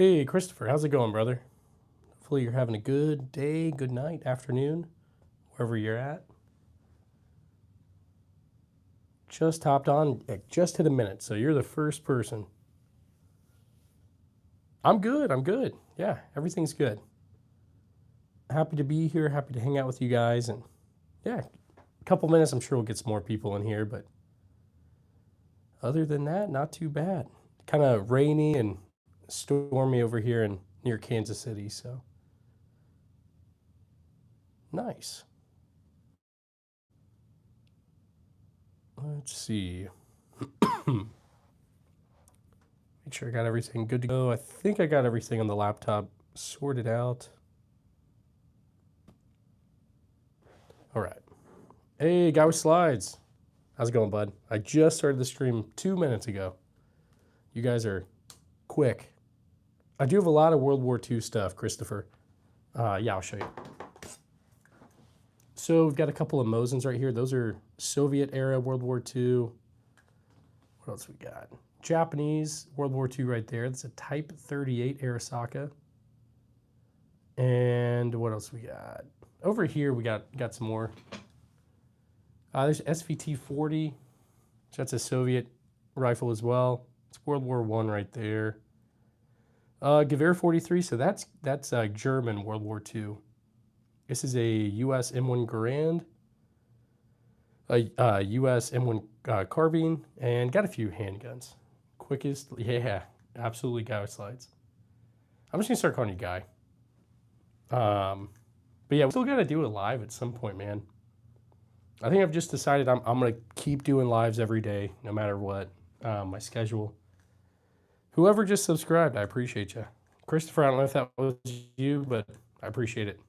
Hey, Christopher, how's it going, brother? Hopefully you're having a good day, good night, afternoon, wherever you're at. Just hopped on, just hit a minute, so you're the first person. I'm good, I'm good. Yeah, everything's good. Happy to be here, happy to hang out with you guys, and yeah, a couple minutes, I'm sure we'll get some more people in here, but other than that, not too bad. Kind of rainy and stormy over here in near Kansas City, so nice. Let's see. Make sure I got everything good to go. I think I got everything on the laptop sorted out. All right. Hey, guy with slides. How's it going, bud? I just started the stream 2 minutes ago. You guys are quick. I do have a lot of World War II stuff, Christopher. Yeah, I'll show you. So we've got a couple of Mosins right here. Those are Soviet era World War II. What else we got? Japanese World War II right there. That's a Type 38 Arasaka. And what else we got? Over here we got some more. There's SVT-40. So that's a Soviet rifle as well. It's World War I right there. Gewehr 43. So that's German World War II. This is a U.S. M1 Garand, a U.S. M1 carbine, and got a few handguns. Quickest, yeah, absolutely guy with slides. I'm just gonna start calling you Guy. But yeah, we still gotta do it live at some point, man. I think I've just decided I'm gonna keep doing lives every day, no matter what, my schedule. Whoever just subscribed, I appreciate you. Christopher, I don't know if that was you, but I appreciate it.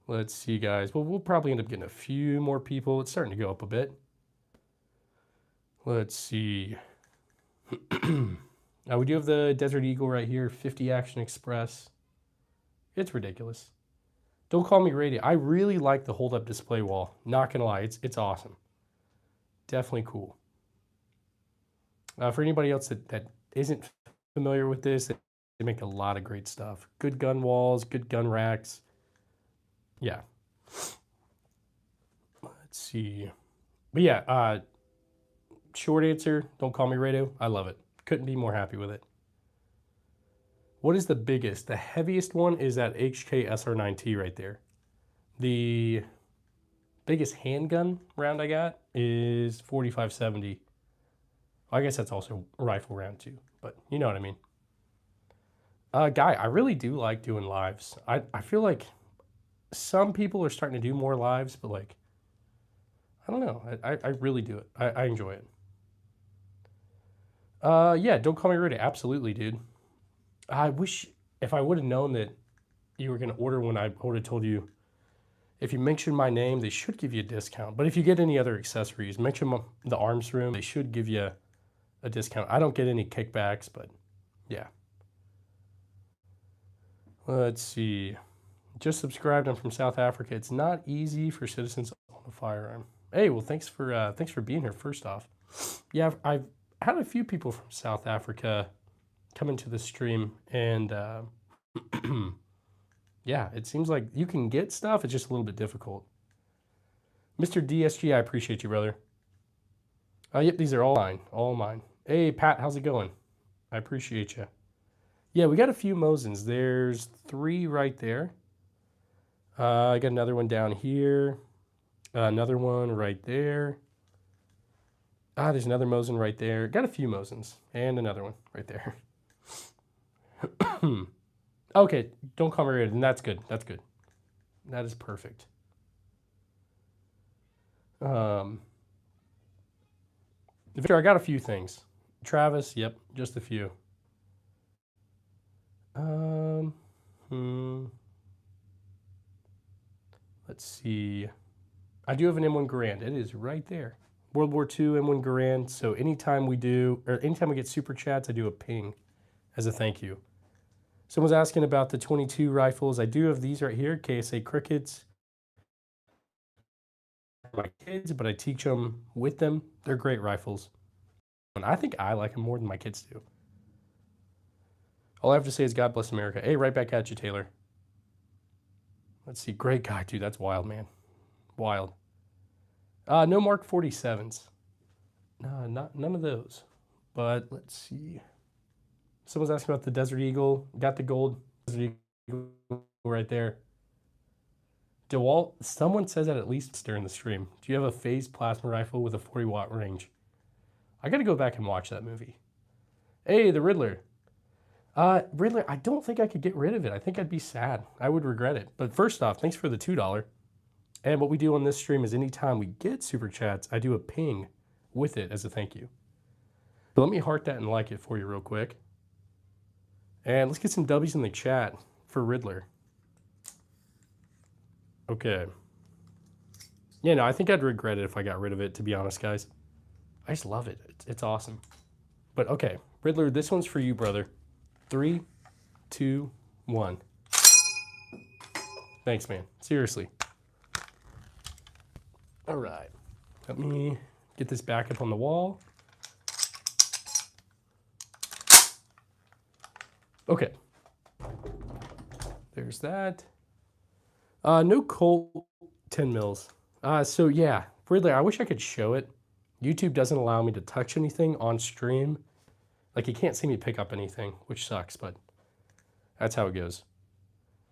Let's see, guys. Well, we'll probably end up getting a few more people. It's starting to go up a bit. Let's see. We do have the Desert Eagle right here, 50 Action Express. It's ridiculous. Don't call me radio. I really like the hold-up display wall. Not gonna lie, it's awesome. Definitely cool. For anybody else that isn't familiar with this, they make a lot of great stuff. Good gun walls, good gun racks. Yeah. Let's see. But yeah, short answer, don't call me radio. I love it. Couldn't be more happy with it. What is the biggest? The heaviest one is that HK SR9T right there. The biggest handgun round I got is 4570. I guess that's also rifle round too, but you know what I mean. Guy, I really do like doing lives. I feel like some people are starting to do more lives, but like, I don't know. I really do it. I enjoy it. Yeah, don't call me radio. Absolutely, dude. I wish if I would have known that you were going to order one, I would have told you, if you mention my name, they should give you a discount. But if you get any other accessories, mention the arms room, they should give you a discount. I don't get any kickbacks, but yeah. Let's see. Just subscribed. I'm from South Africa. It's not easy for citizens to own a firearm. Hey, well, thanks for being here. First off, yeah, I've had a few people from South Africa come into the stream, and yeah, it seems like you can get stuff. It's just a little bit difficult. Mr. DSG, I appreciate you, brother. Yep, these are all mine. All mine. Hey, Pat, how's it going? I appreciate you. Yeah, we got a few Mosins. There's 3 right there. I got another one down here. Another one right there. There's another Mosin right there. Got a few Mosins. And another one right there. Okay, don't call me radio. And that's good. That's good. That is perfect. Victor, I got a few things. Travis, yep, just a few. Let's see. I do have an M1 Garand. It is right there. World War II M1 Garand. So anytime we get super chats, I do a ping as a thank you. Someone's asking about the 22 rifles. I do have these right here, KSA Crickets. For my kids, but I teach them with them. They're great rifles. And I think I like them more than my kids do. All I have to say is God bless America. Hey, right back at you, Taylor. Let's see. Great guy, dude. That's wild, man. Wild. No Mark 47s. None of those. But let's see. Someone's asking about the Desert Eagle. Got the gold Desert Eagle right there. DeWalt, someone says that at least during the stream. Do you have a phased plasma rifle with a 40-watt range? I got to go back and watch that movie. Hey, the Riddler. Riddler, I don't think I could get rid of it. I think I'd be sad. I would regret it. But first off, thanks for the $2. And what we do on this stream is anytime we get super chats, I do a ping with it as a thank you. So let me heart that and like it for you real quick. And let's get some W's in the chat for Riddler. Okay. Yeah, no, I think I'd regret it if I got rid of it, to be honest, guys. I just love it. It's awesome. But okay, Riddler, this one's for you, brother. 3, 2, 1. Thanks, man. Seriously. All right. Let me get this back up on the wall. Okay. There's that. No Colt 10 mils. So yeah, Riddler, I wish I could show it. YouTube doesn't allow me to touch anything on stream. Like, you can't see me pick up anything, which sucks, but that's how it goes.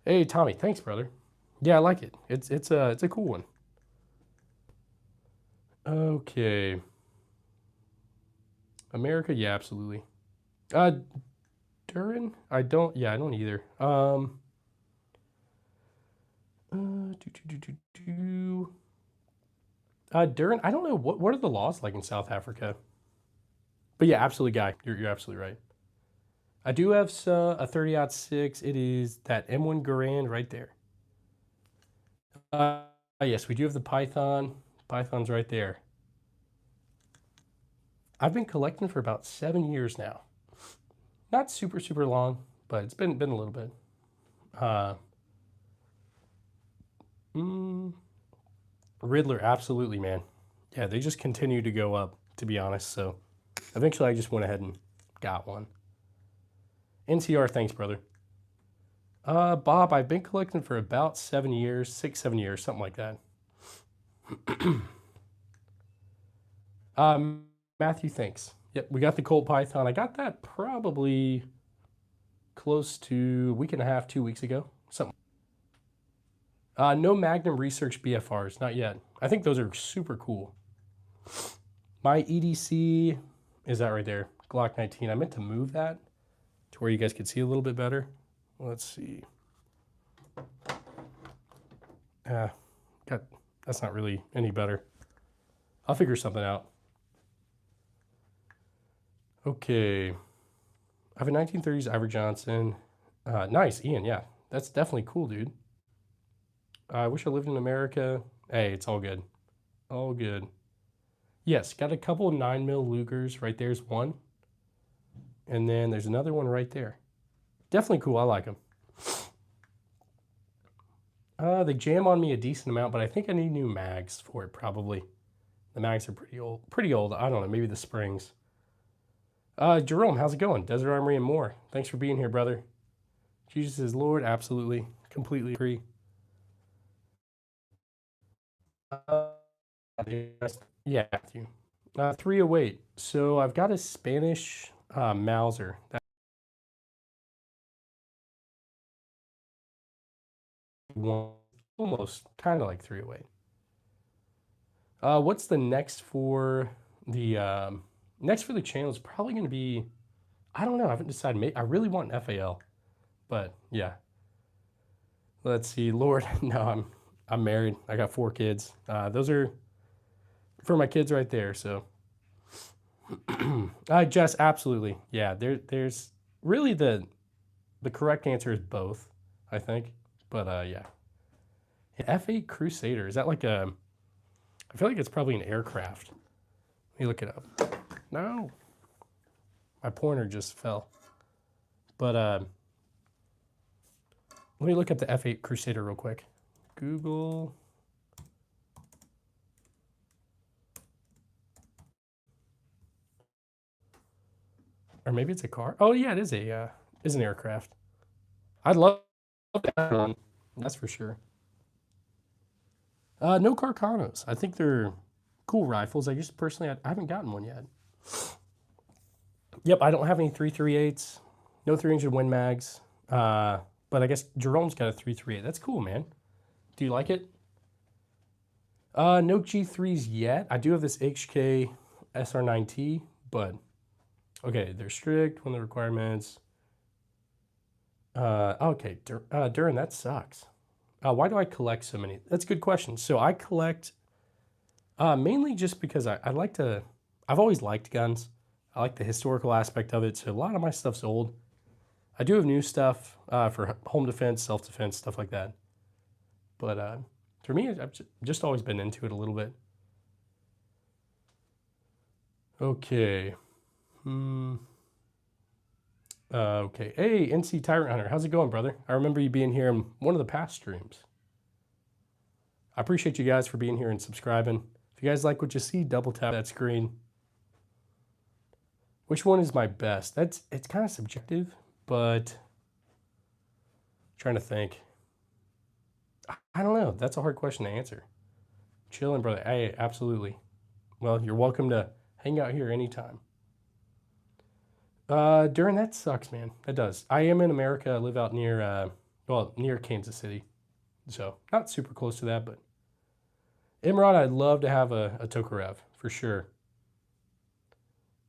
Hey, Tommy, thanks, brother. Yeah, I like it. It's a cool one. Okay. America, yeah, absolutely. Durin? I don't either. Durin, I don't know, what are the laws like in South Africa? But yeah, absolutely, Guy. You're absolutely right. I do have a 30-06. It is that M1 Garand right there. Yes, we do have the Python. Python's right there. I've been collecting for about 7 years now. Not super, super long, but it's been a little bit. Riddler, absolutely, man. Yeah, they just continue to go up, to be honest. So eventually I just went ahead and got one. NCR, thanks, brother. Bob, I've been collecting for about 7 years, 6, 7 years, something like that. Matthew, thanks. Yep, we got the Colt Python. I got that probably close to a week and a half, 2 weeks ago. Something. No Magnum Research BFRs, not yet. I think those are super cool. My EDC is that right there, Glock 19. I meant to move that to where you guys could see a little bit better. Let's see. That's not really any better. I'll figure something out. Okay. I have a 1930s Ivor Johnson. Nice, Ian, yeah. That's definitely cool, dude. I wish I lived in America. Hey, it's all good. All good. Yes, got a couple of 9mm Lugers. Right there's one. And then there's another one right there. Definitely cool. I like them. They jam on me a decent amount, but I think I need new mags for it, probably. The mags are pretty old. Pretty old. I don't know. Maybe the springs. Jerome, how's it going? Desert Armory and more. Thanks for being here, brother. Jesus is Lord. Absolutely. Completely agree. Yeah, Matthew. 308. So I've got a Spanish Mauser. Almost kind of like 308. What's the next for the channel is probably going to be, I don't know. I haven't decided. I really want an FAL, but yeah. Let's see. Lord, no, I'm married. I got 4 kids. Those are for my kids right there. So, Jess, absolutely. Yeah, there's really the correct answer is both, I think. But yeah. F8 Crusader, is that like a, I feel like it's probably an aircraft. Let me look it up. No. My pointer just fell. But let me look up the F8 Crusader real quick. Google. Or maybe it's a car. Oh yeah, it is a is an aircraft. I'd love that one. That's for sure. No Carcanos. I think they're cool rifles. I just personally, I haven't gotten one yet. Yep, I don't have any 338s. No 3-inch Win Mags. But I guess Jerome's got a 338. That's cool, man. Do you like it? No G3s yet. I do have this HK SR9T, but okay, they're strict. One of the requirements. Okay, Duran, that sucks. Why do I collect so many? That's a good question. So I collect mainly just because I like to, I've always liked guns. I like the historical aspect of it. So a lot of my stuff's old. I do have new stuff for home defense, self-defense, stuff like that. But for me, I've just always been into it a little bit. Okay. Okay. Hey, NC Tyrant Hunter. How's it going, brother? I remember you being here in one of the past streams. I appreciate you guys for being here and subscribing. If you guys like what you see, double tap that screen. Which one is my best? It's kind of subjective, but I'm trying to think. I don't know. That's a hard question to answer. Chilling, brother. Hey, absolutely. Well, you're welcome to hang out here anytime. During that sucks, man. That does. I am in America. I live out near, near Kansas City. So not super close to that, but Imran, I'd love to have a Tokarev for sure.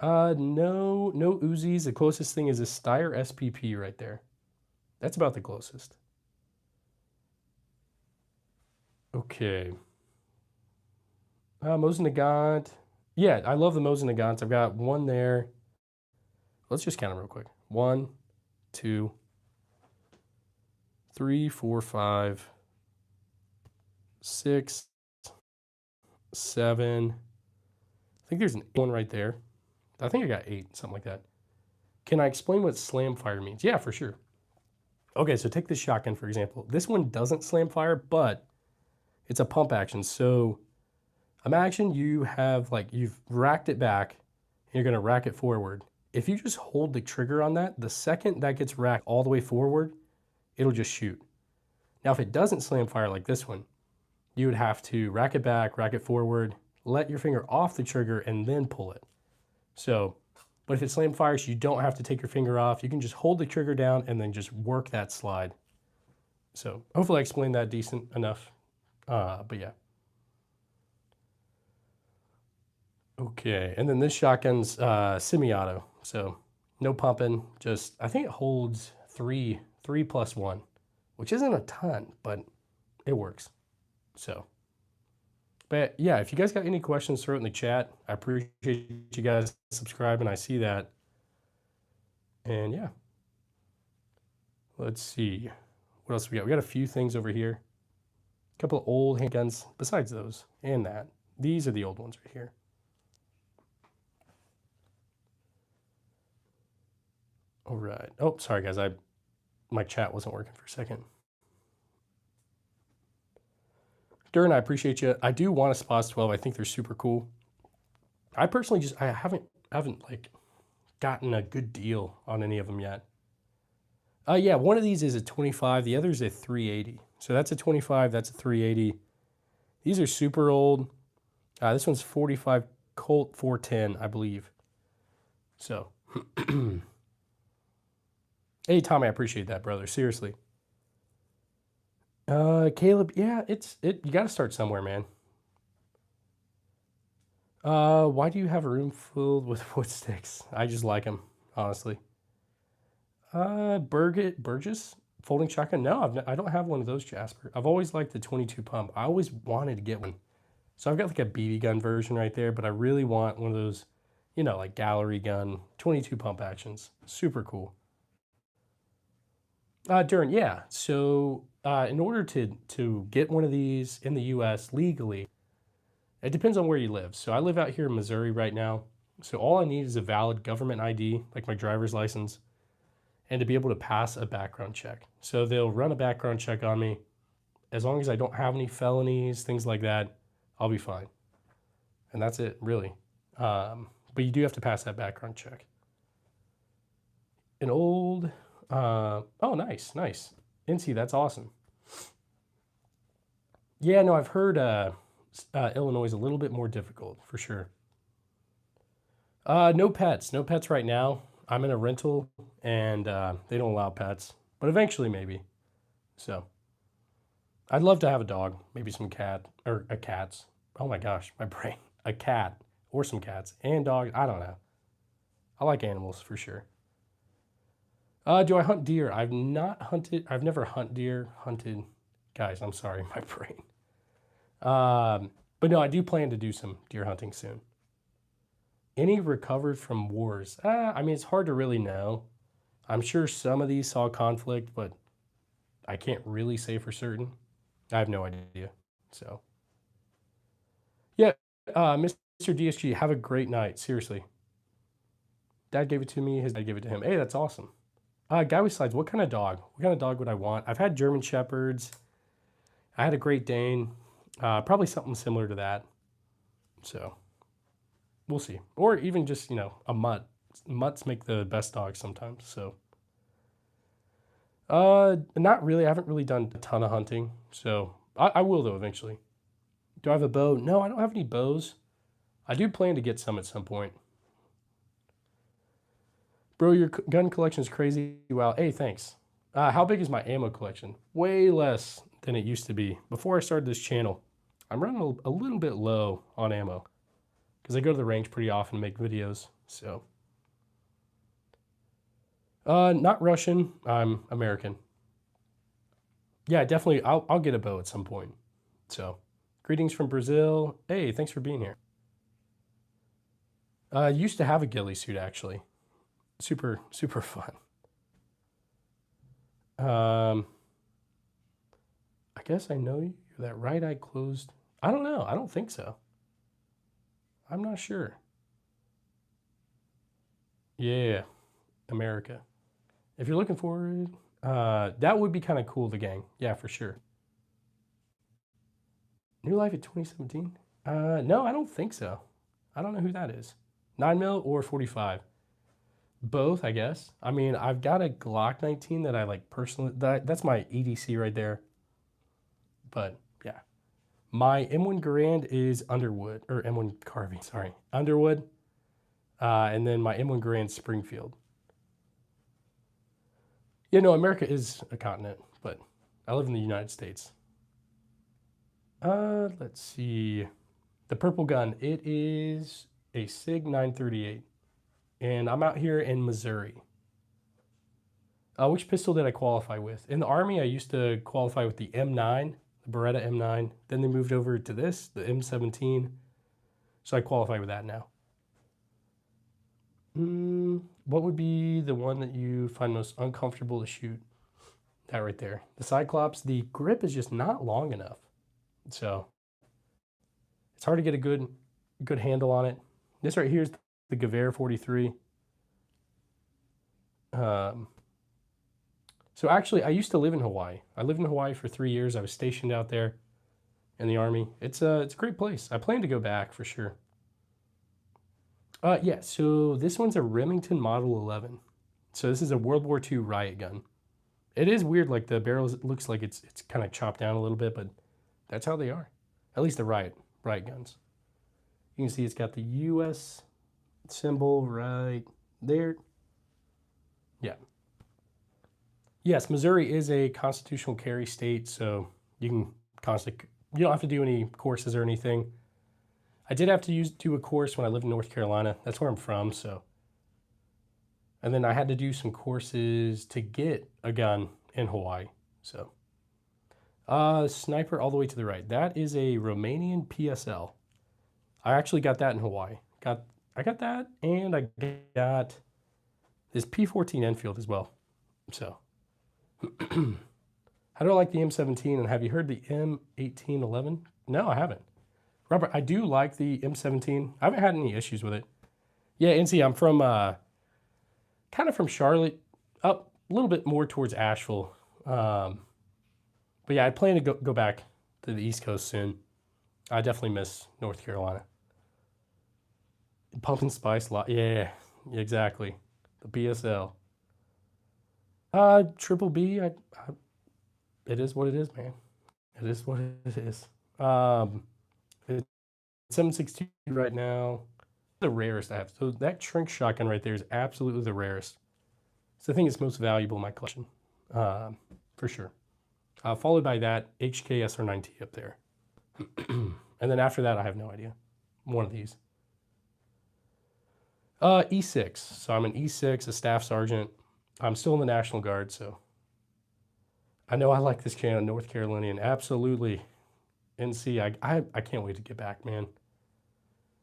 No Uzis. The closest thing is a Steyr SPP right there. That's about the closest. Okay. Mosin-Nagant. Yeah, I love the Mosin-Nagants. I've got one there. Let's just count them real quick. 1, 2, 3, 4, 5, 6, 7. I think there's an 8 one right there. I think I got 8, something like that. Can I explain what slam fire means? Yeah, for sure. Okay, so take this shotgun, for example. This one doesn't slam fire, but it's a pump action. So imagine you have, like, you've racked it back, and you're going to rack it forward. If you just hold the trigger on that, the second that gets racked all the way forward, it'll just shoot. Now, if it doesn't slam fire like this one, you would have to rack it back, rack it forward, let your finger off the trigger, and then pull it. So, but if it slam fires, you don't have to take your finger off. You can just hold the trigger down and then just work that slide. So hopefully I explained that decent enough. But yeah. Okay, and then this shotgun's semi-auto. So no pumping, just, I think it holds 3 plus 1, which isn't a ton, but it works. So. But yeah, if you guys got any questions, throw it in the chat. I appreciate you guys subscribing. I see that. And yeah. Let's see. What else we got? We got a few things over here. A couple of old handguns besides those and that. These are the old ones right here. All right. Oh, sorry guys. My chat wasn't working for a second. Duran, I appreciate you. I do want a SPAS 12. I think they're super cool. I personally I haven't like gotten a good deal on any of them yet. Yeah, one of these is a 25. The other is a 380. So that's a 25. That's a 380. These are super old. This one's 45 Colt 410, I believe. So, hey Tommy, I appreciate that, brother. Seriously. Caleb, yeah, you got to start somewhere, man. Why do you have a room filled with wood sticks? I just like them, honestly. Burgess folding shotgun. No, I don't have one of those, Jasper. I've always liked the 22 pump. I always wanted to get one. So I've got like a BB gun version right there, but I really want one of those, you know, like gallery gun 22 pump actions. Super cool. Duran, yeah. So in order to get one of these in the U.S. legally, it depends on where you live. So I live out here in Missouri right now. So all I need is a valid government ID, like my driver's license, and to be able to pass a background check. So they'll run a background check on me. As long as I don't have any felonies, things like that, I'll be fine. And that's it, really. But you do have to pass that background check. An old Oh, nice, nice. NC, that's awesome. Yeah, no, I've heard Illinois is a little bit more difficult for sure. No pets, no pets right now. I'm in a rental and they don't allow pets, but eventually maybe. So I'd love to have a dog, maybe some cat or a cats. Oh my gosh, my brain. A cat or some cats and dogs. I don't know. I like animals for sure. Do I hunt deer? I've not hunted. I've never hunted. Guys, I'm sorry, my brain. But no, I do plan to do some deer hunting soon. Any recovered from wars? I mean, it's hard to really know. I'm sure some of these saw conflict, but I can't really say for certain. I have no idea. So, yeah, Mr. DSG, have a great night. Seriously. Dad gave it to me. His dad gave it to him. Hey, that's awesome. Guy with slides, what kind of dog? What kind of dog would I want? I've had German Shepherds. I had a Great Dane. Probably something similar to that. So, we'll see. Or even just, a mutt. Mutts make the best dogs sometimes, so. Not really. I haven't really done a ton of hunting, so I will though eventually. Do I have a bow? No, I don't have any bows. I do plan to get some at some point. Bro, your gun collection is crazy. Wow. Hey, thanks. How big is my ammo collection? Way less than it used to be. Before I started this channel, I'm running a little bit low on ammo because I go to the range pretty often to make videos. So, not Russian. I'm American. Yeah, definitely. I'll get a bow at some point. So, greetings from Brazil. Hey, thanks for being here. Used to have a ghillie suit actually. Super, super fun. I guess I know you. That right eye closed. I don't know. I don't think so. I'm not sure. Yeah, America. If you're looking forward, that would be kind of cool, the gang. Yeah, for sure. New Life at 2017? No, I don't think so. I don't know who that is. 9mm or 45? Both, I guess. I mean, I've got a Glock 19 that I like personally. That's my EDC right there. But yeah, my M1 Garand is Underwood, or M1 Carving, sorry, Underwood. And then my M1 Garand Springfield. Yeah, no, America is a continent, but I live in the United States. Let's see. The purple gun, it is a SIG 938. And I'm out here in Missouri. Which pistol did I qualify with? In the Army, I used to qualify with the M9, the Beretta M9. Then they moved over to this, the M17. So I qualify with that now. What would be the one that you find most uncomfortable to shoot? That right there. The Cyclops, the grip is just not long enough. So it's hard to get a good handle on it. This right here is the Gewehr 43. So actually, I used to live in Hawaii. I lived in Hawaii for 3 years. I was stationed out there in the Army. It's a great place. I plan to go back for sure. Yeah, so this one's a Remington Model 11. So this is a World War II riot gun. It is weird, like the barrel looks like it's kind of chopped down a little bit, but that's how they are. At least the riot guns. You can see it's got the U.S. symbol right there. Yeah. Yes, Missouri is a constitutional carry state, so you don't have to do any courses or anything. I did have to do a course when I lived in North Carolina. That's where I'm from, so. And then I had to do some courses to get a gun in Hawaii, so. Sniper all the way to the right. That is a Romanian PSL. I actually got that in Hawaii. I got that, and I got this P14 Enfield as well. So, how do I like the M17? And have you heard the M1811? No, I haven't. Robert, I do like the M17. I haven't had any issues with it. Yeah, NC, I'm from, kind of from Charlotte, up a little bit more towards Asheville. But yeah, I plan to go back to the East Coast soon. I definitely miss North Carolina. Pumpkin Spice lot, yeah, exactly. The PSL. Triple B, it is what it is, man. It is what it is. It's 7.62 right now. The rarest I have. So that Trink shotgun right there is absolutely the rarest. It's the thing that's most valuable in my collection, for sure. Followed by that HK SR9T up there. And then after that, I have no idea. One of these. E6. So I'm an E6, a staff sergeant. I'm still in the National Guard, so I know I like this channel, North Carolinian. Absolutely. NC, I can't wait to get back, man.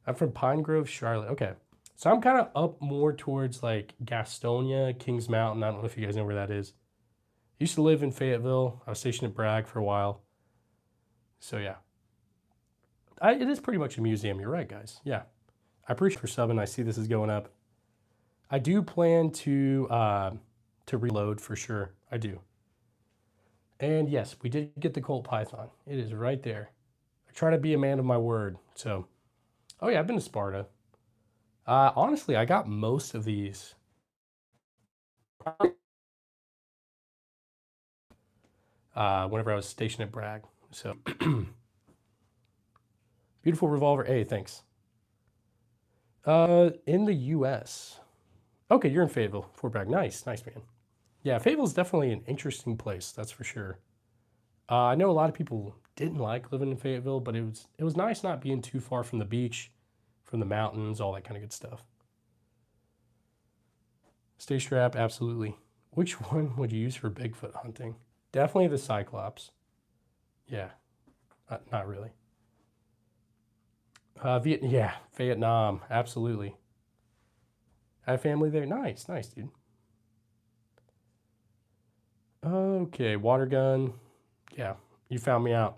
I'm from Pine Grove, Charlotte. Okay. So I'm kind of up more towards like Gastonia, Kings Mountain. I don't know if you guys know where that is. Used to live in Fayetteville. I was stationed at Bragg for a while. So yeah. It is pretty much a museum. You're right, guys. Yeah. I appreciate for subbing. I see this is going up. I do plan to reload for sure. I do. And yes, we did get the Colt Python. It is right there. I try to be a man of my word. So, oh yeah, I've been to Sparta. Honestly, I got most of these. Whenever I was stationed at Bragg. So, beautiful revolver. Hey, thanks. In the U.S. Okay, you're in Fayetteville, Fort Bragg. Nice, nice, man. Yeah, Fayetteville is definitely an interesting place. That's for sure. I know a lot of people didn't like living in Fayetteville, but it was nice not being too far from the beach, from the mountains, all that kind of good stuff. Stay strapped, absolutely. Which one would you use for Bigfoot hunting? Definitely the Cyclops. Yeah, not really. Yeah, Vietnam, absolutely. I have family there. Nice, nice, dude. Okay, water gun. Yeah, you found me out.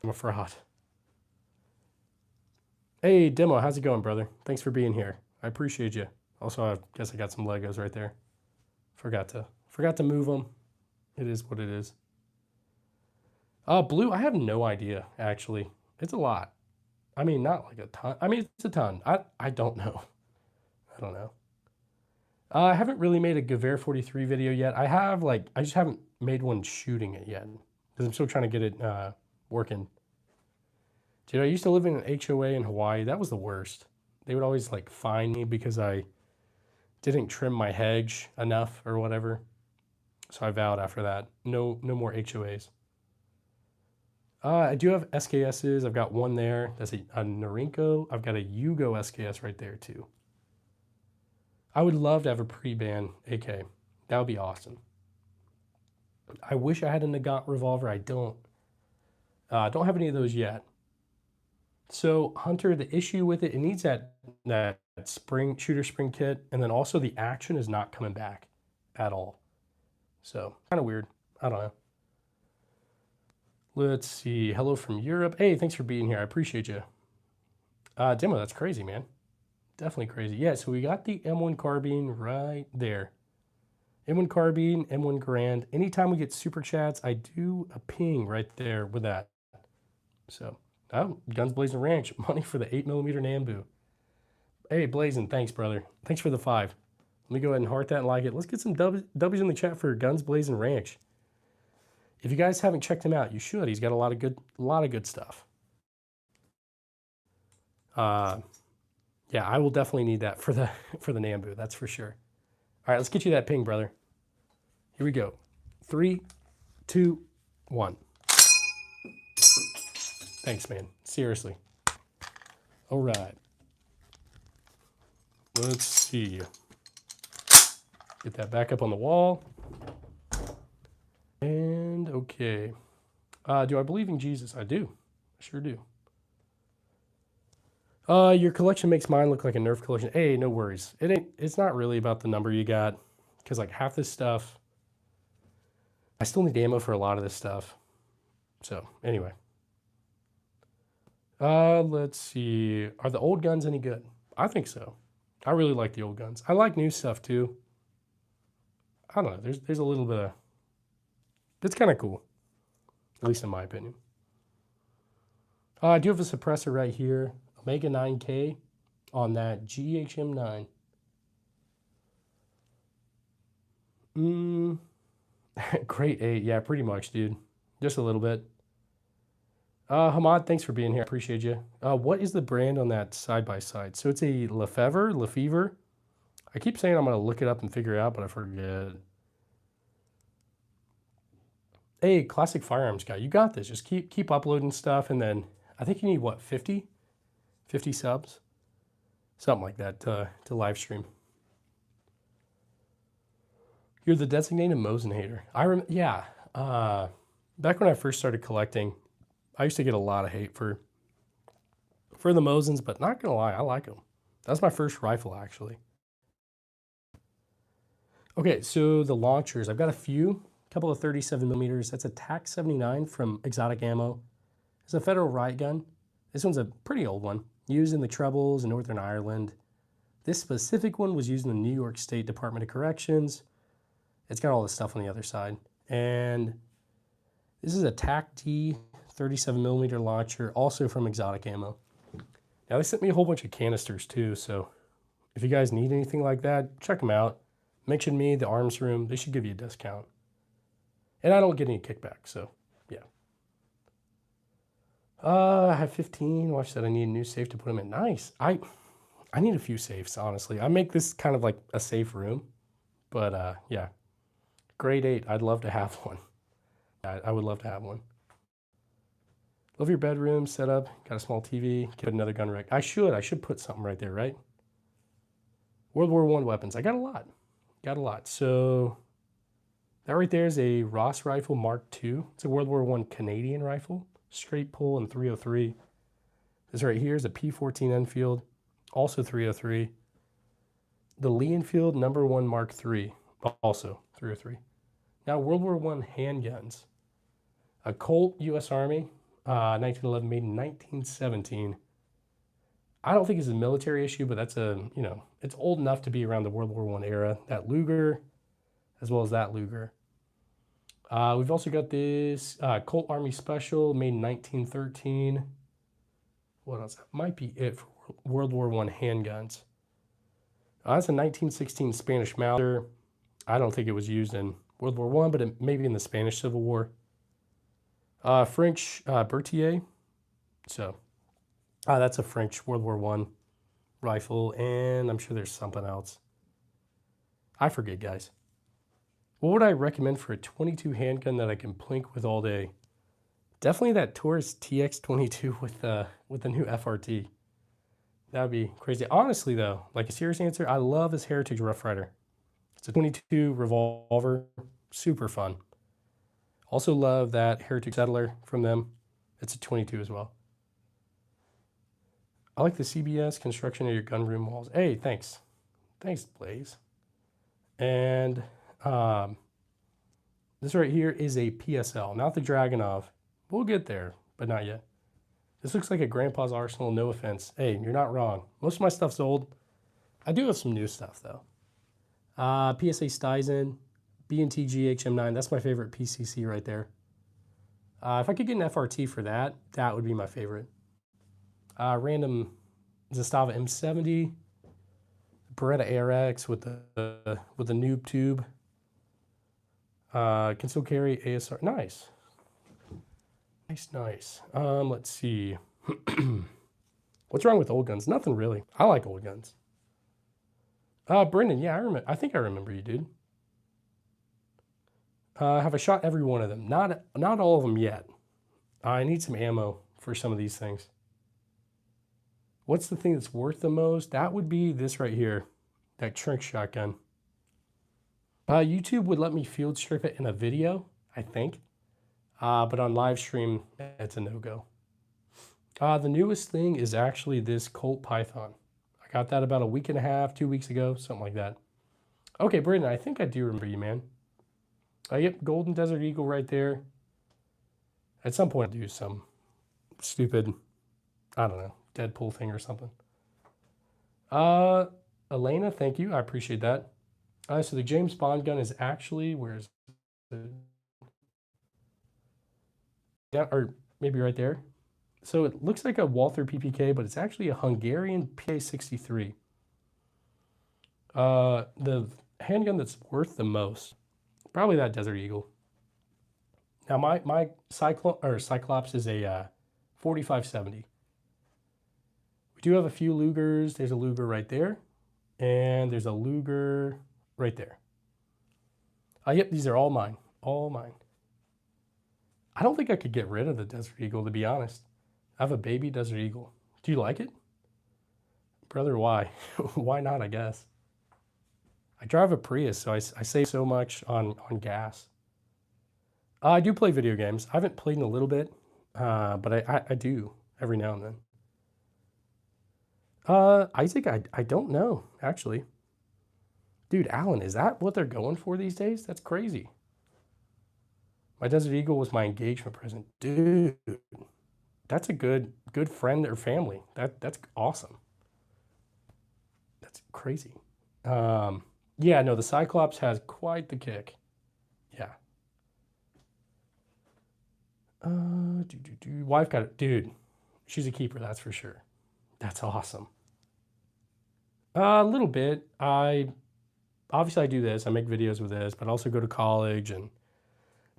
I'm a fraud. Hey, Demo, how's it going, brother? Thanks for being here. I appreciate you. Also, I guess I got some Legos right there. Forgot to move them. It is what it is. Blue, I have no idea, actually. It's a lot. I mean, not like a ton. I mean, it's a ton. I don't know. I don't know. I haven't really made a Gewehr 43 video yet. I just haven't made one shooting it yet. Because I'm still trying to get it working. Dude, I used to live in an HOA in Hawaii. That was the worst. They would always like fine me because I didn't trim my hedge enough or whatever. So I vowed after that, no more HOAs. I do have SKSs. I've got one there. That's a Norinco. I've got a Yugo SKS right there too. I would love to have a pre-ban AK. That would be awesome. I wish I had a Nagant revolver. I don't have any of those yet. So Hunter, the issue with it needs that shooter spring kit, and then also the action is not coming back at all. So kind of weird. I don't know. Let's see. Hello from Europe. Hey, thanks for being here. I appreciate you. Demo, that's crazy, man. Definitely crazy. Yeah, so we got the M1 carbine right there. M1 carbine, M1 Garand. Anytime we get super chats, I do a ping right there with that. So, Guns Blazing Ranch, money for the 8mm Namboo. Hey, Blazing, thanks, brother. Thanks for the 5. Let me go ahead and heart that and like it. Let's get some W's in the chat for Guns Blazing Ranch. If you guys haven't checked him out, you should. He's got a lot of good stuff. Yeah, I will definitely need that for the Namboo. That's for sure. All right, let's get you that ping, brother. Here we go. 3, 2, 1. Thanks, man. Seriously. All right. Let's see. Get that back up on the wall. And okay. Do I believe in Jesus? I do. I sure do. Your collection makes mine look like a Nerf collection. Hey, no worries. It's not really about the number you got, because like half this stuff, I still need ammo for a lot of this stuff. So anyway. Let's see. Are the old guns any good? I think so. I really like the old guns. I like new stuff too. I don't know. There's a little bit of. It's kind of cool, at least in my opinion. I do have a suppressor right here, Omega 9K, on that GHM9. Great 8. Yeah, pretty much, dude. Just a little bit. Hamad, thanks for being here. Appreciate you. What is the brand on that side-by-side? So it's a Lefevre. I keep saying I'm going to look it up and figure it out, but I forget. Hey, classic firearms guy, you got this. Just keep uploading stuff, and then I think you need, what, 50 subs? Something like that to live stream. You're the designated Mosin hater. Yeah. Back when I first started collecting, I used to get a lot of hate for the Mosins, but not gonna lie, I like them. That's my first rifle, actually. Okay, so the launchers, I've got a couple of 37 millimeters. That's a TAC 79 from Exotic Ammo. It's a federal riot gun. This one's a pretty old one, used in the Troubles in Northern Ireland. This specific one was used in the New York State Department of Corrections. It's got all the stuff on the other side. And this is a TAC D 37 millimeter launcher, also from Exotic Ammo. Now they sent me a whole bunch of canisters too, so if you guys need anything like that, check them out. Mention me, the arms room, they should give you a discount. And I don't get any kickback, so yeah. I have 15. Watch that. I need a new safe to put them in. Nice. I need a few safes, honestly. I make this kind of like a safe room, but yeah. Grade 8. I'd love to have one. I would love to have one. Love your bedroom setup. Got a small TV. Get another gun rack. I should put something right there, right? World War I weapons. I got a lot. So that right there is a Ross rifle Mark II. It's a World War I Canadian rifle. Straight pull and 303. This right here is a P14 Enfield. Also 303. The Lee Enfield No. 1 Mark III. Also 303. Now World War I handguns. A Colt U.S. Army. 1911, made in 1917. I don't think it's a military issue, but that's it's old enough to be around the World War I era. That Luger, as well as that Luger. We've also got this Colt Army Special, made in 1913. What else? That might be it for World War I handguns. That's a 1916 Spanish Mauser. I don't think it was used in World War I, but maybe in the Spanish Civil War. French Berthier. So that's a French World War I rifle, and I'm sure there's something else. I forget, guys. What would I recommend for a 22 handgun that I can plink with all day? Definitely that Taurus TX22 with the new FRT. That would be crazy. Honestly, though, like a serious answer, I love this Heritage Rough Rider. It's a 22 revolver, super fun. Also love that Heritage Settler from them. It's a 22 as well. I like the CBS construction of your gun room walls. Hey, thanks. Thanks, Blaze. And this right here is a PSL, not the Dragunov. We'll get there, but not yet. This looks like a grandpa's arsenal, no offense. Hey, you're not wrong. Most of my stuff's old. I do have some new stuff, though. PSA Stuyzen, B&T GHM9. That's my favorite PCC right there. If I could get an FRT for that, that would be my favorite. Random Zastava M70, Beretta ARX with the noob tube. Can still carry ASR. Nice. Nice. Let's see. What's wrong with old guns? Nothing really. I like old guns. Brendan, yeah, I think I remember you, dude. Have I shot every one of them? Not all of them yet. I need some ammo for some of these things. What's the thing that's worth the most? That would be this right here, that Trink shotgun. YouTube would let me field strip it in a video, I think. But on live stream, it's a no-go. The newest thing is actually this Colt Python. I got that about a week and a half, 2 weeks ago, something like that. Okay, Brandon, I think I do remember you, man. Yep, Golden Desert Eagle right there. At some point, I'll do some stupid, I don't know, Deadpool thing or something. Elena, thank you. I appreciate that. So the James Bond gun is actually, where is it? Yeah, or maybe right there. So it looks like a Walther PPK, but it's actually a Hungarian PA63. The handgun that's worth the most, probably that Desert Eagle. Now my Cyclops is a 4570. We do have a few Lugers. There's a Luger right there, and there's a Luger right there. Yep, these are all mine. All mine. I don't think I could get rid of the Desert Eagle, to be honest. I have a baby Desert Eagle. Do you like it? Brother, why? Why not, I guess. I drive a Prius, so I save so much on gas. I do play video games. I haven't played in a little bit, but I do every now and then. Isaac, I don't know, actually. Dude, Alan, is that what they're going for these days? That's crazy. My Desert Eagle was my engagement present. Dude, that's a good friend or family. That's awesome. That's crazy. Yeah, no, the Cyclops has quite the kick. Yeah. Wife got it. Dude, she's a keeper, that's for sure. That's awesome. A little bit. Obviously I do this. I make videos with this, but I also go to college and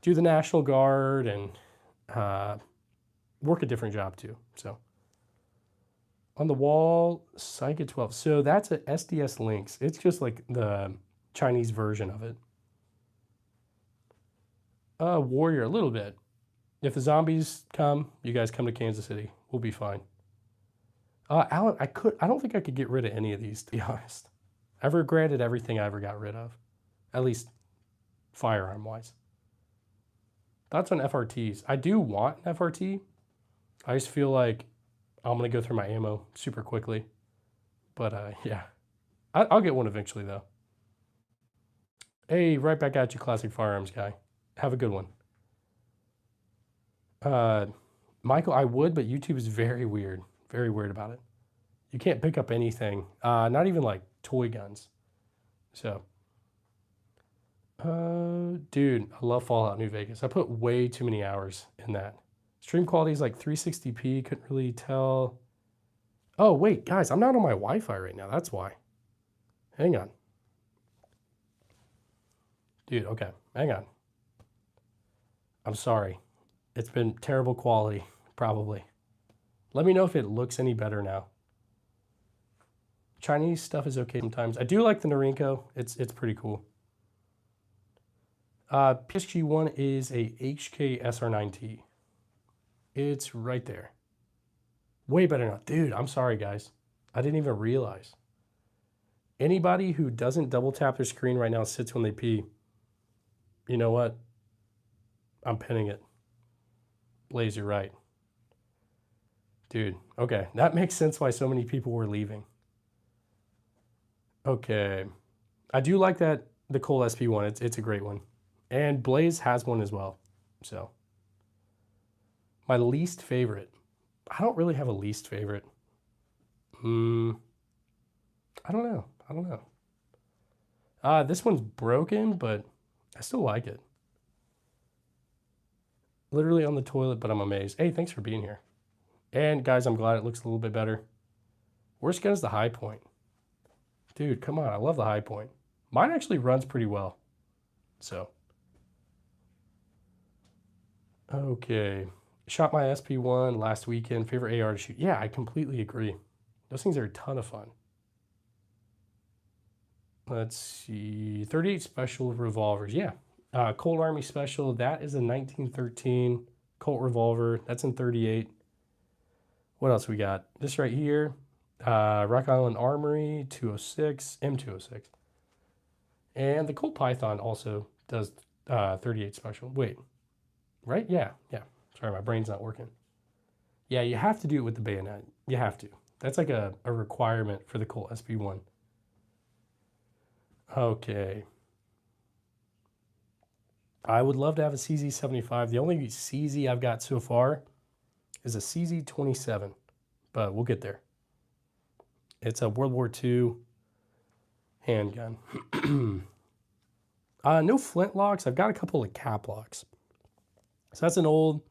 do the National Guard and work a different job too. So on the wall, Psych 12. So that's a SDS Lynx. It's just like the Chinese version of it. Warrior, a little bit. If the zombies come, you guys come to Kansas City. We'll be fine. Alan, I don't think I could get rid of any of these, to be honest. I've regretted everything I ever got rid of. At least firearm-wise. Thoughts on FRTs? I do want an FRT. I just feel like I'm going to go through my ammo super quickly. But, yeah. I'll get one eventually, though. Hey, right back at you, Classic Firearms guy. Have a good one. Michael, I would, but YouTube is very weird. Very weird about it. You can't pick up anything. Not even like toy guns. So, dude, I love Fallout New Vegas. I put way too many hours in that. Stream quality is like 360p. Couldn't really tell. Oh, wait, guys, I'm not on my Wi-Fi right now. That's why. Hang on. Dude, okay, hang on. I'm sorry. It's been terrible quality, probably. Let me know if it looks any better now. Chinese stuff is okay sometimes. I do like the Norinco. It's pretty cool. PSG1 is a HK SR9T. It's right there. Way better now. Dude, I'm sorry, guys. I didn't even realize. Anybody who doesn't double tap their screen right now sits when they pee. You know what? I'm pinning it. Blaze, you're right. Dude, okay. That makes sense why so many people were leaving. Okay. I do like that, the Cole SP1. It's a great one. And Blaze has one as well. So, my least favorite. I don't really have a least favorite. I don't know. This one's broken, but I still like it. Literally on the toilet, but I'm amazed. Hey, thanks for being here. And guys, I'm glad it looks a little bit better. Worst gun is the high point. Dude, come on. I love the high point. Mine actually runs pretty well. So. Okay. Shot my SP1 last weekend. Favorite AR to shoot. Yeah, I completely agree. Those things are a ton of fun. Let's see. 38 Special revolvers. Yeah. Colt Army Special. That is a 1913 Colt revolver. That's in 38. What else we got? This right here. Rock Island Armory 206, M206. And the Colt Python also does 38 Special. Wait. Right? Yeah. Sorry, my brain's not working. Yeah, you have to do it with the bayonet. You have to. That's like a requirement for the Colt SP1. Okay. I would love to have a CZ75. The only CZ I've got so far is a CZ27, but we'll get there. It's a World War II handgun. No flintlocks. I've got a couple of cap locks. So that's an old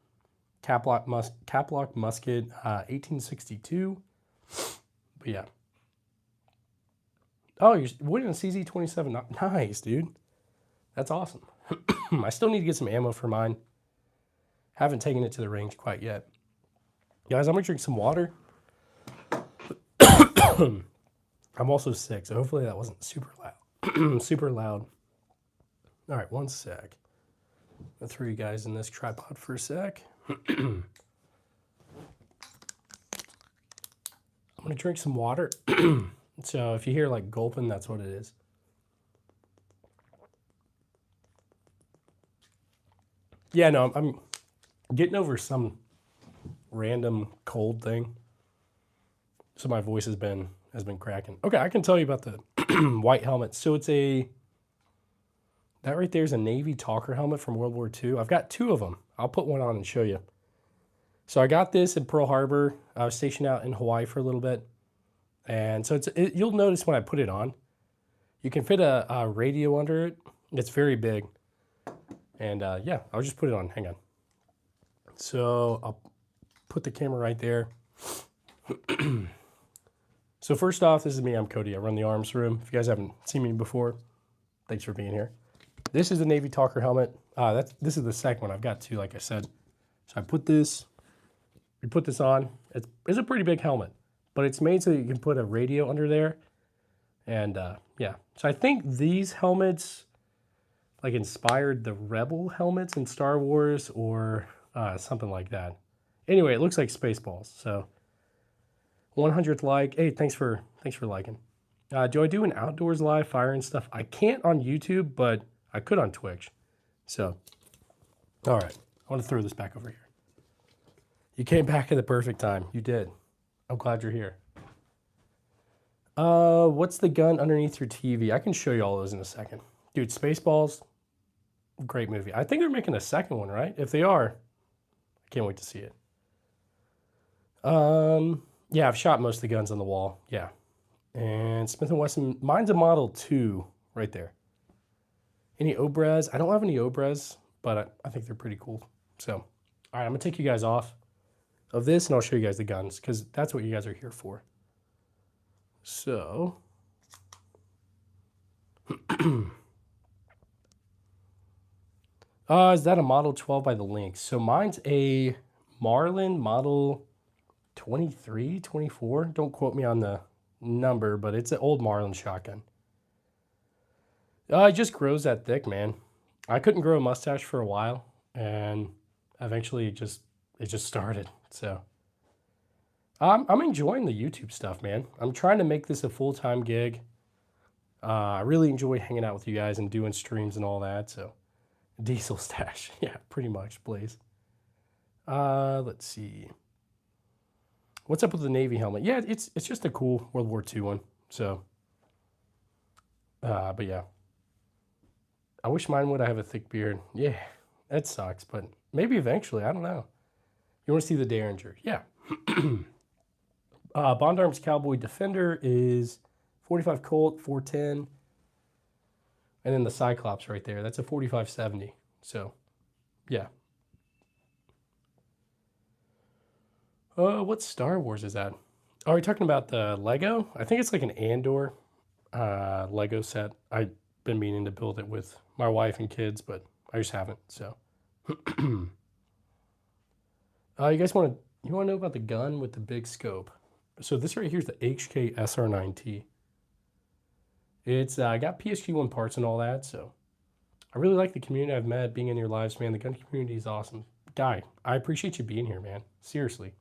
Caplock musket, 1862. But yeah. Oh, you're winning a CZ27. Nice, dude. That's awesome. I still need to get some ammo for mine. Haven't taken it to the range quite yet. Guys, I'm gonna drink some water. I'm also sick, so hopefully that wasn't super loud. Super loud. All right, one sec. I'll throw you guys in this tripod for a sec. I'm gonna drink some water. So if you hear like gulping, that's what it is. Yeah, no, I'm getting over some random cold thing. So my voice has been cracking. Okay, I can tell you about the white helmet. So it's that right there is a Navy Talker helmet from World War II. I've got two of them. I'll put one on and show you. So I got this in Pearl Harbor. I was stationed out in Hawaii for a little bit. And so you'll notice when I put it on, you can fit a radio under it. It's very big. And yeah, I'll just put it on. Hang on. So I'll put the camera right there. So first off, this is me. I'm Cody. I run the arms room. If you guys haven't seen me before, thanks for being here. This is the Navy Talker helmet. This is the second one. I've got two, like I said. So I put this. We put this on. It's a pretty big helmet, but it's made so you can put a radio under there. And yeah, so I think these helmets like inspired the Rebel helmets in Star Wars or something like that. Anyway, it looks like Spaceballs. So 100th like. Hey, thanks for liking. Do I do an outdoors live fire and stuff? I can't on YouTube, but I could on Twitch. So, all right. I want to throw this back over here. You came back at the perfect time. You did. I'm glad you're here. What's the gun underneath your TV? I can show you all those in a second. Dude, Spaceballs, great movie. I think they're making a second one, right? If they are, I can't wait to see it. Yeah, I've shot most of the guns on the wall. Yeah. And Smith & Wesson, mine's a Model 2 right there. Any Obras? I don't have any Obras, but I think they're pretty cool. So, all right, I'm going to take you guys off of this, and I'll show you guys the guns, because that's what you guys are here for. So, is that a Model 12 by the Lynx? So mine's a Marlin Model 23, 24. Don't quote me on the number, but it's an old Marlin shotgun. It just grows that thick, man. I couldn't grow a mustache for a while, and eventually it just started. So I'm enjoying the YouTube stuff, man. I'm trying to make this a full-time gig. I really enjoy hanging out with you guys and doing streams and all that. So diesel stash, yeah, pretty much, please. Let's see. What's up with the Navy helmet? Yeah, it's just a cool World War II one. So, but yeah. I wish mine would have a thick beard. Yeah, that sucks, but maybe eventually. I don't know. You want to see the Derringer? Yeah. Bond Arms Cowboy Defender is 45 Colt, 410. And then the Cyclops right there. That's a 4570. So, yeah. What Star Wars is that? Are we talking about the Lego? I think it's like an Andor Lego set. I've been meaning to build it with my wife and kids, but I just haven't. So, you guys want to know about the gun with the big scope? So this right here is the HK SR9T. It's got PSG1 parts and all that. So I really like the community I've met, being in your lives, man. The gun community is awesome. Guy, I appreciate you being here, man. Seriously.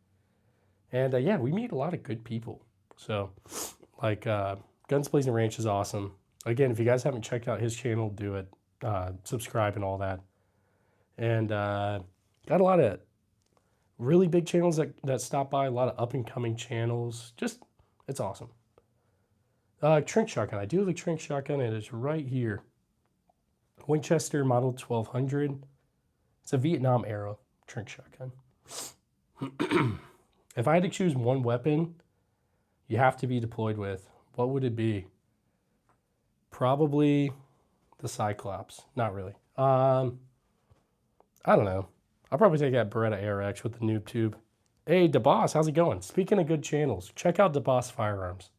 And yeah, we meet a lot of good people. So like Guns Blazing Ranch is awesome. Again, if you guys haven't checked out his channel, do it. Subscribe and all that. And got a lot of really big channels that stop by, a lot of up-and-coming channels. Just, it's awesome. Trink shotgun. I do have a Trink shotgun, and it's right here. Winchester Model 1200. It's a Vietnam era Trink shotgun. If I had to choose one weapon you have to be deployed with, what would it be? Probably the Cyclops. Not really. I don't know. I'll probably take that Beretta ARX with the noob tube. Hey, DeBoss, how's it going? Speaking of good channels, check out DeBoss Firearms.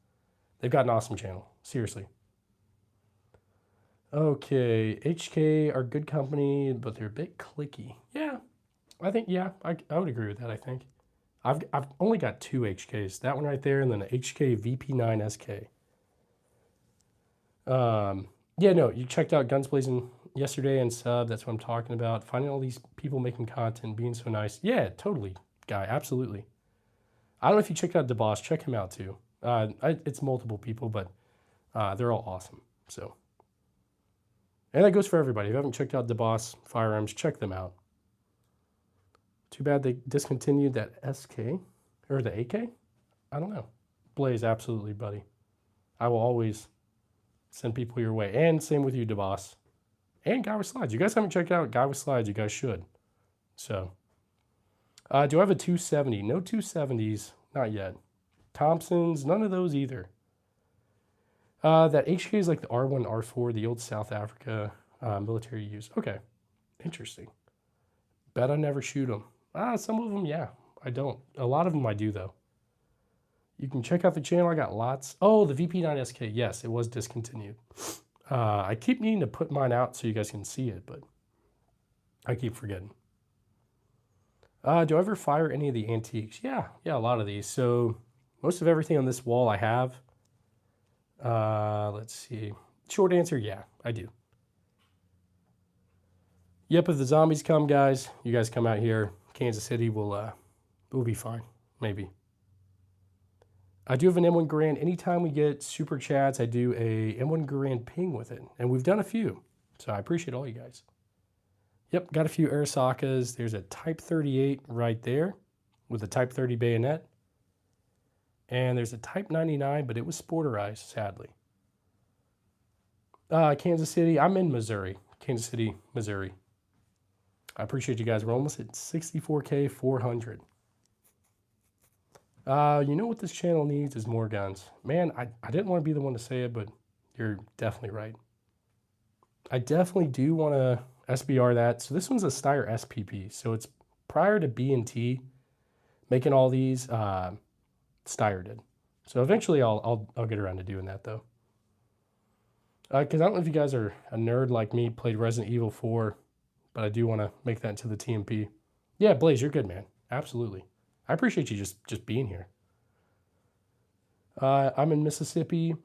They've got an awesome channel. Seriously. Okay, HK are good company, but they're a bit clicky. Yeah, I think, yeah, I would agree with that, I think. I've only got 2 HKs. That one right there, and then an HK VP9 SK. Yeah, no, you checked out Guns Blazing yesterday and sub. That's what I'm talking about. Finding all these people making content, being so nice. Yeah, totally, guy. Absolutely. I don't know if you checked out DeBoss. Check him out too. It's multiple people, but they're all awesome. So, and that goes for everybody. If you haven't checked out DeBoss Firearms, check them out. Too bad they discontinued that SK or the AK. I don't know. Blaze, absolutely, buddy. I will always send people your way. And same with you, DeBoss. And Guy with Slides. You guys haven't checked out Guy with Slides, you guys should. So, do I have a 270? No 270s, not yet. Thompsons, none of those either. That HK is like the R1, R4, the old South Africa military use. Okay, interesting. Bet I never shoot them. Some of them, yeah, I don't. A lot of them I do, though. You can check out the channel. I got lots. Oh, the VP9 SK. Yes, it was discontinued. I keep needing to put mine out so you guys can see it, but I keep forgetting. Do I ever fire any of the antiques? Yeah, a lot of these. So most of everything on this wall I have. Let's see. Short answer, yeah, I do. Yep, if the zombies come, guys, you guys come out here. Kansas City will be fine, maybe. I do have an M1 Garand. Anytime we get super chats, I do a M1 Garand ping with it. And we've done a few, so I appreciate all you guys. Yep, got a few Arisakas. There's a Type 38 right there with a Type 30 bayonet. And there's a Type 99, but it was sporterized, sadly. Kansas City. I'm in Missouri. Kansas City, Missouri. I appreciate you guys. We're almost at 64K 400. You know what this channel needs is more guns. Man, I didn't want to be the one to say it, but you're definitely right. I definitely do want to SBR that. So this one's a Steyr SPP. So it's prior to B&T making all these, Steyr did. So eventually I'll get around to doing that though. Because I don't know if you guys are a nerd like me, played Resident Evil 4, but I do want to make that into the TMP. Yeah, Blaze, you're good, man. Absolutely. I appreciate you just being here. I'm in Mississippi.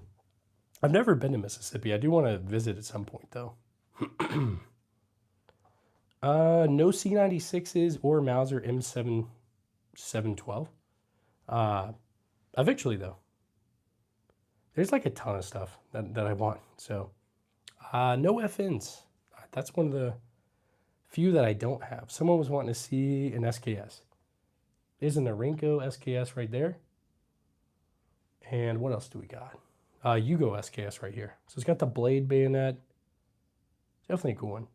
I've never been to Mississippi. I do want to visit at some point, though. No C96s or Mauser M712. Eventually, though. There's like a ton of stuff that I want. So, no FNs. That's one of the few that I don't have. Someone was wanting to see an SKS. There's an Arenco SKS right there. And what else do we got? Yugo SKS right here. So it's got the blade bayonet. Definitely a cool one.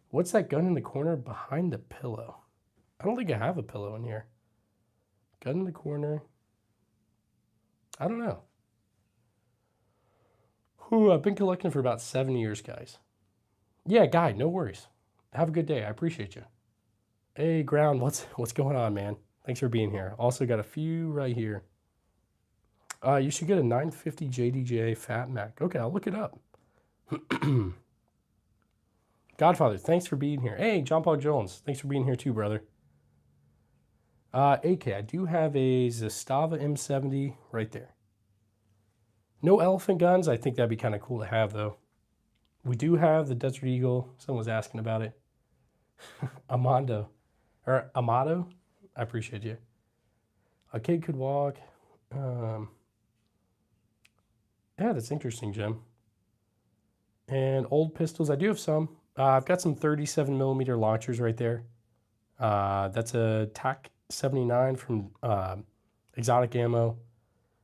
What's that gun in the corner behind the pillow? I don't think I have a pillow in here. Gun in the corner. I don't know. Ooh, I've been collecting for about 7 years, guys. Yeah, Guy, no worries. Have a good day. I appreciate you. Hey, Ground, what's going on, man? Thanks for being here. Also got a few right here. You should get a 950 JDJ Fat Mac. Okay, I'll look it up. Godfather, thanks for being here. Hey, John Paul Jones, thanks for being here too, brother. AK, I do have a Zastava M70 right there. No elephant guns. I think that'd be kind of cool to have, though. We do have the Desert Eagle. Someone was asking about it. Amado. I appreciate you. A kid could walk. Yeah, that's interesting, Jim. And old pistols. I do have some. I've got some 37 millimeter launchers right there. That's a TAC 79 from Exotic Ammo.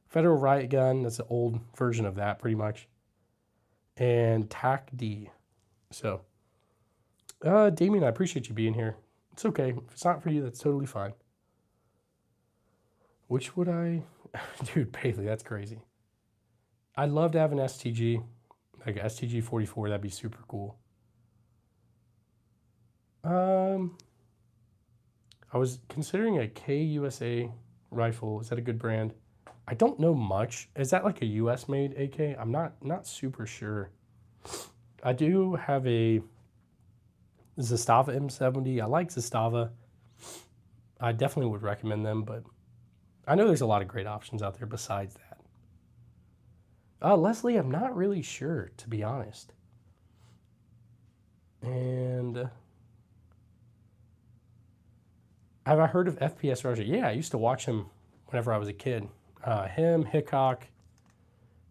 Federal Riot Gun. That's an old version of that, pretty much. And TAC D. So, Damien, I appreciate you being here. It's okay. If it's not for you, that's totally fine. Which would I... Dude, Bailey, that's crazy. I'd love to have an STG. Like a STG 44, that'd be super cool. I was considering a KUSA rifle. Is that a good brand? I don't know much. Is that like a US made AK? I'm not super sure. I do have a Zastava M70. I like Zastava. I definitely would recommend them, but I know there's a lot of great options out there besides that. Leslie, I'm not really sure, to be honest. And have I heard of FPS Roger? Yeah, I used to watch him whenever I was a kid. Him, Hickok,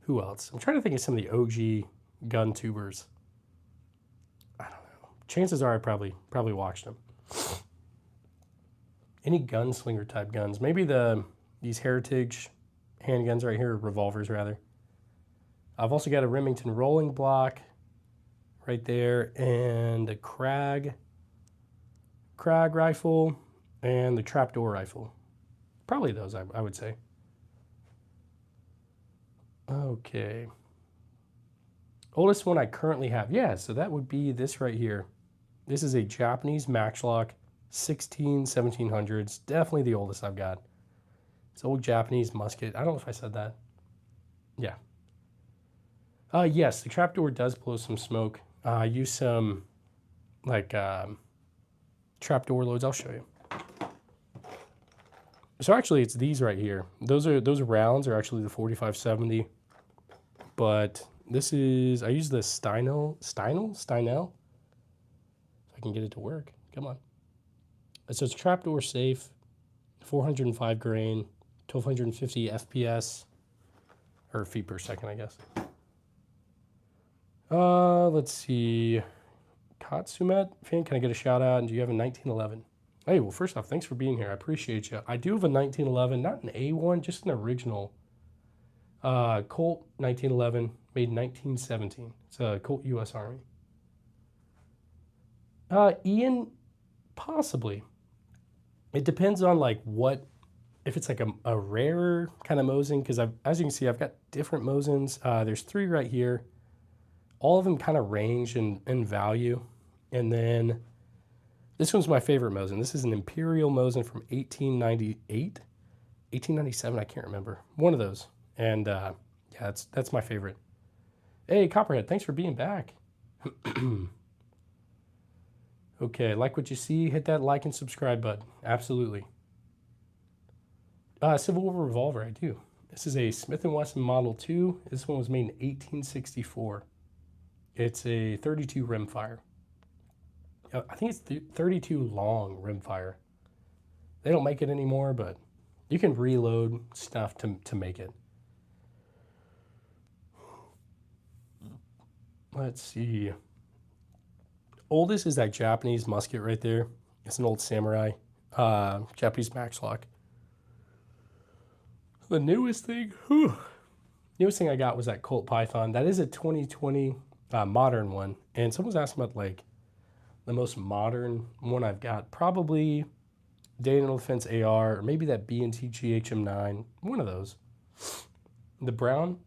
who else? I'm trying to think of some of the OG gun tubers. I don't know. Chances are I probably watched them. Any gunslinger type guns? Maybe these Heritage handguns right here, revolvers rather. I've also got a Remington rolling block right there, and a Krag rifle, and the trapdoor rifle. Probably those, I would say. Okay. Oldest one I currently have. Yeah, so that would be this right here. This is a Japanese Matchlock 1700s. Definitely the oldest I've got. It's old Japanese musket. I don't know if I said that. Yeah. Yes, the trapdoor does blow some smoke. I use some like trapdoor loads. I'll show you. So actually, it's these right here. Those rounds are actually the 4570, but this is, I use the Steinel. If I can get it to work. Come on. So it's trapdoor safe, 405 grain, 1250 FPS, or feet per second, I guess. Let's see. Katsumet fan, can I get a shout out? And do you have a 1911? Hey, well, first off, thanks for being here. I appreciate you. I do have a 1911, not an A1, just an original Colt 1911, made in 1917. It's a Colt U.S. Army. Ian, possibly. It depends on like what, if it's like a rarer kind of Mosin, because as you can see, I've got different Mosins. There's 3 right here. All of them kind of range in value. And then this one's my favorite Mosin. This is an Imperial Mosin from 1898, 1897, I can't remember. One of those. And yeah, that's my favorite. Hey, Copperhead, thanks for being back. Okay, like what you see, hit that like and subscribe button. Absolutely. Civil War revolver, I do. This is a Smith & Wesson Model 2. This one was made in 1864. It's a 32 rimfire. I think it's 32 long rimfire. They don't make it anymore, but you can reload stuff to make it. Let's see. Oldest is that Japanese musket right there. It's an old samurai, Japanese Matchlock. The newest thing I got was that Colt Python. That is a 2020 modern one. And someone's asking about like the most modern one I've got. Probably Daniel Defense AR, or maybe that B&T GHM9, one of those. The brown,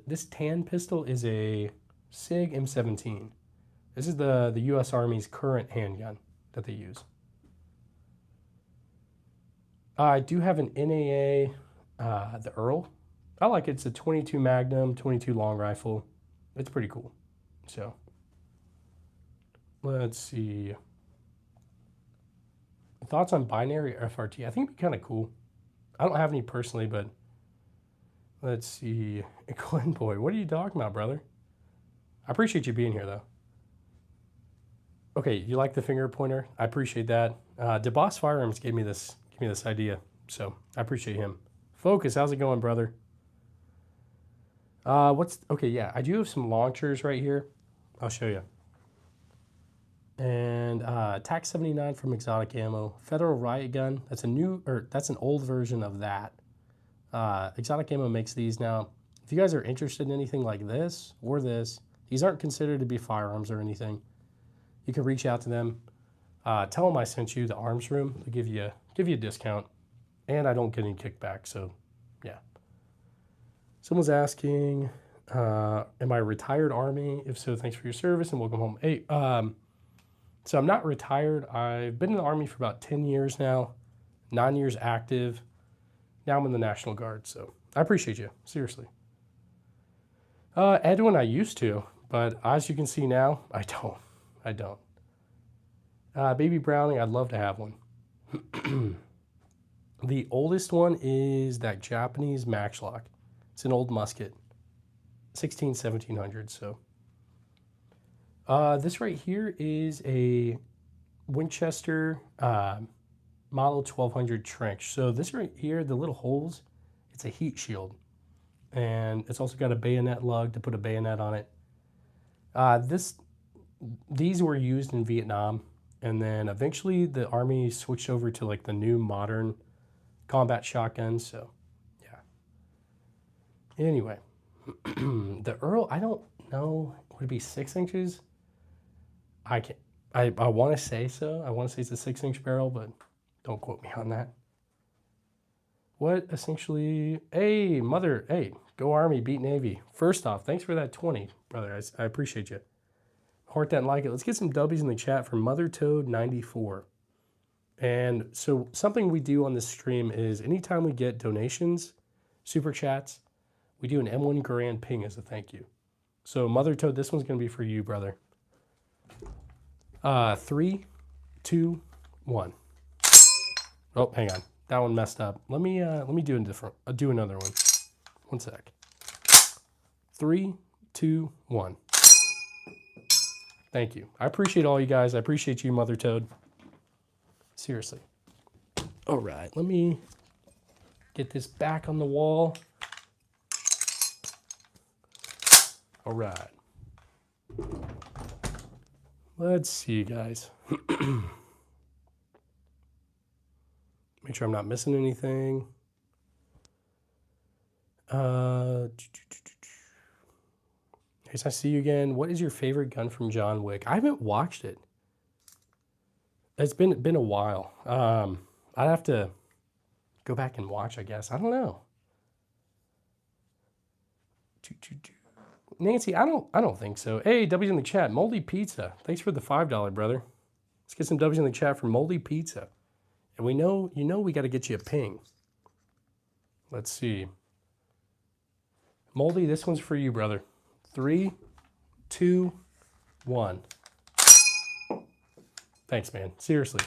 this tan pistol is a SIG M17. This is the U.S. Army's current handgun that they use. I do have an NAA, the Earl. I like it. It's a 22 Magnum, 22 long rifle. It's pretty cool. So, let's see. Thoughts on binary or FRT? I think it'd be kind of cool. I don't have any personally, but let's see. Glenn Boy, what are you talking about, brother? I appreciate you being here, though. Okay, you like the finger pointer? I appreciate that. DeBoss Firearms gave me this idea, so I appreciate him. Focus, how's it going, brother? Okay, yeah, I do have some launchers right here. I'll show you. And TAC 79 from Exotic Ammo. Federal Riot Gun, that's an old version of that. Exotic Ammo makes these now. If you guys are interested in anything like this or this, these aren't considered to be firearms or anything. You can reach out to them. Tell them I sent you the arms room. They'll give you a discount. And I don't get any kickback, so yeah. Someone's asking, am I a retired Army? If so, thanks for your service and welcome home. Hey, so I'm not retired. I've been in the Army for about 10 years now, 9 years active. Now I'm in the National Guard, so I appreciate you, seriously. Edwin, I used to, but as you can see now, I don't. Baby Browning, I'd love to have one. The oldest one is that Japanese matchlock. It's an old musket, 1700s. So this right here is a Winchester model 1200 trench. So this right here, the little holes, it's a heat shield. And it's also got a bayonet lug to put a bayonet on it. These were used in Vietnam. And then eventually the Army switched over to like the new modern combat shotguns. So yeah. Anyway, the Earl, I don't know, would it be 6 inches? I want to say so. I want to say it's a 6-inch barrel, but don't quote me on that. What essentially, hey, mother, hey, go Army, beat Navy. First off, thanks for that 20, brother. I appreciate you. Heart that and like it. Let's get some W's in the chat for Mother Toad 94. And so something we do on this stream is anytime we get donations, super chats, we do an M1 Grand ping as a thank you. So Mother Toad, this one's going to be for you, brother. 3, 2, 1. Oh, hang on. That one messed up. Let me do do another one. One sec. 3, 2, 1. Thank you. I appreciate all you guys. I appreciate you, Mother Toad. Seriously. All right, let me get this back on the wall. All right. Let's see, guys. Make sure I'm not missing anything. Nice, I see you again. What is your favorite gun from John Wick? I haven't watched it. It's been a while. I'd have to go back and watch, I guess. I don't know. Nancy, I don't think so. Hey, W's in the chat. Moldy Pizza. Thanks for the $5, brother. Let's get some W's in the chat for Moldy Pizza. And we know, we got to get you a ping. Let's see. Moldy, this one's for you, brother. 3, 2, 1. Thanks, man. Seriously.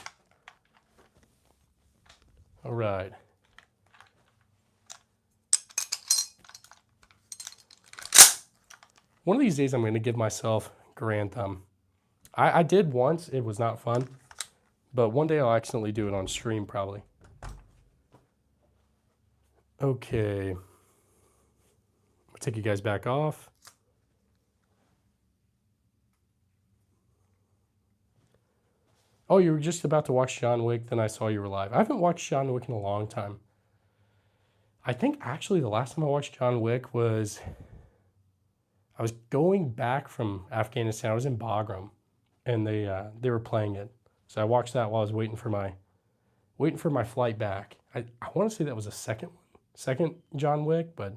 All right. One of these days, I'm going to give myself Grand Thumb. I did once. It was not fun. But one day I'll accidentally do it on stream, probably. Okay. I'll take you guys back off. Oh, you were just about to watch John Wick, then I saw you were live. I haven't watched John Wick in a long time. I think actually the last time I watched John Wick was... I was going back from Afghanistan. I was in Bagram, and they were playing it. So I watched that while I was waiting for my flight back. I want to say that was a second John Wick, but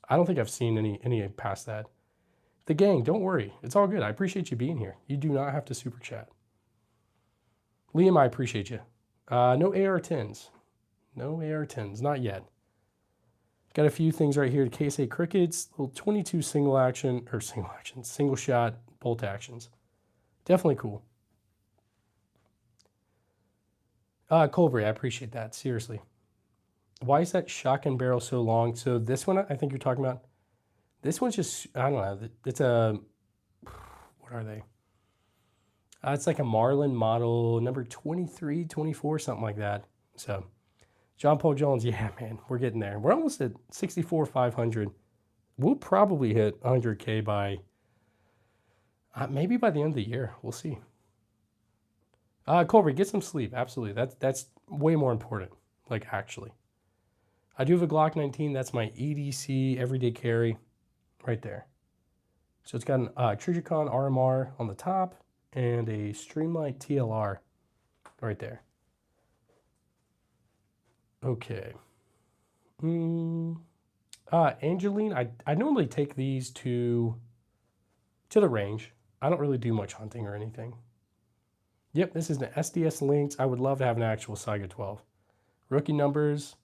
I don't think I've seen any past that. The gang, don't worry. It's all good. I appreciate you being here. You do not have to super chat. Liam, I appreciate you. No AR-10s. No AR-10s, not yet. Got a few things right here. KSA Crickets, little 22 single shot bolt actions. Definitely cool. Colbury, I appreciate that. Seriously. Why is that shotgun barrel so long? So this one, I think you're talking about. This one's just, I don't know. It's a, what are they? It's like a Marlin model number 23, 24, something like that. So, John Paul Jones, yeah, man, we're getting there. We're almost at 64,500. We'll probably hit 100K by, maybe by the end of the year. We'll see. Colby, get some sleep. Absolutely. That's way more important. Like, actually. I do have a Glock 19. That's my EDC everyday carry right there. So it's got an Trijicon RMR on the top and a Streamlight TLR right there. Okay. Angeline, I normally take these to the range. I don't really do much hunting or anything. Yep, this is an SDS Lynx. I would love to have an actual Saiga 12. Rookie numbers,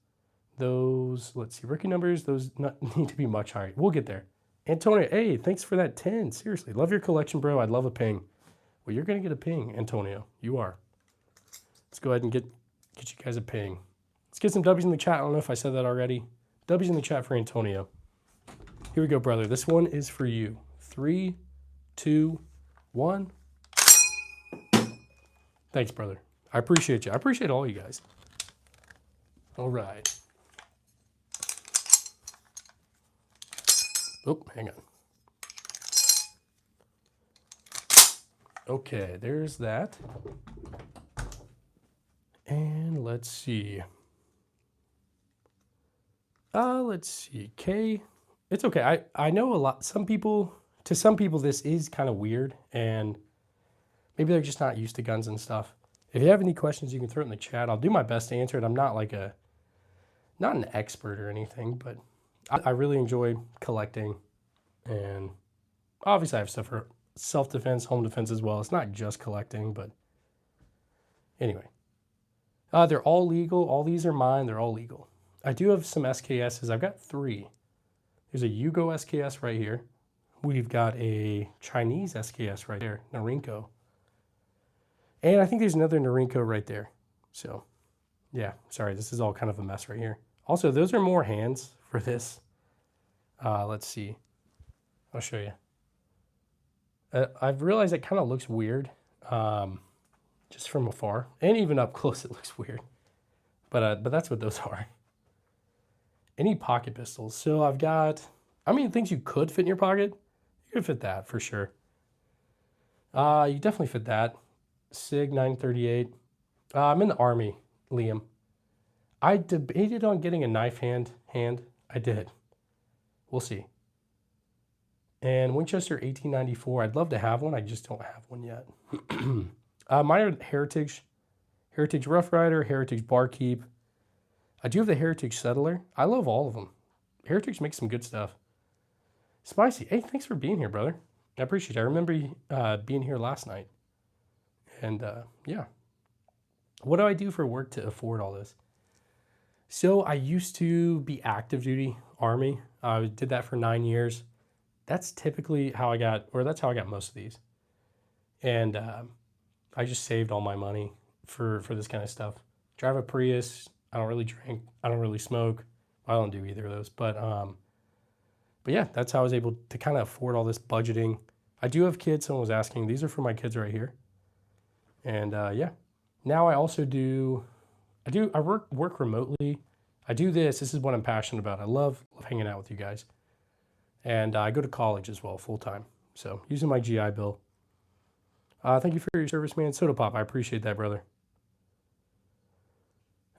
those, let's see, rookie numbers, those need to be much higher. We'll get there. Antonio, hey, thanks for that 10. Seriously, love your collection, bro. I'd love a ping. Well, you're going to get a ping, Antonio. You are. Let's go ahead and get you guys a ping. Let's get some W's in the chat. I don't know if I said that already. W's in the chat for Antonio. Here we go, brother. This one is for you. 3, 2, 1. Thanks, brother. I appreciate you. I appreciate all you guys. All right. Oh, hang on. Okay, there's that. And let's see. Let's see. K. It's okay. I know a lot. To some people, this is kind of weird, and maybe they're just not used to guns and stuff. If you have any questions, you can throw it in the chat. I'll do my best to answer it. I'm not like not an expert or anything, but I really enjoy collecting, and obviously I have stuff for self-defense, home defense as well. It's not just collecting, but anyway. They're all legal. All these are mine. They're all legal. I do have some SKSs. I've got 3. There's a Yugo SKS right here. We've got a Chinese SKS right there, Norinco. And I think there's another Norinco right there. So, yeah, sorry, this is all kind of a mess right here. Also, those are more hands for this. Let's see. I'll show you. I've realized it kind of looks weird, just from afar, and even up close it looks weird. But that's what those are. Any pocket pistols? So I've got, things you could fit in your pocket. You could fit that for sure. You definitely fit that. Sig 938. I'm in the Army, Liam. I debated on getting a knife hand. I did. We'll see. And Winchester 1894. I'd love to have one. I just don't have one yet. Mine are Heritage Rough Rider, Heritage Barkeep. I do have the Heritage Settler. I love all of them. Heritage makes some good stuff. Spicy. Hey, thanks for being here, brother. I appreciate it. I remember being here last night. And yeah. What do I do for work to afford all this? So I used to be active duty Army. I did that for 9 years. That's typically how I got most of these. And I just saved all my money for this kind of stuff. Drive a Prius. I don't really drink. I don't really smoke. I don't do either of those. But yeah, that's how I was able to kind of afford all this budgeting. I do have kids. Someone was asking. These are for my kids right here. And yeah. Now I also I work remotely. I do this. This is what I'm passionate about. I love hanging out with you guys. And I go to college as well, full time. So using my GI Bill. Thank you for your service, man. Soda Pop, I appreciate that, brother.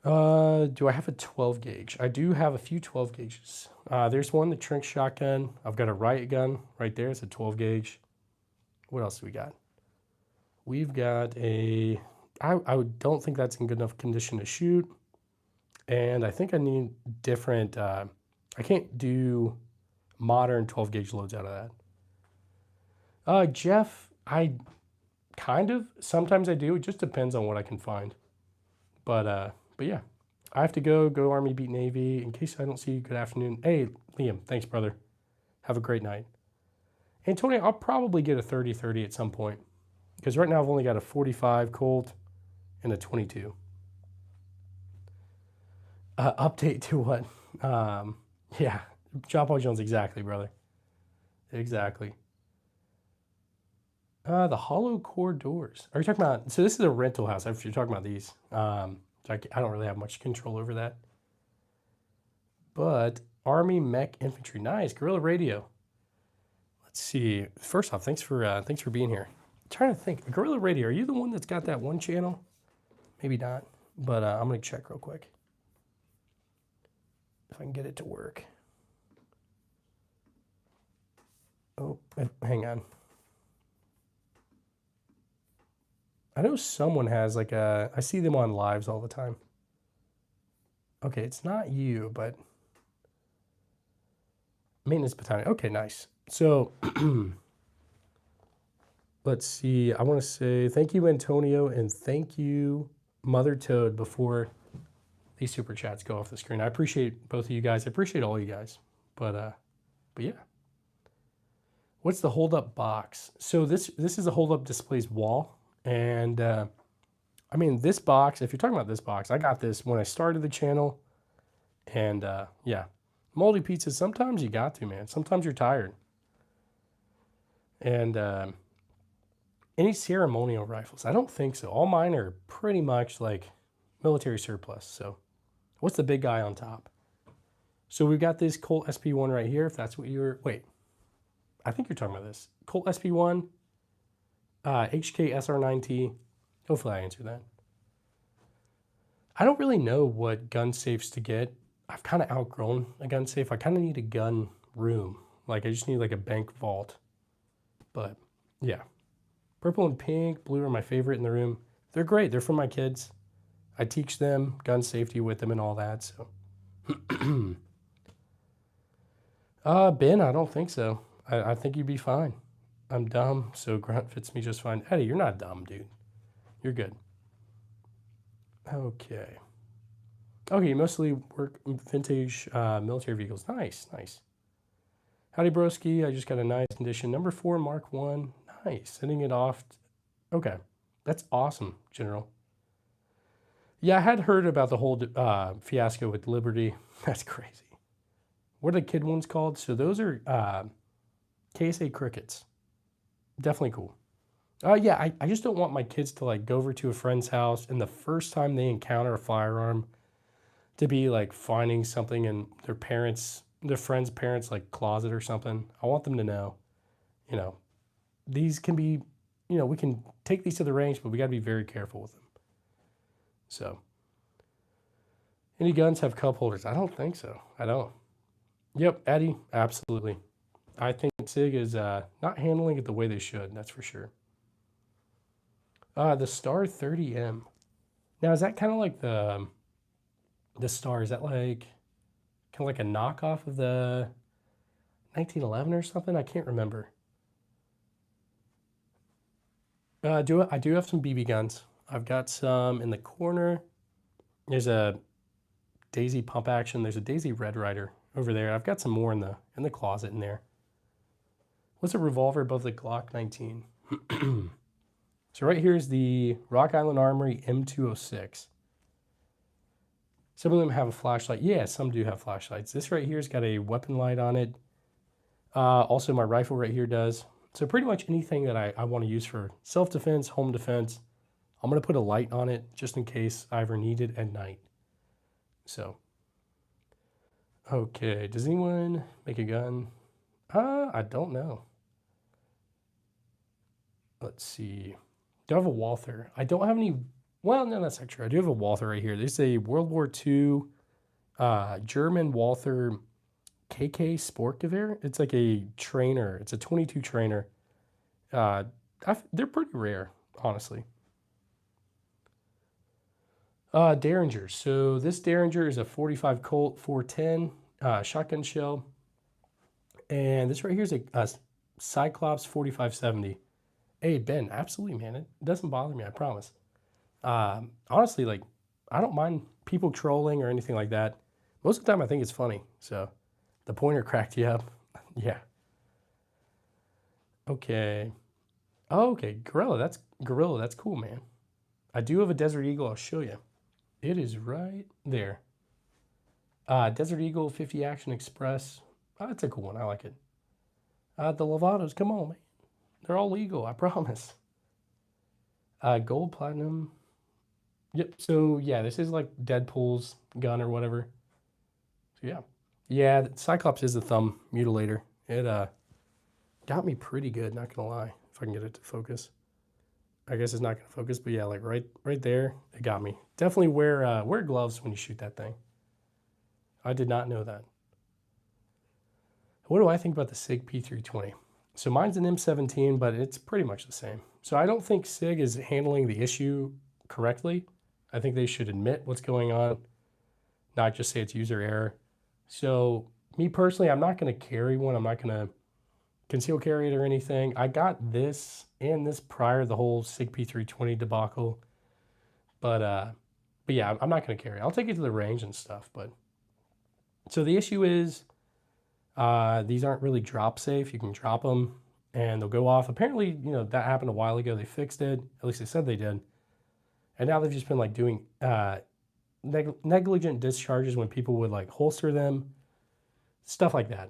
Do I have a 12 gauge? I do have a few 12 gauges. There's one, the Trink shotgun. I've got a riot gun right there. It's a 12 gauge. What else do we got? We've got a, I don't think that's in good enough condition to shoot. And I think I need different, I can't do modern 12 gauge loads out of that. Jeff, sometimes I do. It just depends on what I can find. But yeah, I have to go Army, beat Navy. In case I don't see you, good afternoon. Hey, Liam, thanks, brother. Have a great night. Antonio, I'll probably get a 30-30 at some point. Because right now I've only got a 45 Colt and a 22. Update to what? Yeah, John Paul Jones, exactly, brother. Exactly. The hollow core doors. Are you talking about, so this is a rental house, if you're talking about these. I don't really have much control over that. But Army Mech Infantry, nice. Guerrilla Radio. Let's see. First off, thanks for being here. I'm trying to think. Guerrilla Radio, are you the one that's got that one channel? Maybe not, but I'm gonna check real quick if I can get it to work. Oh, hang on. I know someone has like I see them on lives all the time. Okay, it's not you, but Maintenance Battalion. Okay, nice. So let's see. I want to say thank you, Antonio, and thank you, Mother Toad, before these super chats go off the screen. I appreciate both of you guys. I appreciate all you guys. But yeah. What's the hold up box? So this is a hold up displays wall, and I mean this box. If you're talking about this box, I got this when I started the channel, and yeah, moldy pizzas. Sometimes you got to, man. Sometimes you're tired, and any ceremonial rifles? I don't think so. All mine are pretty much like military surplus. So, what's the big guy on top? So we've got this Colt SP1 right here. If that's what you're, wait. I think you're talking about this. Colt SP1, HK SR9T. Hopefully I answered that. I don't really know what gun safes to get. I've kind of outgrown a gun safe. I kind of need a gun room. Like I just need like a bank vault. But yeah. Purple and pink, blue are my favorite in the room. They're great. They're for my kids. I teach them gun safety with them and all that. So, Ben, I don't think so. I think you'd be fine. I'm dumb, so grunt fits me just fine. Eddie, you're not dumb, dude. You're good. Okay. Okay, you mostly work vintage military vehicles. Nice, nice. Howdy, broski. I just got a nice condition. Number 4, Mark 1. Nice. Sending it off. Okay. That's awesome, General. Yeah, I had heard about the whole fiasco with Liberty. That's crazy. What are the kid ones called? So those are KSA crickets. Definitely cool. Yeah, I just don't want my kids to like go over to a friend's house and the first time they encounter a firearm to be like finding something in their friend's parents' like closet or something. I want them to know, you know, these can be, you know, we can take these to the range, but we got to be very careful with them. So, any guns have cup holders? I don't think so. I don't. Yep, Eddie, absolutely. I think SIG is not handling it the way they should. That's for sure. The Star 30M. Now, is that kind of like the Star? Is that like kind of like a knockoff of the 1911 or something? I can't remember. I do have some BB guns. I've got some in the corner. There's a Daisy pump action. There's a Daisy Red Rider over there. I've got some more in the closet in there. What's a revolver above the Glock 19? So right here is the Rock Island Armory M206. Some of them have a flashlight. Yeah, some do have flashlights. This right here's got a weapon light on it. Also, my rifle right here does. So pretty much anything that I want to use for self-defense, home defense, I'm going to put a light on it just in case I ever need it at night. So, okay. Does anyone make a gun? I don't know. Let's see. Do I have a Walther? I don't have any. Well, no, that's not true. I do have a Walther right here. This is a World War II German Walther KK Sportgewehr. It's like a trainer. It's a 22 trainer. They're pretty rare, honestly. Derringer. So this Derringer is a 45 Colt 410 shotgun shell. And this right here is a Cyclops 4570. Hey, Ben, absolutely, man. It doesn't bother me, I promise. Honestly, like, I don't mind people trolling or anything like that. Most of the time, I think it's funny. So, the pointer cracked you up. Yeah. Okay. Oh, okay. Gorilla. That's cool, man. I do have a Desert Eagle. I'll show you. It is right there. Desert Eagle 50 Action Express. Oh, that's a cool one. I like it. The Lovatos. Come on, man. They're all legal. I promise. Gold, platinum. Yep. So, yeah, this is like Deadpool's gun or whatever. So, yeah. Yeah, Cyclops is a thumb mutilator. It got me pretty good, not gonna lie, if I can get it to focus. I guess it's not gonna focus, but yeah, like right there, it got me. Definitely wear gloves when you shoot that thing. I did not know that. What do I think about the SIG P320? So mine's an M17, but it's pretty much the same. So I don't think SIG is handling the issue correctly. I think they should admit what's going on, not just say it's user error. So me personally, I'm not going to carry one. I'm not going to conceal carry it or anything. I got this and this prior to the whole SIG P320 debacle. But yeah, I'm not going to carry it. I'll take it to the range and stuff. But so the issue is these aren't really drop safe. You can drop them and they'll go off. Apparently, you know, that happened a while ago. They fixed it. At least they said they did. And now they've just been like doing negligent discharges when people would like holster them, stuff like that.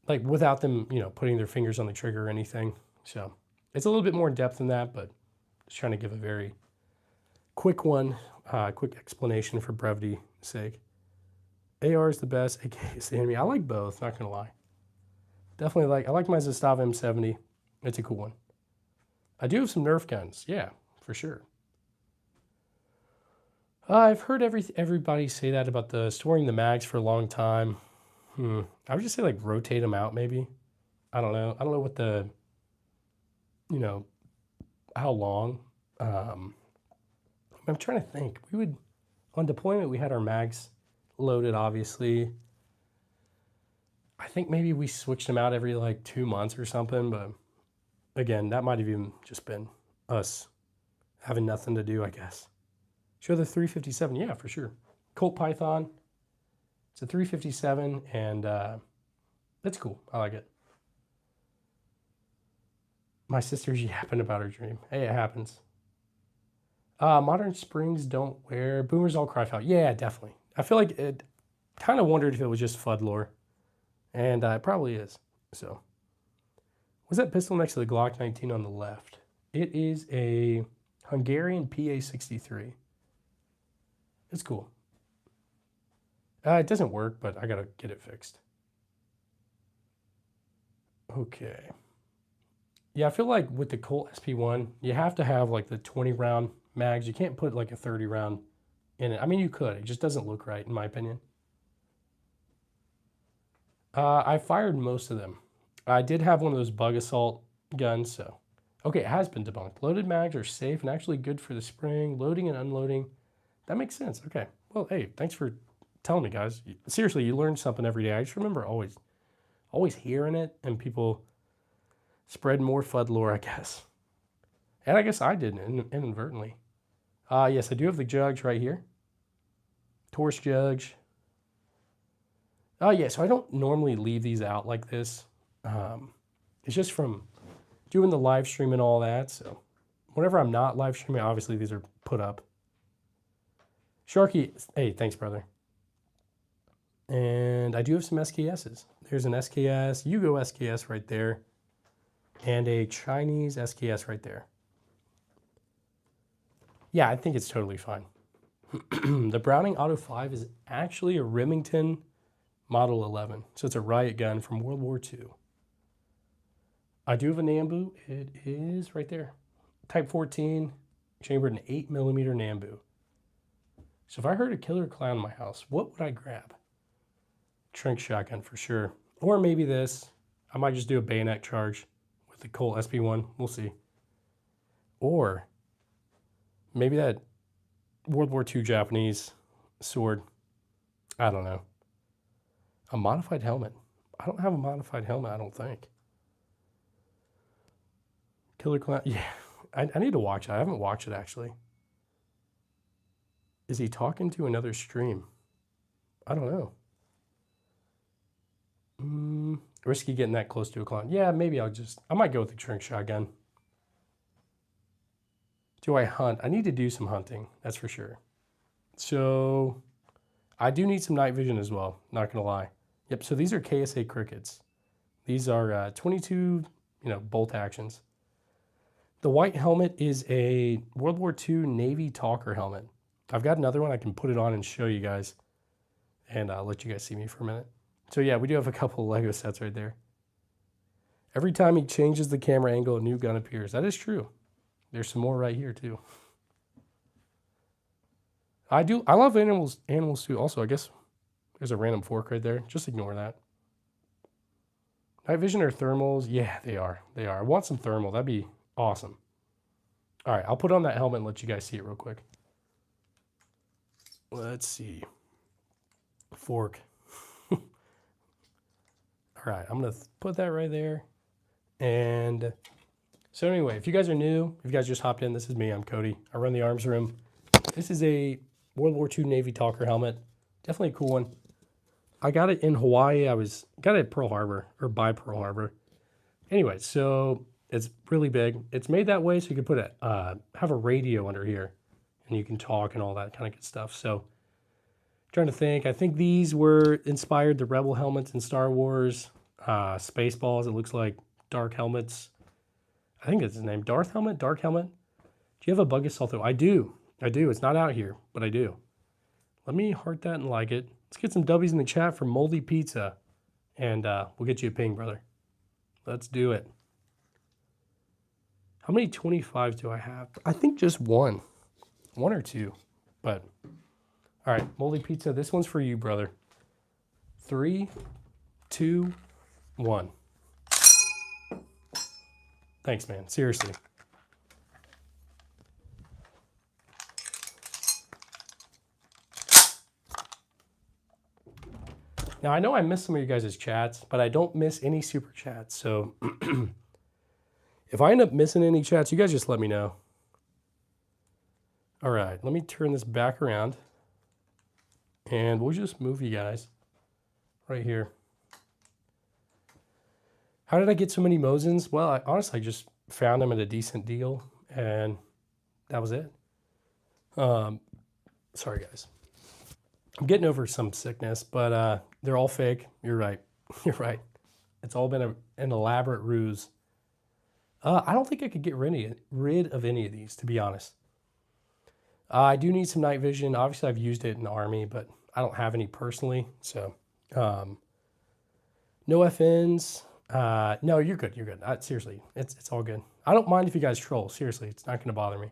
Like without them, you know, putting their fingers on the trigger or anything. So it's a little bit more in depth than that, but just trying to give a very quick one, quick explanation for brevity's sake. AR is the best, AK is the enemy. I like both, not gonna lie. Definitely I like my Zastava M70. It's a cool one. I do have some Nerf guns, yeah, for sure. I've heard everybody say that about storing the mags for a long time. I would just say like rotate them out maybe. I don't know. I don't know what you know, how long. I'm trying to think. On deployment, we had our mags loaded, obviously. I think maybe we switched them out every like 2 months or something, but again, that might have even just been us having nothing to do, I guess. Show the 357, yeah, for sure. Colt Python, it's a 357, and it's cool. I like it. My sister's yapping about her dream. Hey, it happens. Modern Springs don't wear. Boomers all cry foul. Yeah, definitely. I feel like it. Kind of wondered if it was just FUD lore, and it probably is. So, what's that pistol next to the Glock 19 on the left? It is a Hungarian PA-63. It's cool. It doesn't work, but I gotta get it fixed. Okay. Yeah, I feel like with the Colt SP1, you have to have like the 20 round mags. You can't put like a 30 round in it. I mean, you could. It just doesn't look right, in my opinion. I fired most of them. I did have one of those bug assault guns, so. Okay, it has been debunked. Loaded mags are safe and actually good for the spring, loading and unloading. That makes sense. Okay. Well, hey, thanks for telling me, guys. Seriously, you learn something every day. I just remember always hearing it, and people spread more FUD lore, I guess. And I guess I did inadvertently. Yes, I do have the jugs right here. Torch jugs. Oh, yeah, so I don't normally leave these out like this. It's just from doing the live stream and all that. So whenever I'm not live streaming, obviously these are put up. Sharky, hey, thanks, brother. And I do have some SKSs. There's an SKS, Yugo SKS right there, and a Chinese SKS right there. Yeah, I think it's totally fine. The Browning Auto 5 is actually a Remington Model 11. So it's a riot gun from World War II. I do have a Namboo. It is right there. Type 14, chambered in 8mm Namboo. So if I heard a killer clown in my house, what would I grab? Trink shotgun for sure. Or maybe this. I might just do a bayonet charge with the Colt SP1. We'll see. Or maybe that World War II Japanese sword. I don't know. A modified helmet. I don't have a modified helmet, I don't think. Killer Clown. Yeah, I need to watch it. I haven't watched it, actually. Is he talking to another stream? I don't know. Risky getting that close to a clown. Yeah, maybe I might go with the Trink shotgun. Do I hunt? I need to do some hunting, that's for sure. So I do need some night vision as well, not gonna lie. Yep, so these are KSA crickets. These are 22, bolt actions. The white helmet is a World War II Navy Talker helmet. I've got another one. I can put it on and show you guys, and I'll let you guys see me for a minute. So yeah, we do have a couple of Lego sets right there. Every time he changes the camera angle, a new gun appears. That is true. There's some more right here too. I love animals too. Also, I guess there's a random fork right there. Just ignore that. Night vision or thermals? Yeah, they are. They are. I want some thermal. That'd be awesome. All right, I'll put on that helmet and let you guys see it real quick. Let's see. Fork. All right, I'm going to put that right there. And so anyway, if you guys are new, if you guys just hopped in, this is me. I'm Cody. I run the arms room. This is a World War II Navy Talker helmet. Definitely a cool one. I got it in Hawaii. Got it at Pearl Harbor, or by Pearl Harbor. Anyway, so it's really big. It's made that way so you can put have a radio under here, and you can talk and all that kind of good stuff. So, trying to think. I think these were inspired the Rebel helmets in Star Wars. Spaceballs. It looks like dark helmets. I think that's his name. Darth helmet. Dark helmet. Do you have a bug assault though? I do. I do. It's not out here, but I do. Let me heart that and like it. Let's get some W's in the chat for Moldy Pizza, and we'll get you a ping, brother. Let's do it. How many 25s do I have? I think just one. One or two. But, all right, Moldy Pizza, this one's for you, brother. 3, 2, 1. Thanks, man. Seriously. Now, I know I missed some of you guys' chats, but I don't miss any super chats. So if I end up missing any chats, you guys just let me know. All right, let me turn this back around. And we'll just move you guys right here. How did I get so many Mosins? Well, I honestly just found them at a decent deal, and that was it. Sorry, guys. I'm getting over some sickness, but they're all fake. You're right. You're right. It's all been an elaborate ruse. I don't think I could get rid of any of these, to be honest. I do need some night vision. Obviously, I've used it in the Army, but I don't have any personally. So, no FNs. No, you're good. You're good. Seriously, it's all good. I don't mind if you guys troll. Seriously, it's not going to bother me.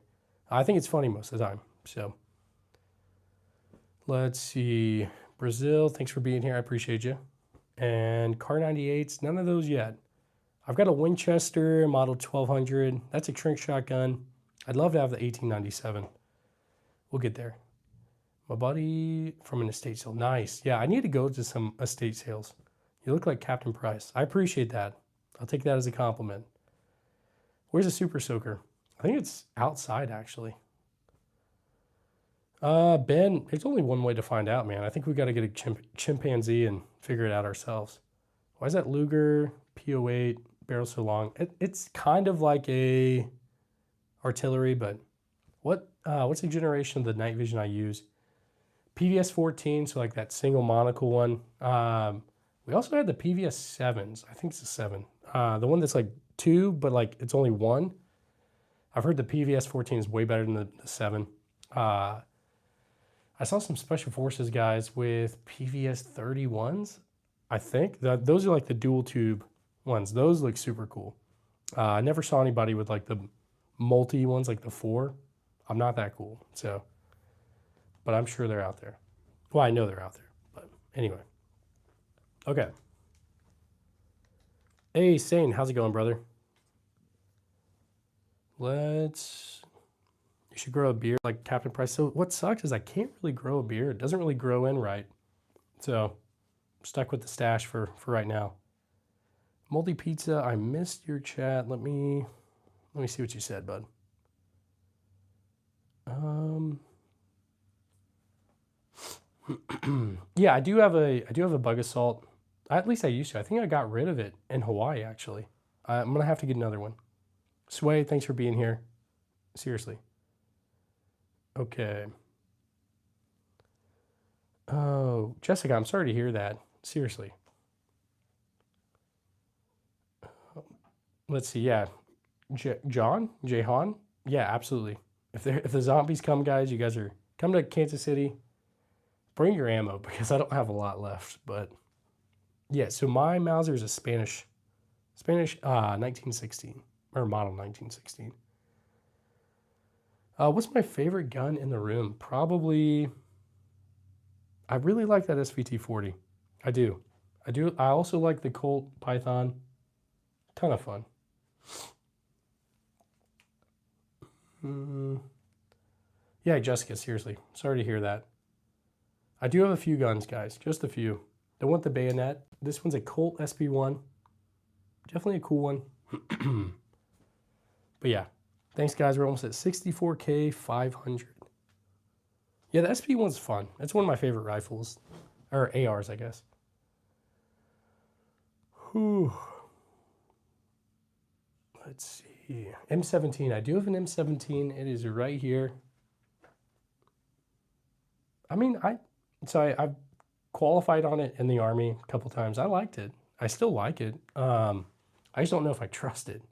I think it's funny most of the time. So, let's see. Brazil, thanks for being here. I appreciate you. And Car 98s, none of those yet. I've got a Winchester Model 1200. That's a shrink shotgun. I'd love to have the 1897. We'll get there. My buddy from an estate sale. Nice. Yeah, I need to go to some estate sales. You look like Captain Price. I appreciate that. I'll take that as a compliment. Where's a Super Soaker? I think it's outside, actually. Ben, there's only one way to find out, man. I think we got to get a chimpanzee and figure it out ourselves. Why is that Luger P08 barrel so long? It's kind of like a artillery, but what's the generation of the night vision I use? PVS 14, so like that single monocle one. We also had the PVS 7s. I think it's a 7. The one that's like 2, but like it's only 1. I've heard the PVS 14 is way better than the 7. I saw some Special Forces guys with PVS 31s, I think. Those are like the dual tube ones. Those look super cool. I never saw anybody with like the multi ones, like the 4. I'm not that cool, so. But I'm sure they're out there. Well, I know they're out there, but anyway. Okay. Hey, Sane, how's it going, brother? You should grow a beard like Captain Price. So what sucks is I can't really grow a beard. It doesn't really grow in right. So I'm stuck with the stash for right now. Moldy Pizza, I missed your chat. Let me see what you said, bud. Yeah, I do have a bug assault. At least I used to. I think I got rid of it in Hawaii, actually. I'm gonna have to get another one. Sway, thanks for being here. Seriously. Okay. Oh, Jessica, I'm sorry to hear that. Seriously. Let's see. Yeah, Jahan. Yeah, absolutely. If the zombies come, guys, you guys are come to Kansas City. Bring your ammo because I don't have a lot left. But yeah, so my Mauser is a Spanish 1916 or model 1916. What's my favorite gun in the room? Probably. I really like that SVT-40. I do. I also like the Colt Python. Ton of fun. Yeah, Jessica, seriously. Sorry to hear that. I do have a few guns, guys. Just a few. Don't want the bayonet. This one's a Colt SP1. Definitely a cool one. But yeah. Thanks, guys. We're almost at 64K 500. Yeah, the SP1's fun. It's one of my favorite rifles. Or ARs, I guess. Whew. Let's see. M17. I do have an M17. It is right here. I mean, I've qualified on it in the Army a couple times. I liked it. I still like it. I just don't know if I trust it.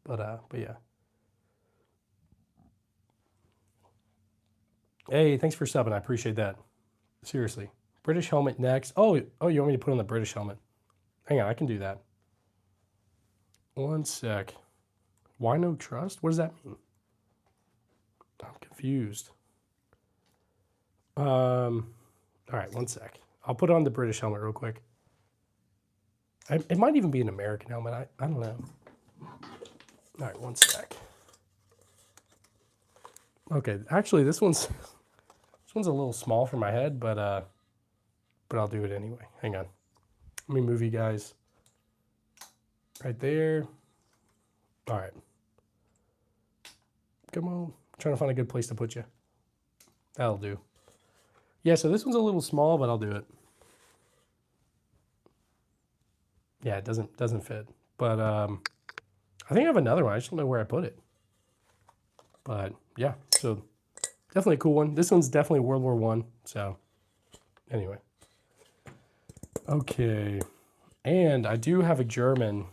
But yeah. Hey, thanks for subbing. I appreciate that. Seriously. British helmet next. Oh, you want me to put on the British helmet? Hang on, I can do that. One sec. Why no trust? What does that mean? I'm confused. All right, one sec. I'll put on the British helmet real quick. It might even be an American helmet. I don't know. All right, one sec. Okay, actually, this one's a little small for my head, but I'll do it anyway. Hang on. Let me move you guys right there. All right. Come on. I'm trying to find a good place to put you. That'll do. Yeah, so this one's a little small, but I'll do it. Yeah, it doesn't fit. But I think I have another one. I just don't know where I put it. But yeah, so definitely a cool one. This one's definitely World War I. So anyway. Okay. And I do have a German.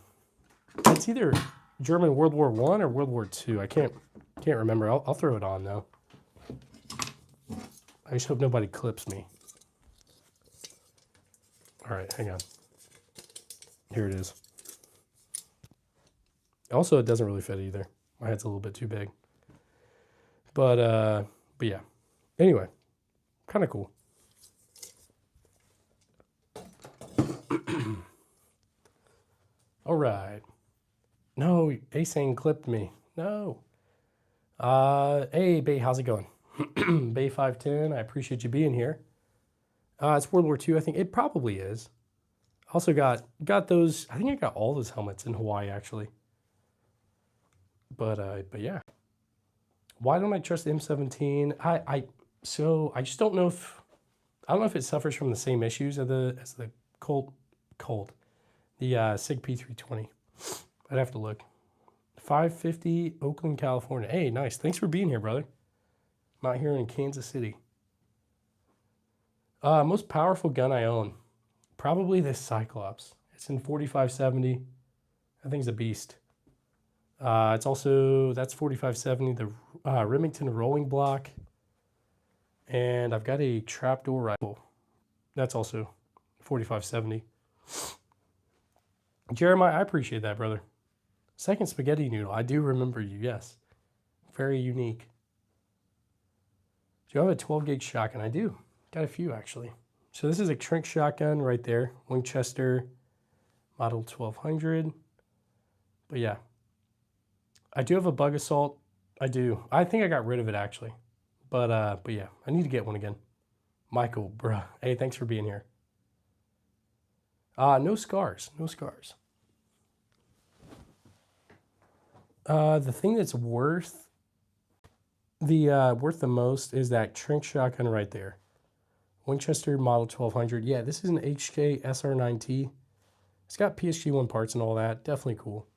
It's either German World War I or World War II. I can't remember. I'll throw it on though. I just hope nobody clips me. All right, hang on. Here it is. Also, it doesn't really fit either. My head's a little bit too big. But yeah. Anyway, kind of cool. All right. No, Asane clipped me. No. Hey, Bay, how's it going? Bay 510, I appreciate you being here. It's World War II, I think. It probably is. Also got those, I think I got all those helmets in Hawaii, actually. But yeah. Why don't I trust the M17? So I just don't know if, I don't know if it suffers from the same issues as the Colt, the SIG P320. I'd have to look. 550 Oakland, California. Hey, nice. Thanks for being here, brother. I'm out here in Kansas City. Most powerful gun I own. Probably this Cyclops. It's in 4570. That thing's a beast. It's also, that's 4570, the Remington rolling block. And I've got a trapdoor rifle. That's also 4570. Jeremiah, I appreciate that, brother. Second spaghetti noodle. I do remember you, yes. Very unique. Do you have a 12 gauge shotgun? I do. Got a few, actually. So this is a Trink shotgun right there. Winchester model 1200. But yeah. I do have a bug assault. I do. I think I got rid of it, actually. But yeah, I need to get one again. Michael, bruh. Hey, thanks for being here. No scars. No scars. The thing that's worth the most is that Trink shotgun right there. Winchester model 1200. Yeah, this is an HK SR9T. It's got PSG1 parts and all that. Definitely cool.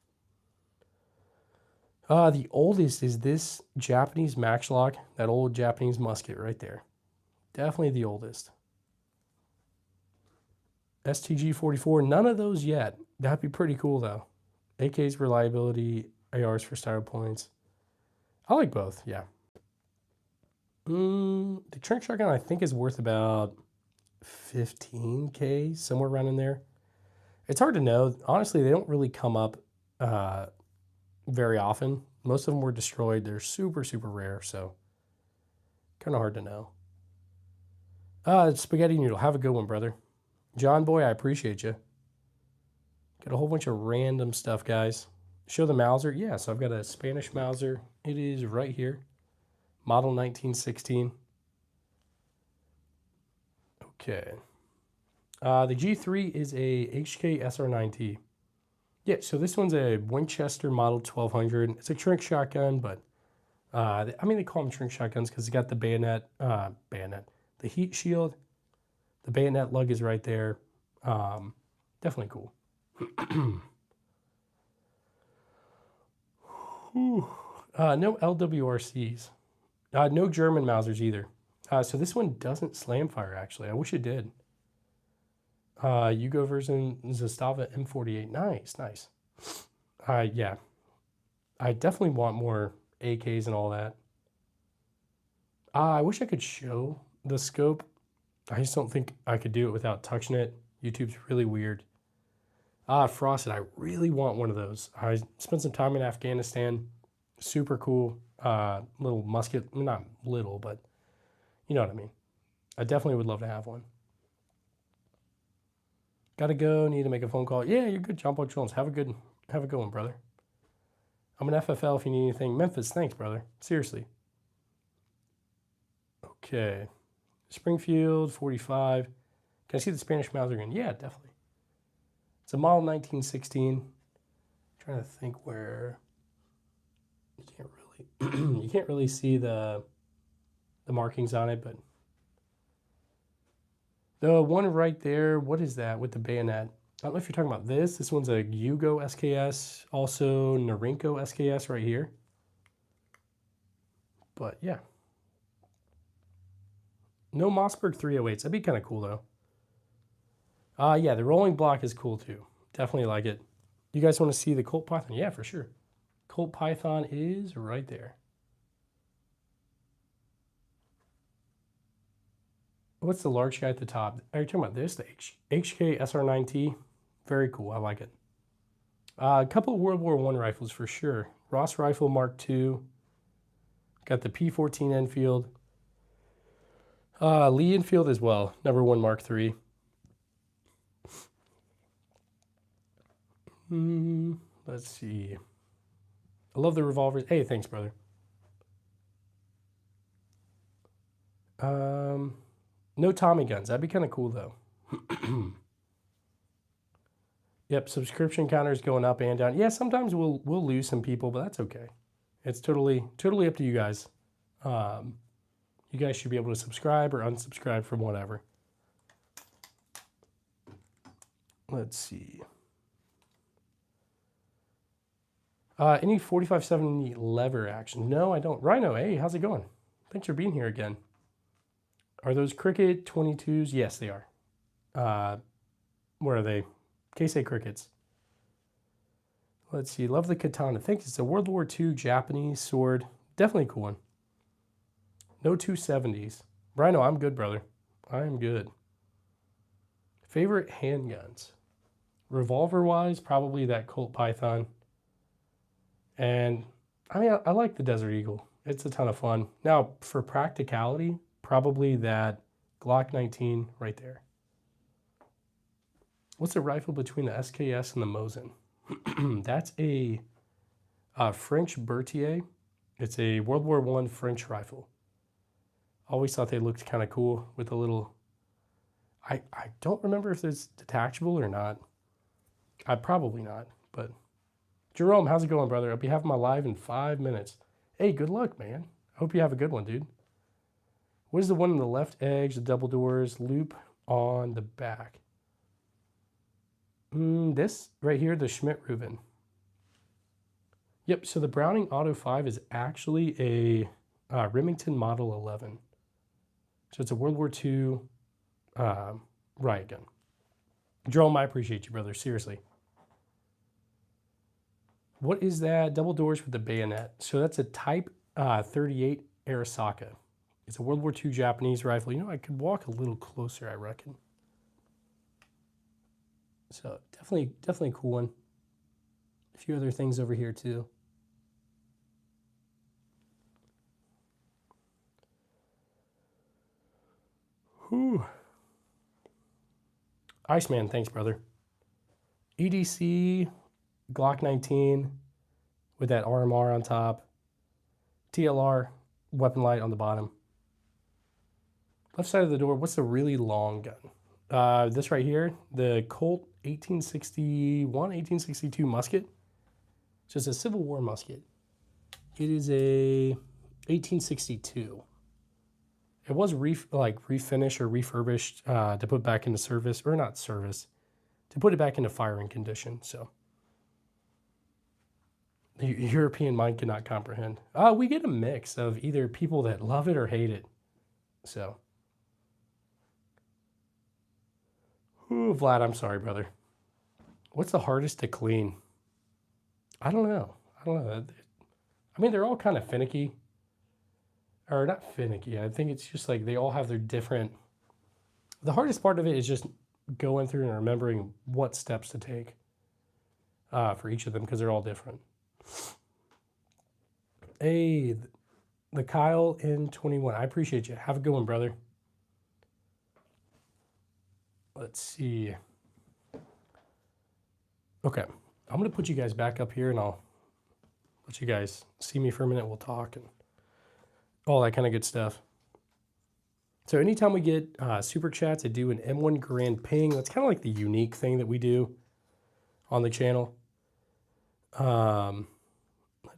The oldest is this Japanese matchlock, that old Japanese musket right there. Definitely the oldest. STG 44, none of those yet. That'd be pretty cool though. AK's reliability, ARs for style points. I like both, yeah. The Trink shotgun I think is worth about 15K, somewhere around in there. It's hard to know. Honestly, they don't really come up very often. Most of them were destroyed. They're super, super rare, so kind of hard to know. Spaghetti noodle, have a good one, brother. John Boy, I appreciate you. Got a whole bunch of random stuff, guys. Show the Mauser. Yeah, so I've got a Spanish Mauser. It is right here. Model 1916. Okay. The G3 is a HK SR9T. Yeah, so this one's a Winchester Model 1200. It's a Trink shotgun, but I mean, they call them Trink shotguns because it's got the bayonet, the heat shield. The bayonet lug is right there. Definitely cool. Whew. No LWRCs. No German Mausers either. So this one doesn't slam fire, actually. I wish it did. Yugo version Zastava M48. Nice, nice. Yeah. I definitely want more AKs and all that. I wish I could show the scope. I just don't think I could do it without touching it. YouTube's really weird. Frosted. I really want one of those. I spent some time in Afghanistan. Super cool. Little musket. Not little, but you know what I mean. I definitely would love to have one. Gotta go. Need to make a phone call. Yeah, you're good, John Paul Jones. Have a good one, brother. I'm an FFL if you need anything. Memphis, thanks, brother. Seriously. Okay. Springfield, 45. Can I see the Spanish Mauser again? Yeah, definitely. It's a model 1916. I'm trying to think where you can't really see the markings on it, but the one right there, what is that with the bayonet? I don't know if you're talking about this. This one's a Yugo SKS, also Norinco SKS right here. But yeah. No Mossberg 308s. That'd be kind of cool though. Yeah, the rolling block is cool too. Definitely like it. You guys want to see the Colt Python? Yeah, for sure. Colt Python is right there. What's the large guy at the top? Are you talking about this? The HK SR9T? Very cool. I like it. A couple of World War I rifles for sure. Ross Rifle Mark II. Got the P14 Enfield. Lee Enfield as well. Number 1 Mark III. Let's see. I love the revolvers. Hey, thanks, brother. No Tommy guns. That'd be kind of cool though. Yep, subscription counters going up and down. Yeah, sometimes we'll lose some people, but that's okay. It's totally up to you guys. You guys should be able to subscribe or unsubscribe from whatever. Let's see. Any 4570 lever action? No, I don't. Rhino, hey, how's it going? Thanks for being here again. Are those Cricket 22s? Yes, they are. Where are they? Keisei Crickets. Let's see. Love the katana. I think it's a World War II Japanese sword. Definitely a cool one. No 270s. Rhino, I'm good, brother. I am good. Favorite handguns? Revolver-wise, probably that Colt Python. And, I mean, I like the Desert Eagle. It's a ton of fun. Now, for practicality, probably that Glock 19 right there. What's the rifle between the SKS and the Mosin? That's a French Berthier. It's a World War I French rifle. Always thought they looked kind of cool with a little... I don't remember if it's detachable or not. Probably not, but... Jerome, how's it going, brother? I'll be having my live in 5 minutes. Hey, good luck, man. I hope you have a good one, dude. What is the one on the left edge, the double doors, loop on the back? This right here, the Schmidt-Reuben. Yep, so the Browning Auto 5 is actually a Remington Model 11. So it's a World War II riot gun. Jerome, I appreciate you, brother. Seriously. What is that? Double doors with the bayonet. So that's a Type 38 Arisaka. It's a World War II Japanese rifle. You know, I could walk a little closer, I reckon. So definitely a cool one. A few other things over here too. Whew. Iceman, thanks, brother. EDC, Glock 19 with that RMR on top. TLR, weapon light on the bottom. Left side of the door, what's the really long gun? This right here, the Colt 1861, 1862 musket. So it's a Civil War musket. It is a 1862. It was refinished or refurbished to put back into service, or not service, to put it back into firing condition. So The European mind cannot comprehend. We get a mix of either people that love it or hate it. So, ooh, Vlad, I'm sorry, brother. What's the hardest to clean? I don't know. I mean, they're all kind of finicky. Or not finicky. I think it's just like they all have their different. The hardest part of it is just going through and remembering what steps to take for each of them because they're all different. Hey, the Kyle in 21. I appreciate you. Have a good one, brother. Let's see. Okay, I'm going to put you guys back up here and I'll let you guys see me for a minute. We'll talk and all that kind of good stuff. So anytime we get super chats, I do an M1 Grand Ping. That's kind of like the unique thing that we do on the channel. Let's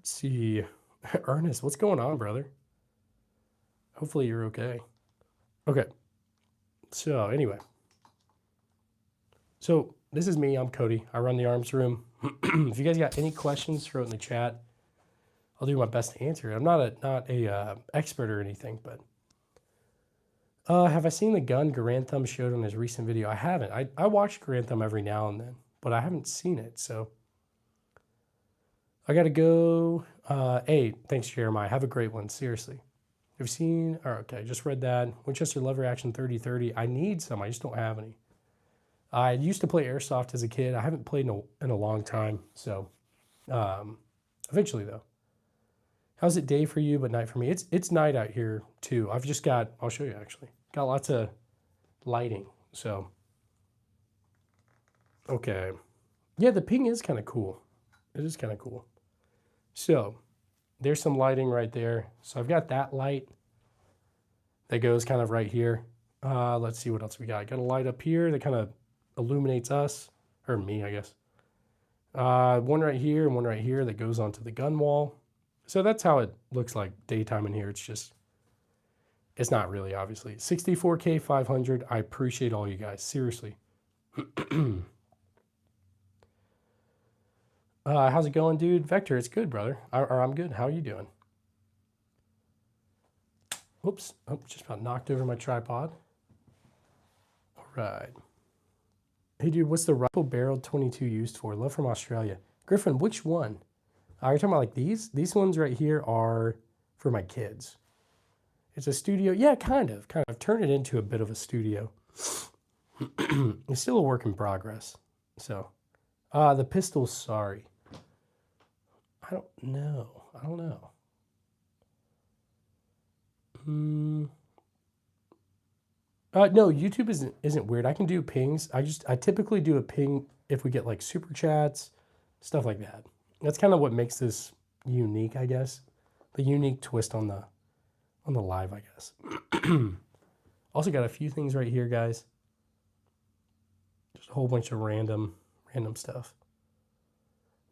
see. Ernest, what's going on, brother? Hopefully you're okay. Okay. So anyway. So this is me. I'm Cody. I run the arms room. If you guys got any questions, throw it in the chat. I'll do my best to answer it. I'm not a expert or anything, but have I seen the gun Grantham showed on his recent video? I haven't. I watch Grantham every now and then, but I haven't seen it. So I got to go. Hey, thanks, Jeremiah. Have a great one. Seriously. Have you seen? Oh, okay, I just read that. Winchester Lever Action 3030. I need some. I just don't have any. I used to play airsoft as a kid. I haven't played in a long time. So eventually, though. How's it day for you, but night for me? It's night out here, too. I've just got, I'll show you, actually. Got lots of lighting, so. Okay. Yeah, the ping is kind of cool. It is kind of cool. So, there's some lighting right there. So, I've got that light that goes kind of right here. Let's see what else we got. Got a light up here that kind of illuminates us, or me, I guess. One right here and one right here that goes onto the gun wall. So that's how it looks like daytime in here. It's not really, obviously. 64K 500. I appreciate all you guys. Seriously. How's it going, dude? Vector, it's good, brother. Or I'm good. How are you doing? Oops. Oh, just about knocked over my tripod. All right. Hey, dude, what's the rifle barrel 22 used for? Love from Australia. Griffin, which one? You're talking about like these? These ones right here are for my kids. It's a studio. Yeah, kind of. Turn it into a bit of a studio. It's still a work in progress. So, the pistol, sorry. I don't know. No, YouTube isn't weird. I can do pings. I typically do a ping if we get like super chats, stuff like that. That's kind of what makes this unique, I guess. The unique twist on the live, I guess. Also got a few things right here, guys. Just a whole bunch of random stuff.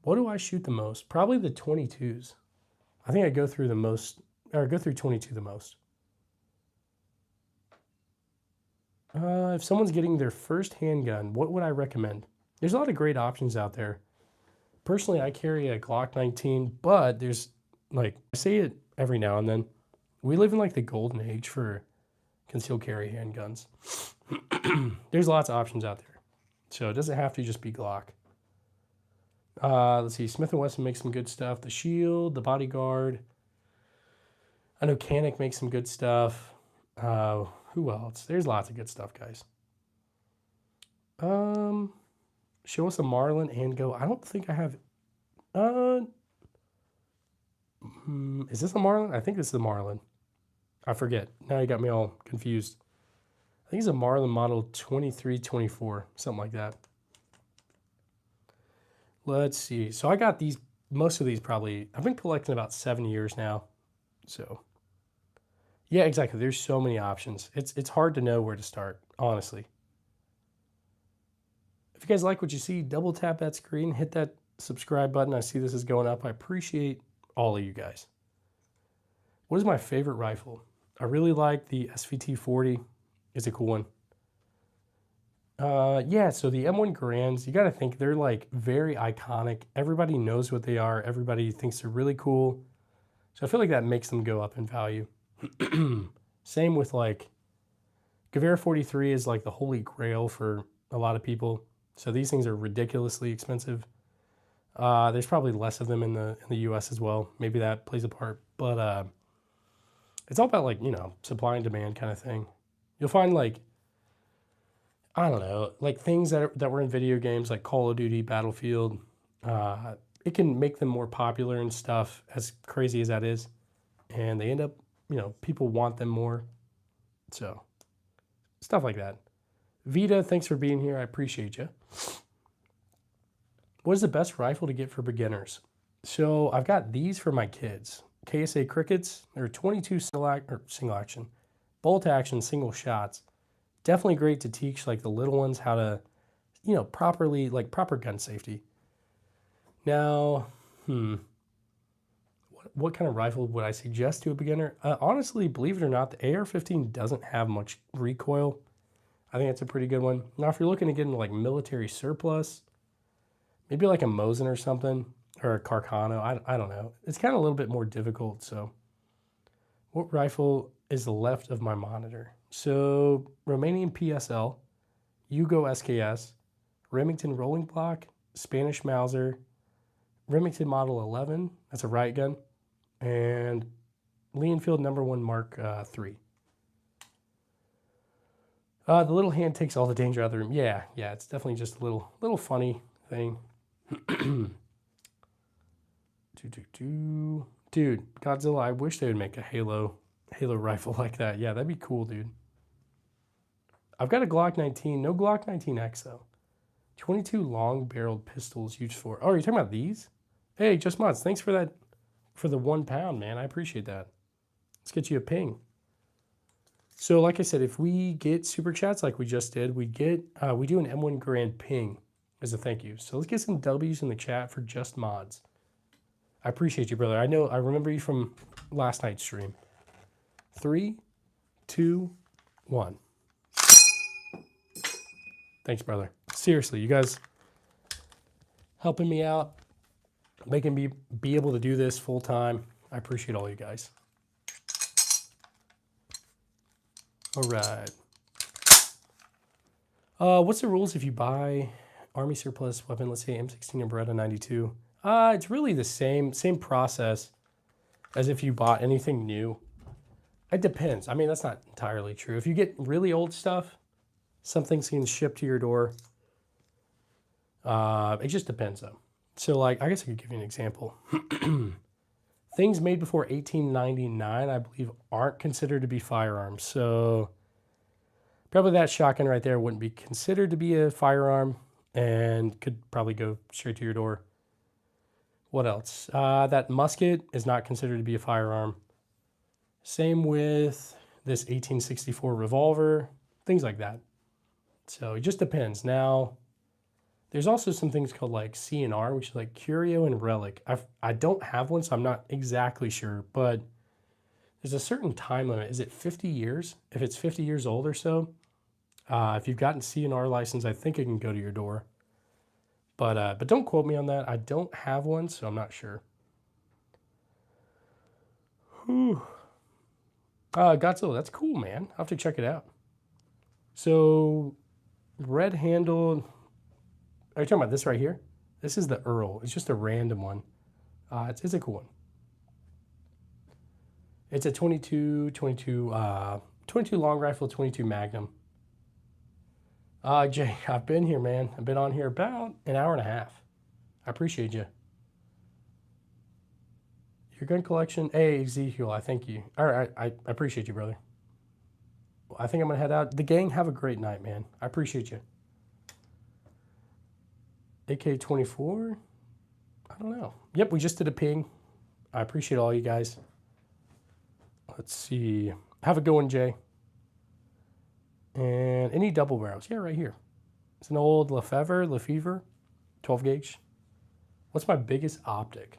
What do I shoot the most? Probably the 22s. I think I go through 22 the most. If someone's getting their first handgun, what would I recommend? There's a lot of great options out there. Personally, I carry a Glock 19, but there's, like, I say it every now and then. We live in, like, the golden age for concealed carry handguns. There's lots of options out there. So it doesn't have to just be Glock. Let's see. Smith & Wesson makes some good stuff. The Shield, the Bodyguard. I know Canic makes some good stuff. Who else? There's lots of good stuff, guys. Show us a Marlin and go. I don't think I have. Is this a Marlin? I think this is a Marlin. I forget. Now you got me all confused. I think it's a Marlin model 2324, something like that. Let's see. So I got these, most of these probably, I've been collecting about 7 years now. So, yeah, exactly. There's so many options. It's hard to know where to start, honestly. If you guys like what you see, double tap that screen, hit that subscribe button. I see this is going up. I appreciate all of you guys. What is my favorite rifle? I really like the SVT 40. It's a cool one. Yeah, so the M1 Grands, you got to think they're like very iconic. Everybody knows what they are. Everybody thinks they're really cool. So I feel like that makes them go up in value. Same with like Gewehr 43 is like the holy grail for a lot of people. So these things are ridiculously expensive. There's probably less of them in the U.S. as well. Maybe that plays a part, but it's all about like supply and demand kind of thing. You'll find like I don't know, like things that were in video games like Call of Duty, Battlefield. It can make them more popular and stuff. As crazy as that is, and they end up people want them more. So stuff like that. Vita, thanks for being here. I appreciate you. What is the best rifle to get for beginners? So I've got these for my kids. KSA Crickets. They're 22 single action, bolt action, single shots. Definitely great to teach like the little ones how to, properly like proper gun safety. Now, what kind of rifle would I suggest to a beginner? Honestly, believe it or not, the AR-15 doesn't have much recoil. I think it's a pretty good one. Now, if you're looking to get into like military surplus, maybe like a Mosin or something, or a Carcano. I don't know. It's kind of a little bit more difficult. So what rifle is left of my monitor? So Romanian PSL, Yugo SKS, Remington Rolling Block, Spanish Mauser, Remington Model 11, that's a riot gun, and Lee Enfield #1 Mark III. The little hand takes all the danger out of the room. Yeah, it's definitely just a little funny thing. Dude, Godzilla, I wish they would make a Halo rifle like that. Yeah, that'd be cool, dude. I've got a Glock 19, no Glock 19X though. 22 long-barreled pistols used for. Oh, you're talking about these? Hey, Just Mods, thanks for that, for the £1, man. I appreciate that. Let's get you a ping. So, like I said, if we get super chats like we just did, we do an M1 Grand ping as a thank you. So let's get some W's in the chat for Just Mods. I appreciate you, brother. I remember you from last night's stream. 3, 2, 1. Thanks, brother. Seriously, you guys helping me out, making me be able to do this full time. I appreciate all you guys. All right. What's the rules if you buy Army surplus weapon, let's say M16 and Beretta 92? It's really the same process as if you bought anything new. It depends. I mean, that's not entirely true. If you get really old stuff, something's getting shipped to your door. It just depends, though. So, like, I guess I could give you an example. Things made before 1899, I believe, aren't considered to be firearms. So, probably that shotgun right there wouldn't be considered to be a firearm and could probably go straight to your door. What else? That musket is not considered to be a firearm. Same with this 1864 revolver, things like that. So it just depends. Now, there's also some things called like CNR, which is like Curio and Relic. I don't have one, so I'm not exactly sure, but there's a certain time limit. Is it 50 years? If it's 50 years old or so, if you've gotten CNR license, I think it can go to your door. But don't quote me on that. I don't have one, so I'm not sure. Whew. Godzilla, that's cool, man. I'll have to check it out. So, red handled. Are you talking about this right here? This is the Earl. It's just a random one. It's a cool one. It's a 22 long rifle, 22 Magnum. Jay, I've been here, man. I've been on here about an hour and a half. I appreciate you. Your gun collection. Hey, Ezekiel, I thank you. All right, I appreciate you, brother. Well, I think I'm going to head out. The gang, have a great night, man. I appreciate you. AK-24? I don't know. Yep, we just did a ping. I appreciate all you guys. Let's see. Have a good one, Jay. And any double barrels? Yeah, right here. It's an old Lefevre, 12 gauge. What's my biggest optic?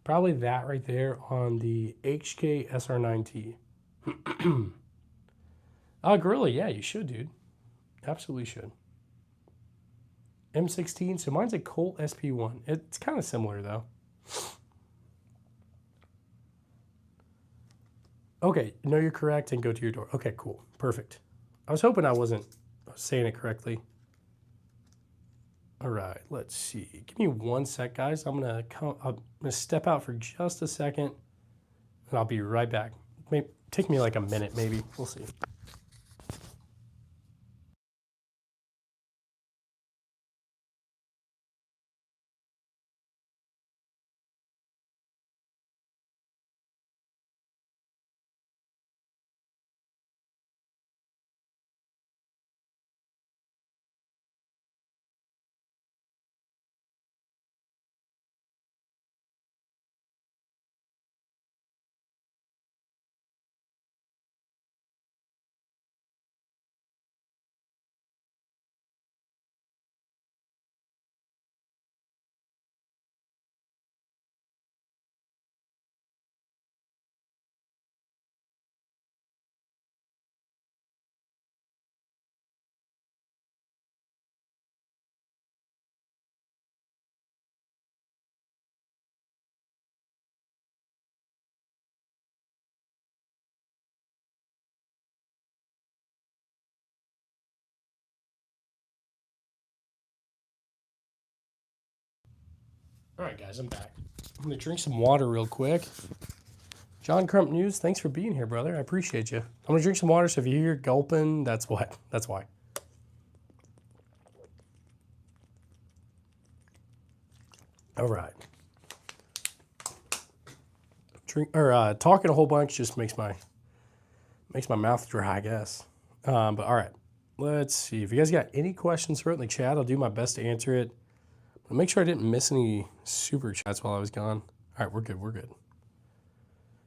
Probably that right there on the HK SR9T. Gorilla, yeah, you should, dude. Absolutely should. M16. So mine's a Colt SP1. It's kind of similar though. Okay, no, you're correct and go to your door. Okay, cool. Perfect. I was hoping I wasn't saying it correctly. All right, let's see. Give me 1 sec, guys. I'm gonna step out for just a second and I'll be right back. Maybe take me like a minute, maybe. We'll see. All right, guys, I'm back. I'm gonna drink some water real quick. John Crump News, thanks for being here, brother. I appreciate you. I'm gonna drink some water, so if you hear gulping, that's what. That's why. All right. Talking a whole bunch just makes my mouth dry, I guess. But all right, let's see. If you guys got any questions, throw it in the chat. I'll do my best to answer it. But make sure I didn't miss any super chats while I was gone. All right, we're good. We're good.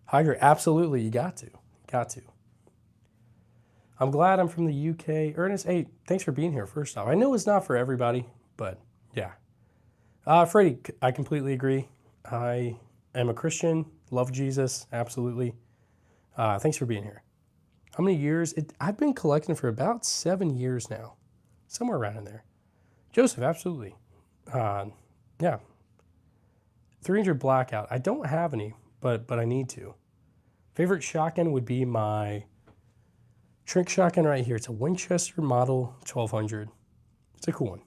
Hydra, absolutely. You got to. Got to. I'm glad I'm from the UK. Ernest, hey, thanks for being here, first off. I know it's not for everybody, but yeah. Freddie, I completely agree. I am a Christian, love Jesus, absolutely. Thanks for being here. How many years? I've been collecting for about 7 years now, somewhere around in there. Joseph, absolutely. Yeah. 300 Blackout. I don't have any, but I need to. Favorite shotgun would be my Trink shotgun right here. It's a Winchester Model 1200. It's a cool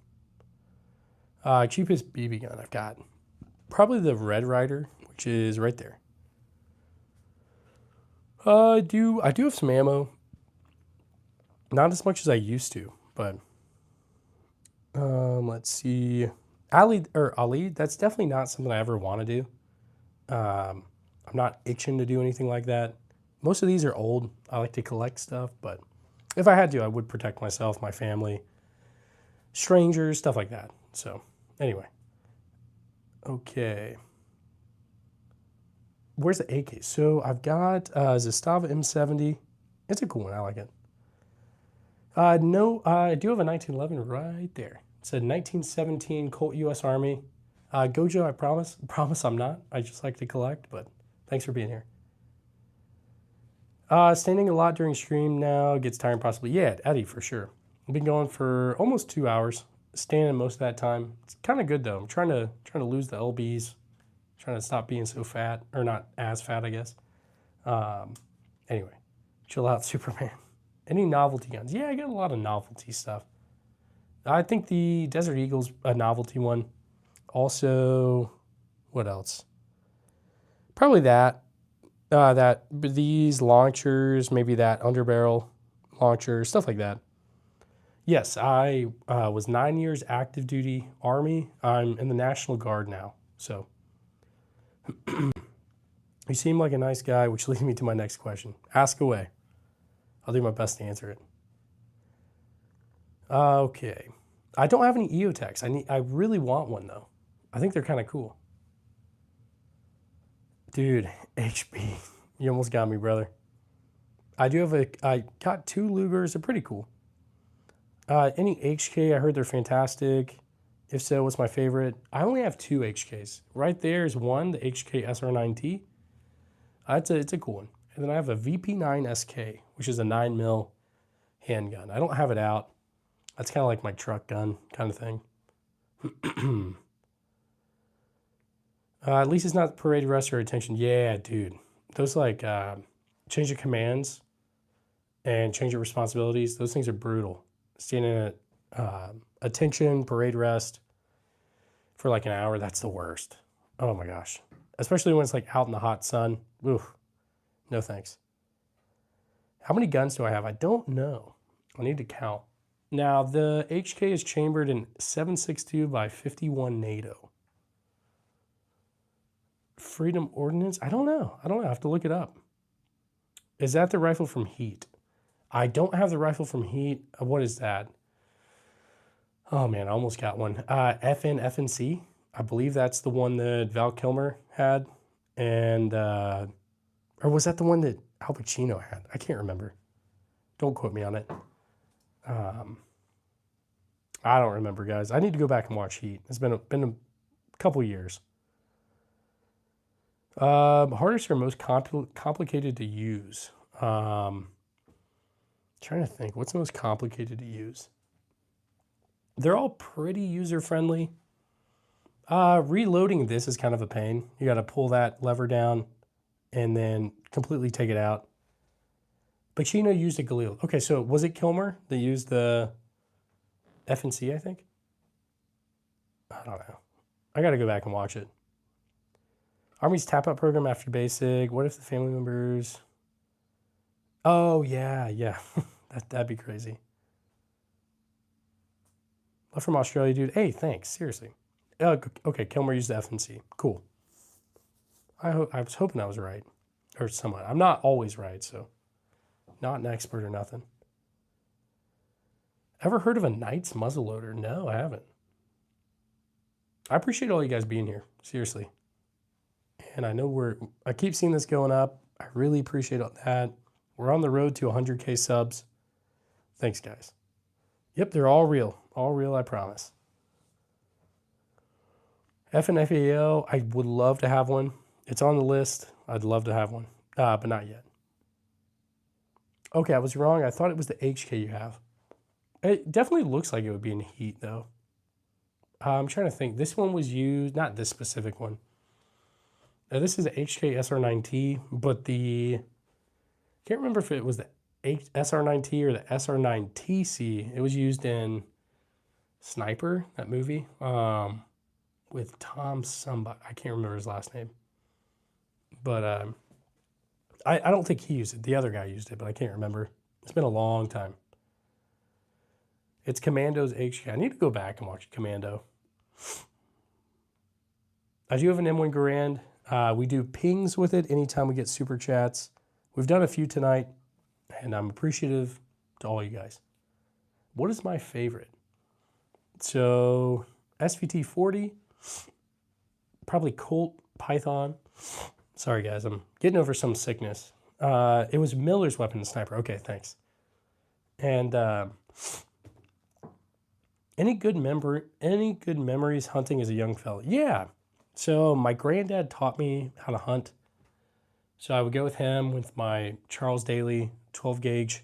one. Cheapest BB gun I've got. Probably the Red Ryder, which is right there. I do have some ammo. Not as much as I used to, but let's see. Ali, that's definitely not something I ever want to do. I'm not itching to do anything like that. Most of these are old. I like to collect stuff, but if I had to, I would protect myself, my family, strangers, stuff like that. So anyway. Okay. Where's the AK? So I've got Zastava M70. It's a cool one. I like it. No, I do have a 1911 right there. It's a 1917 Colt U.S. Army. Gojo, I promise I'm not. I just like to collect, but thanks for being here. Standing a lot during stream now gets tiring possibly. Yeah, Eddie, for sure. I've been going for almost 2 hours, standing most of that time. It's kind of good though. I'm trying to lose the lbs, trying to stop being so fat, or not as fat, I guess. Anyway, chill out, Superman. Any novelty guns? Yeah, I got a lot of novelty stuff. I think the Desert Eagle's a novelty one. Also, what else? Probably that. These launchers, maybe that underbarrel launcher, stuff like that. Yes, I was 9 years active duty Army. I'm in the National Guard now. So you seem like a nice guy, which leads me to my next question. Ask away. I'll do my best to answer it. Okay. I don't have any EOTechs. I really want one though. I think they're kind of cool. Dude, HB, you almost got me, brother. I got 2 Lugers. They're pretty cool. Any HK, I heard they're fantastic. If so, what's my favorite? I only have 2 HKs. Right there is one, the HK SR9T. It's a cool one. And then I have a VP9 SK, which is a 9mm handgun. I don't have it out. That's kind of like my truck gun kind of thing. At least it's not parade rest or attention. Yeah, dude. Those like change of commands and change of responsibilities. Those things are brutal. Standing at attention, parade rest for like an hour, that's the worst. Oh my gosh. Especially when it's like out in the hot sun. Oof. No thanks. How many guns do I have? I don't know. I need to count. Now, the HK is chambered in 7.62 by 51 NATO. Freedom Ordnance? I don't know. I have to look it up. Is that the rifle from Heat? I don't have the rifle from Heat. What is that? Oh man, I almost got one. FNC. I believe that's the one that Val Kilmer had. And, or was that the one that Al Pacino had? I can't remember. Don't quote me on it. I don't remember, guys. I need to go back and watch Heat. It's been a couple years. Hardest or most complicated to use? Trying to think. What's the most complicated to use? They're all pretty user-friendly. Reloading this is kind of a pain. You got to pull that lever down and then completely take it out. Pacino used a Galil. Okay, so was it Kilmer that used the FNC, I think? I don't know. I got to go back and watch it. Army's tap-out program after basic. What if the family members... Oh, yeah. That'd be crazy. Love from Australia, dude. Hey, thanks. Seriously. Okay, Kilmer used the FNC. Cool. I was hoping I was right. Or somewhat. I'm not always right, so... Not an expert or nothing. Ever heard of a Knight's muzzleloader? No, I haven't. I appreciate all you guys being here. Seriously. And I know I keep seeing this going up. I really appreciate that. We're on the road to 100K subs. Thanks, guys. Yep, they're all real. All real, I promise. FNFAL, I would love to have one. It's on the list. I'd love to have one, but not yet. Okay, I was wrong. I thought it was the HK you have. It definitely looks like it would be in Heat, though. I'm trying to think. This one was used, not this specific one. This is the HK SR9T, but I can't remember if it was the SR9T or the SR9TC. It was used in Sniper, that movie, with Tom somebody. I can't remember his last name. But I don't think he used it. The other guy used it, but I can't remember. It's been a long time. It's Commando's HK. I need to go back and watch Commando. I do have an M1 Garand. We do pings with it anytime we get super chats. We've done a few tonight, and I'm appreciative to all you guys. What is my favorite? So, SVT 40, probably Colt Python. Sorry, guys, I'm getting over some sickness. It was Miller's weapon and sniper. Okay, thanks. And any good memories hunting as a young fella? Yeah. So my granddad taught me how to hunt. So I would go with him with my Charles Daly 12 gauge.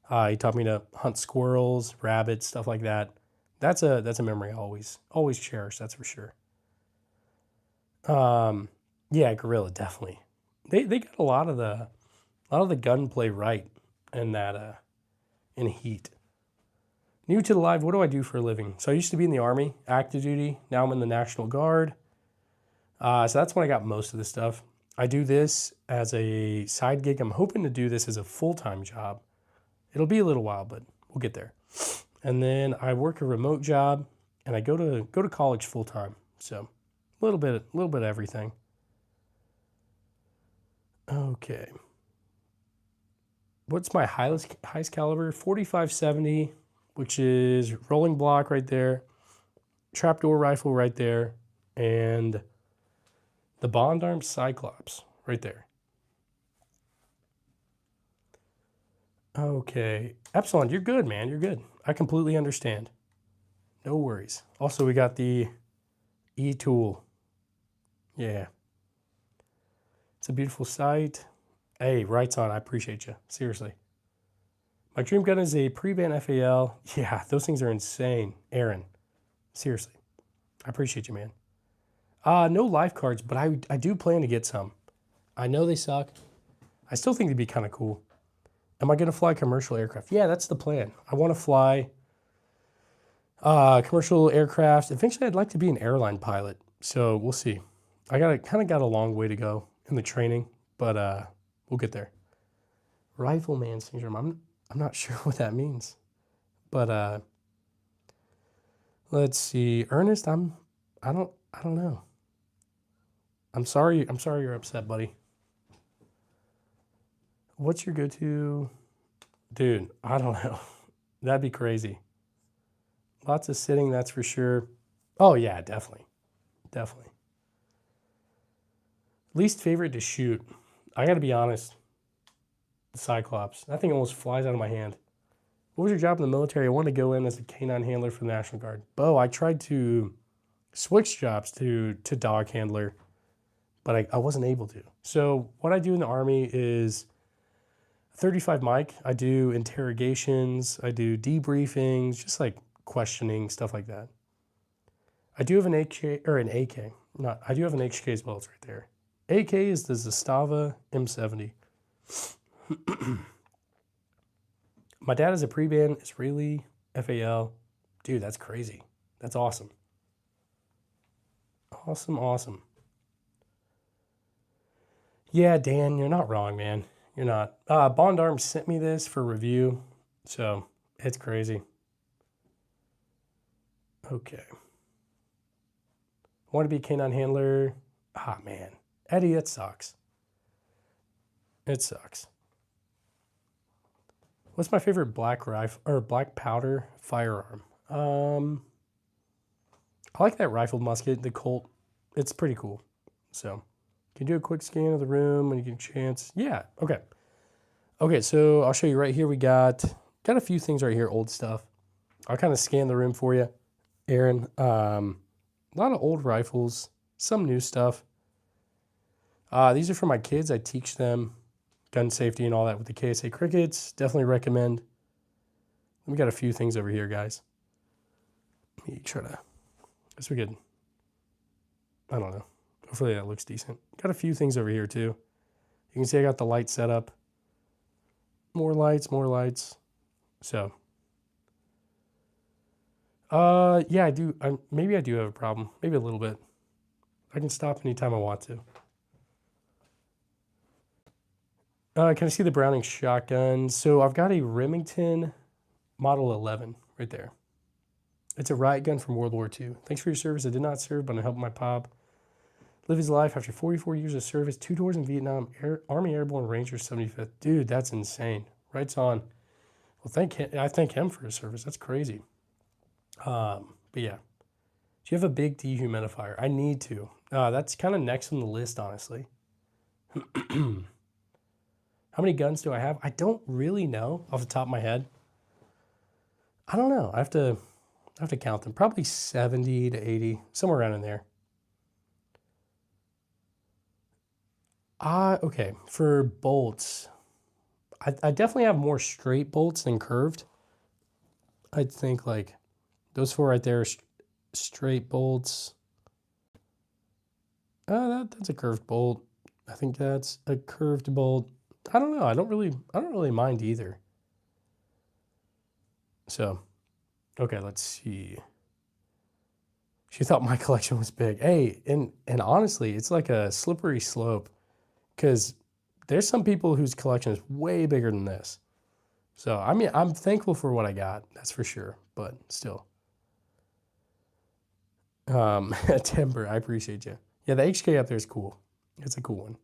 He taught me to hunt squirrels, rabbits, stuff like that. That's a memory I always cherish. That's for sure. Yeah, gorilla definitely. They got a lot of the gunplay right in that in Heat. New to the live, what do I do for a living? So I used to be in the Army, active duty. Now I'm in the National Guard. So that's when I got most of this stuff. I do this as a side gig. I'm hoping to do this as a full-time job. It'll be a little while, but we'll get there. And then I work a remote job, and I go to college full-time. So a little bit of everything. Okay. What's my highest caliber? 45-70, which is rolling block right there, trapdoor rifle right there, and the Bond Arm Cyclops right there. Okay. Epsilon, you're good, man. You're good. I completely understand. No worries. Also, we got the E-tool. Yeah. It's a beautiful sight. Hey, right's on. I appreciate you. Seriously. My dream gun is a pre-ban FAL. Yeah, those things are insane. Aaron. Seriously. I appreciate you, man. No life cards, but I do plan to get some. I know they suck. I still think they'd be kind of cool. Am I going to fly commercial aircraft? Yeah, that's the plan. I want to fly commercial aircraft. Eventually, I'd like to be an airline pilot. So we'll see. I kind of got a long way to go in the training, but we'll get there. Rifleman syndrome. I'm not sure what that means, but let's see. Ernest, I don't know. I'm sorry you're upset, buddy. What's your go-to? Dude, I don't know. That'd be crazy. Lots of sitting, that's for sure. Oh yeah, definitely. Definitely. Least favorite to shoot. I gotta be honest. The Cyclops. That thing almost flies out of my hand. What was your job in the military? I wanted to go in as a canine handler for the National Guard. Bo, I tried to switch jobs to dog handler, but I wasn't able to. So what I do in the Army is 35 mic. I do interrogations. I do debriefings, just like questioning, stuff like that. I do have an AK, or an AK. Not, I do have an HK as well. It's right there. AK is the Zastava M70. My dad is a pre-ban Israeli FAL. Dude, that's crazy. That's awesome. Awesome. Yeah, Dan, you're not wrong, man. You're not. Bond Arms sent me this for review, so it's crazy. Okay. I want to be a canine handler. Ah, man. Eddie, that sucks. It sucks. What's my favorite black rifle or black powder firearm? I like that rifled musket, the Colt. It's pretty cool. So, can you do a quick scan of the room when you get a chance? Yeah. Okay. Okay. So I'll show you right here. We got a few things right here, old stuff. I'll kind of scan the room for you, Aaron. A lot of old rifles, some new stuff. These are for my kids. I teach them gun safety and all that with the KSA Crickets. Definitely recommend. We got a few things over here, guys. Let me try to, I guess we could, I don't know. Hopefully that looks decent. Got a few things over here too. You can see I got the light set up. More lights. So, yeah, I do. Maybe I do have a problem. Maybe a little bit. I can stop anytime I want to. Can I see the Browning shotgun? So I've got a Remington Model 11 right there. It's a riot gun from World War II. Thanks for your service. I did not serve, but I helped my pop live his life after 44 years of service, 2 tours in Vietnam, Army Airborne Ranger 75th. Dude, that's insane. Right's on. Well, I thank him for his service. That's crazy. But yeah. Do you have a big dehumidifier? I need to. That's kind of next on the list, honestly. How many guns do I have? I don't really know off the top of my head. I don't know. I have to count them. Probably 70 to 80, somewhere around in there. Okay. For bolts, I definitely have more straight bolts than curved. I think like those 4 right there, straight bolts. That's a curved bolt. I think that's a curved bolt. I don't know. I don't really mind either. So, okay, let's see. She thought my collection was big. Hey, and honestly, it's like a slippery slope because there's some people whose collection is way bigger than this. So, I mean, I'm thankful for what I got. That's for sure. But still. Timber, I appreciate you. Yeah, the HK up there is cool. It's a cool one.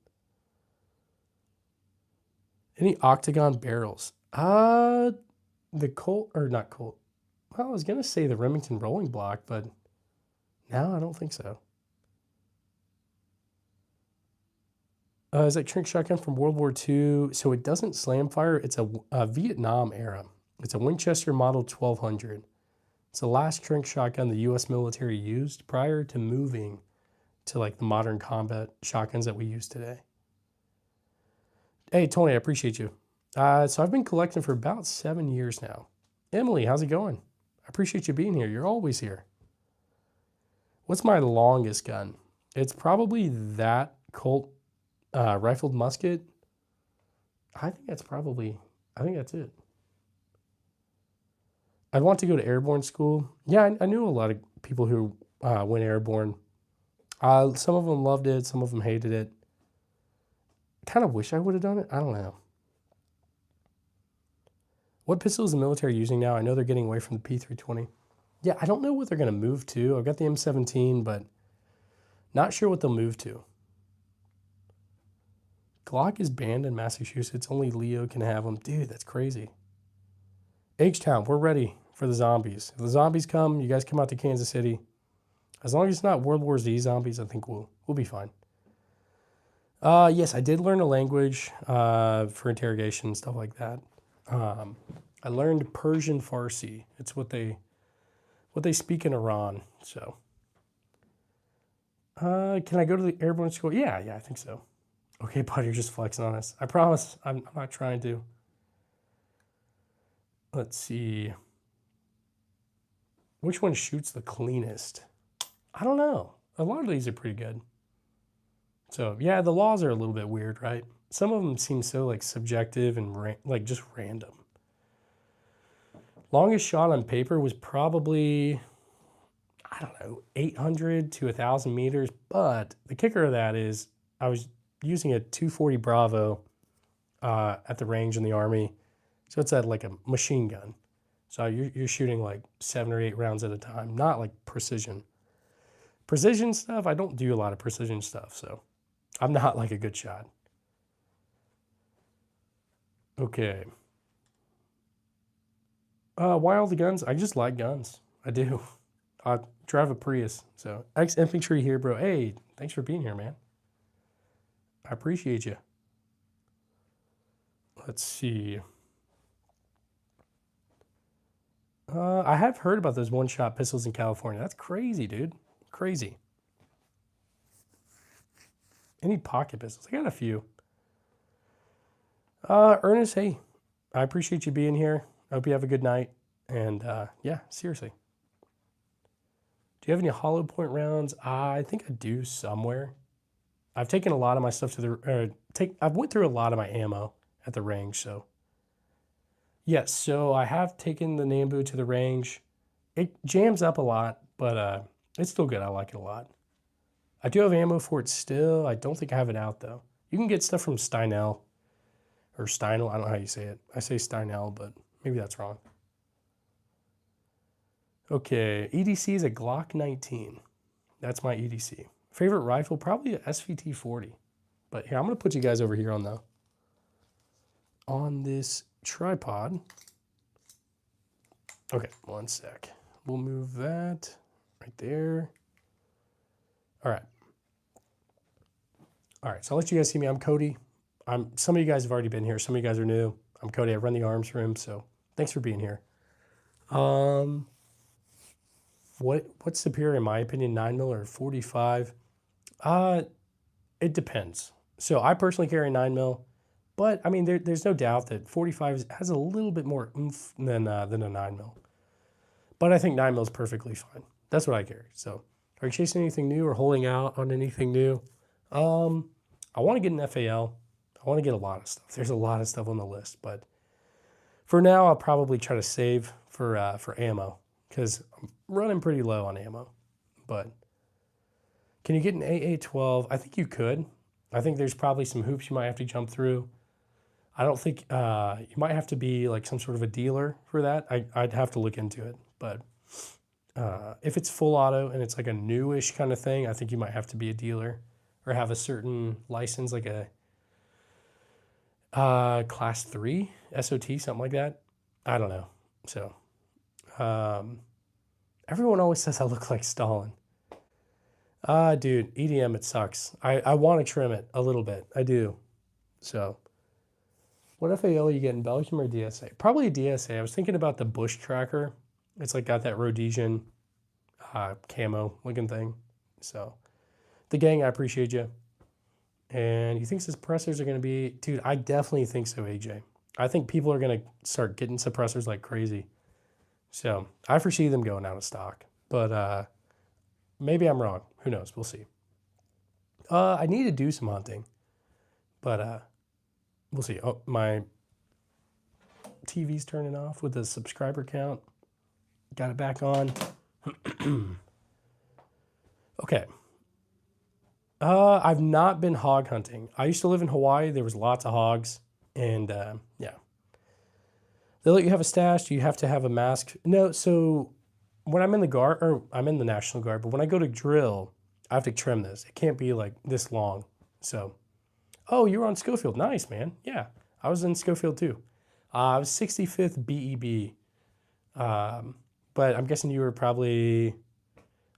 Any octagon barrels? The Colt, or not Colt. Well, I was going to say the Remington rolling block, but no, I don't think so. Is that Trink shotgun from World War II? So it doesn't slam fire. It's a Vietnam era. It's a Winchester Model 1200. It's the last Trink shotgun the U.S. military used prior to moving to like the modern combat shotguns that we use today. Hey, Tony, I appreciate you. So I've been collecting for about 7 years now. Emily, how's it going? I appreciate you being here. You're always here. What's my longest gun? It's probably that Colt rifled musket. I think that's it. I want to go to airborne school. Yeah, I knew a lot of people who went airborne. Some of them loved it, some of them hated it. Kind of wish I would have done it. I don't know. What pistol is the military using now? I know they're getting away from the P320. Yeah, I don't know what they're going to move to. I've got the M17, but not sure what they'll move to. Glock is banned in Massachusetts. Only Leo can have them. Dude, that's crazy. H-Town, we're ready for the zombies. If the zombies come, you guys come out to Kansas City. As long as it's not World War Z zombies, I think we'll be fine. Yes, I did learn a language for interrogation and stuff like that. I learned Persian Farsi. It's what they speak in Iran. So, can I go to the airborne school? Yeah, I think so. Okay, bud, you're just flexing on us. I promise, I'm not trying to. Let's see. Which one shoots the cleanest? I don't know. A lot of these are pretty good. So, yeah, the laws are a little bit weird, right? Some of them seem so, like, subjective and, like, just random. Longest shot on paper was probably, I don't know, 800 to 1,000 meters. But the kicker of that is I was using a 240 Bravo at the range in the Army. So it's like a machine gun. So you're shooting like 7 or 8 rounds at a time, not like precision. Precision stuff, I don't do a lot of precision stuff, so I'm not like a good shot. Okay. Why all the guns? I just like guns. I do. I drive a Prius. So ex-infantry here, bro. Hey, thanks for being here, man. I appreciate you. Let's see. I have heard about those one-shot pistols in California. That's crazy, dude. Crazy. Any pocket pistols? I got a few. Ernest, hey, I appreciate you being here. I hope you have a good night. And yeah, seriously. Do you have any hollow point rounds? I think I do somewhere. I've taken a lot of my stuff to the I've went through a lot of my ammo at the range, so. Yes, so I have taken the Namboo to the range. It jams up a lot, but it's still good. I like it a lot. I do have ammo for it still. I don't think I have it out, though. You can get stuff from Steinel. Or Steinel, I don't know how you say it. I say Steinel, but maybe that's wrong. Okay, EDC is a Glock 19. That's my EDC. Favorite rifle, probably a SVT 40. But here, I'm going to put you guys over here on this tripod. Okay, one sec. We'll move that right there. All right. All right, so I'll let you guys see me. I'm Cody. Some of you guys have already been here. Some of you guys are new. I'm Cody. I run the arms room, so thanks for being here. What's superior in my opinion, 9mm or 45? It depends. So I personally carry 9mm, but I mean there's no doubt that 45 has a little bit more oomph than a 9mm. But I think 9mm is perfectly fine. That's what I carry. So are you chasing anything new or holding out on anything new? I want to get an FAL. I want to get a lot of stuff. There's a lot of stuff on the list, but for now, I'll probably try to save for ammo because I'm running pretty low on ammo. But can you get an AA-12? I think you could. I think there's probably some hoops you might have to jump through. I don't think you might have to be like some sort of a dealer for that. I'd have to look into it. But if it's full auto and it's like a newish kind of thing, I think you might have to be a dealer or have a certain license, like a class 3 SOT, something like that. I don't know. So everyone always says I look like Stalin. Dude, EDM, it sucks. I want to trim it a little bit. I do. So what FAL are you getting, Belgium or DSA? Probably a DSA. I was thinking about the Bush Tracker. It's like got that Rhodesian camo looking thing. So the gang, I appreciate you. And you think suppressors are going to be... Dude, I definitely think so, AJ. I think people are going to start getting suppressors like crazy. So I foresee them going out of stock. But Maybe I'm wrong. Who knows? We'll see. I need to do some hunting, but we'll see. Oh, my TV's turning off with the subscriber count. Got it back on. Okay. I've not been hog hunting. I used to live in Hawaii. There was lots of hogs, and yeah. They let you have a stash. You have to have a mask. No, so when I'm in the guard, or I'm in the National Guard, but when I go to drill, I have to trim this. It can't be like this long. So, oh, you were on Schofield. Nice, man. Yeah, I was in Schofield too. I was 65th BEB, but I'm guessing you were probably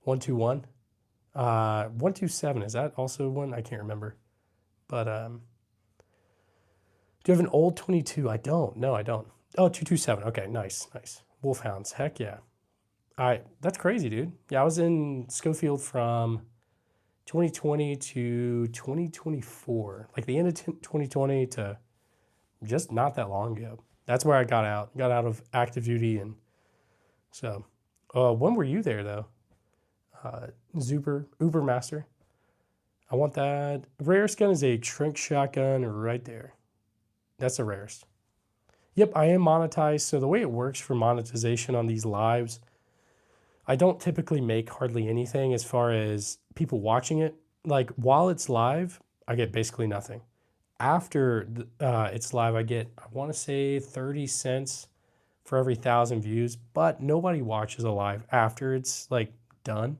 121. 127, is that also one? I can't remember. But do you have an old 22? I don't. No, I don't. Oh, 227. Okay, nice, nice. Wolfhounds. Heck yeah. That's crazy, dude. Yeah, I was in Schofield from 2020 to 2024. Like the end of 2020 to just not that long ago. That's where I got out. Got out of active duty, and so when were you there though? Uber Master. I want that. Rarest gun is a Trink shotgun right there. That's the rarest. Yep, I am monetized. So the way it works for monetization on these lives, I don't typically make hardly anything as far as people watching it. Like while it's live, I get basically nothing. After it's live, I get, I want to say 30 cents for every 1,000 views, but nobody watches a live after it's like done.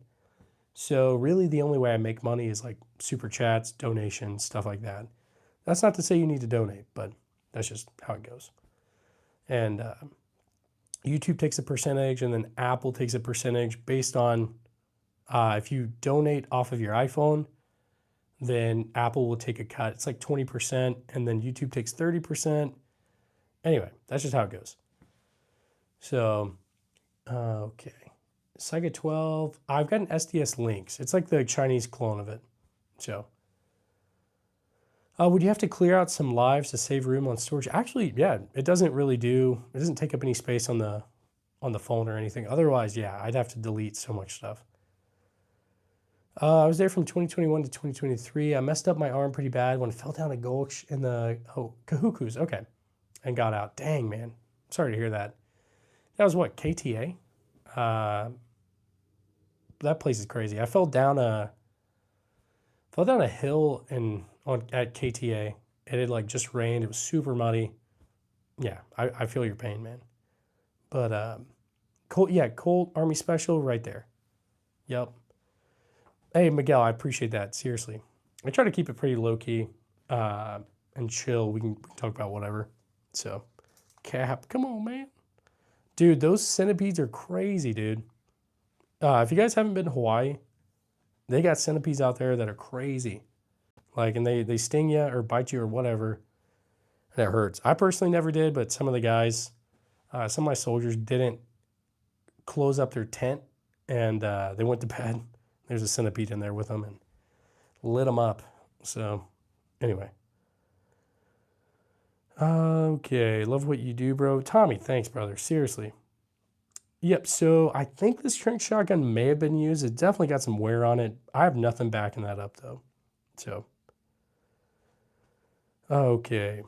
So really the only way I make money is like super chats, donations, stuff like that. That's not to say you need to donate, but that's just how it goes. And YouTube takes a percentage, and then Apple takes a percentage based on if you donate off of your iPhone, then Apple will take a cut. It's like 20%, and then YouTube takes 30%. Anyway, that's just how it goes. So, okay. Saiga 12. I've got an SDS Lynx. It's like the Chinese clone of it. So, would you have to clear out some lives to save room on storage? Actually, yeah, it doesn't take up any space on the phone or anything. Otherwise, yeah, I'd have to delete so much stuff. I was there from 2021 to 2023. I messed up my arm pretty bad when I fell down a gulch in the Kahukus. Okay, and got out. Dang, man. Sorry to hear that. That was what, KTA? That place is crazy. I fell down a hill at KTA. It had like just rained. It was super muddy. Yeah, I feel your pain, man. But Colt Army Special right there. Yep. Hey, Miguel, I appreciate that. Seriously. I try to keep it pretty low-key and chill. We can talk about whatever. So, Cap, come on, man. Dude, those centipedes are crazy, dude. If you guys haven't been to Hawaii, they got centipedes out there that are crazy. Like, and they sting you or bite you or whatever, and it hurts. I personally never did, but some of the guys, some of my soldiers didn't close up their tent, and they went to bed. There's a centipede in there with them and lit them up. So, anyway. Okay, love what you do, bro. Tommy, thanks, brother. Seriously. Yep, so I think this Trink shotgun may have been used. It definitely got some wear on it. I have nothing backing that up, though. So, okay.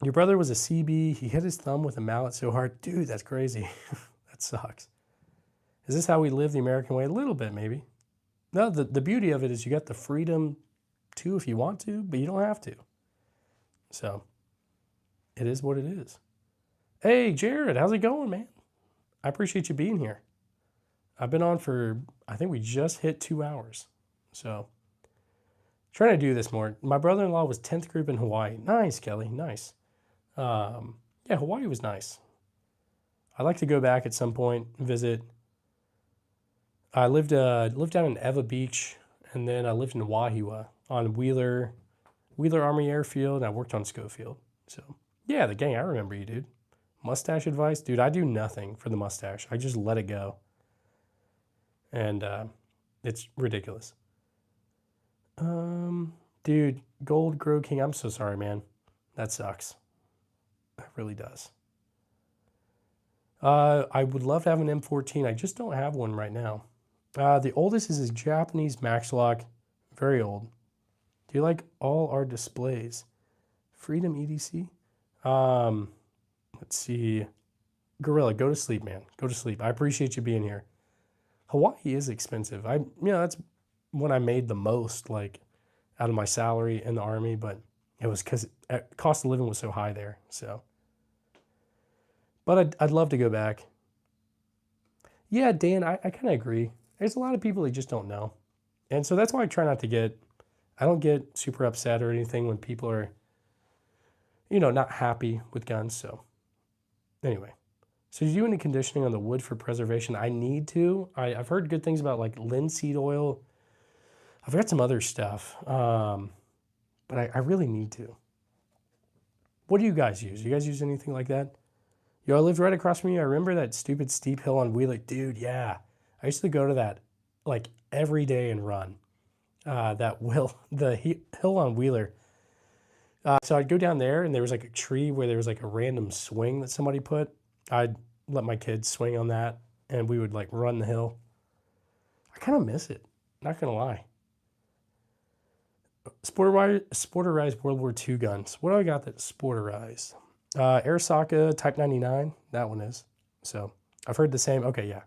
Your brother was a CB. He hit his thumb with a mallet so hard. Dude, that's crazy. That sucks. Is this how we live the American way? A little bit, maybe. No, the beauty of it is you got the freedom to if you want to, but you don't have to. So, it is what it is. Hey, Jared, how's it going, man? I appreciate you being here. I've been on for, I think we just hit 2 hours. So, trying to do this more. My brother-in-law was 10th group in Hawaii. Nice, Kelly, nice. Yeah, Hawaii was nice. I'd like to go back at some point and visit. I lived down in Eva Beach, and then I lived in Wahiwa on Wheeler Army Airfield, and I worked on Schofield. So, yeah, the gang, I remember you, dude. Mustache advice? Dude, I do nothing for the mustache. I just let it go. And it's ridiculous. Dude, Gold Grow King, I'm so sorry, man. That sucks. It really does. I would love to have an M14. I just don't have one right now. The oldest is a Japanese Max Lock. Very old. Do you like all our displays? Freedom EDC? Let's see. Gorilla, go to sleep, man. Go to sleep. I appreciate you being here. Hawaii is expensive. That's when I made the most, like, out of my salary in the Army, but it was because cost of living was so high there. So, but I'd love to go back. Yeah, Dan, I kind of agree. There's a lot of people that just don't know. And so that's why I try not to I don't get super upset or anything when people are, not happy with guns. So anyway, so you do any conditioning on the wood for preservation? I need to. I've heard good things about like linseed oil. I've got some other stuff, but I really need to. What do you guys use? You guys use anything like that? Yo, I lived right across from you. I remember that stupid steep hill on Wheeler. Dude, yeah. I used to go to that like every day and run. The hill on Wheeler. So I'd go down there and there was like a tree where there was like a random swing that somebody put. I'd let my kids swing on that and we would like run the hill. I kind of miss it. Not going to lie. Sporterized World War II guns. What do I got that's sporterized? Arisaka Type 99. That one is. So I've heard the same. Okay, yeah.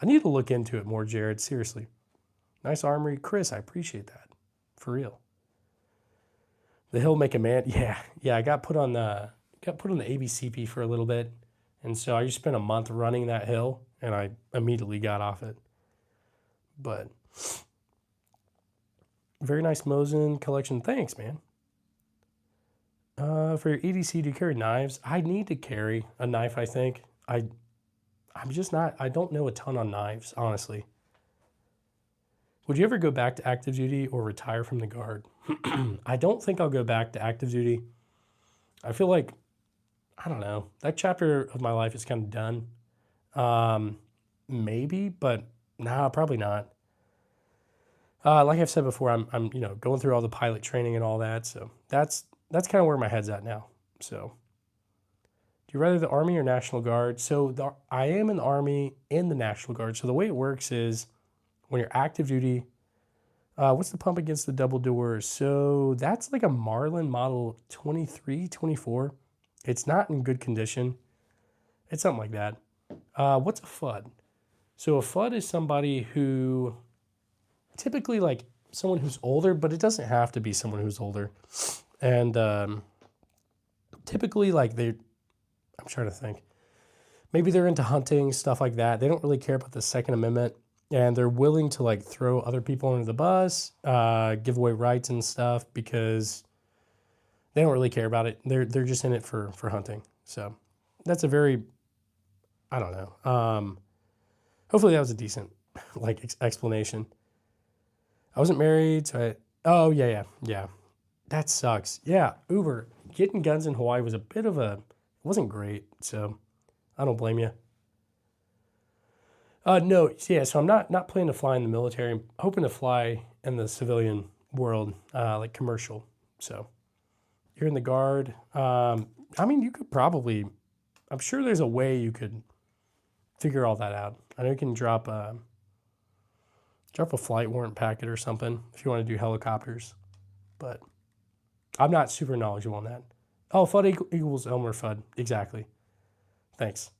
I need to look into it more, Jared. Seriously. Nice Armory. Chris, I appreciate that. For real. The hill make a man. Yeah. I got put on the ABCP for a little bit. And so I just spent a month running that hill and I immediately got off it. But very nice Mosin collection. Thanks, man. For your EDC, do you carry knives? I need to carry a knife, I think. I'm just not, I don't know a ton on knives, honestly. Would you ever go back to active duty or retire from the Guard? I don't think I'll go back to active duty. I feel like, I don't know, that chapter of my life is kind of done. Maybe, but nah, probably not. Like I've said before, I'm going through all the pilot training and all that, so that's kind of where my head's at now. So, do you rather the Army or National Guard? So I am in the Army and the National Guard. So the way it works is when you're active duty, what's the pump against the double doors? So that's like a Marlin model 23, 24. It's not in good condition. It's something like that. What's a FUD? So a FUD is somebody who typically like someone who's older, but it doesn't have to be someone who's older. And typically like I'm trying to think. Maybe they're into hunting, stuff like that. They don't really care about the Second Amendment. And they're willing to like throw other people under the bus, give away rights and stuff because they don't really care about it. They're just in it for hunting. So that's a very, I don't know. Hopefully that was a decent like explanation. I wasn't married, so oh yeah. That sucks. Yeah, Uber, getting guns in Hawaii was a bit of it wasn't great. So I don't blame you. No, yeah, so I'm not planning to fly in the military. I'm hoping to fly in the civilian world, like commercial. So you're in the Guard. You could probably, I'm sure there's a way you could figure all that out. I know you can drop a flight warrant packet or something if you want to do helicopters, but I'm not super knowledgeable on that. Oh, FUD equals Elmer FUD. Exactly. Thanks.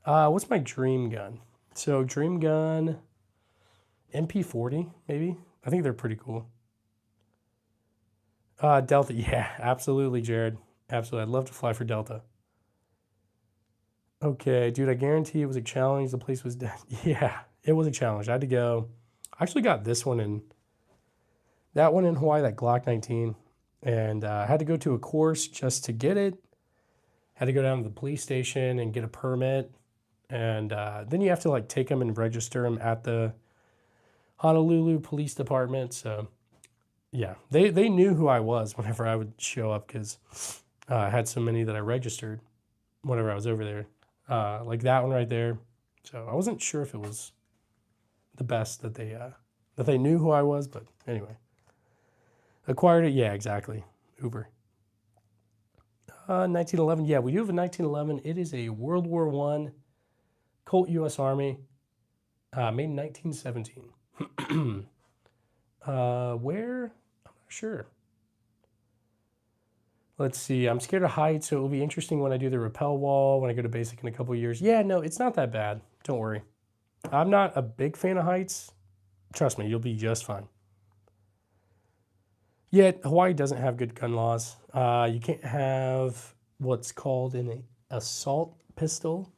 What's my dream gun? So dream gun, MP40 maybe. I think they're pretty cool. Delta, yeah, absolutely, Jared. Absolutely, I'd love to fly for Delta. Okay, dude, I guarantee it was a challenge. The place was dead. Yeah, it was a challenge. I had to go. I actually got that one in Hawaii, that Glock 19, and I had to go to a course just to get it. Had to go down to the police station and get a permit. And then you have to like take them and register them at the Honolulu Police Department. So yeah, they knew who I was whenever I would show up because I had so many that I registered whenever I was over there. Like that one right there. So I wasn't sure if it was the best that they knew who I was, but anyway. Acquired it, yeah, exactly. Uber. 1911, yeah, we do have a 1911. It is a World War I Colt U.S. Army. Made in 1917. Where? I'm not sure. Let's see. I'm scared of heights, so it will be interesting when I do the rappel wall, when I go to basic in a couple years. Yeah, no, it's not that bad. Don't worry. I'm not a big fan of heights. Trust me, you'll be just fine. Yet, Hawaii doesn't have good gun laws. You can't have what's called an assault pistol.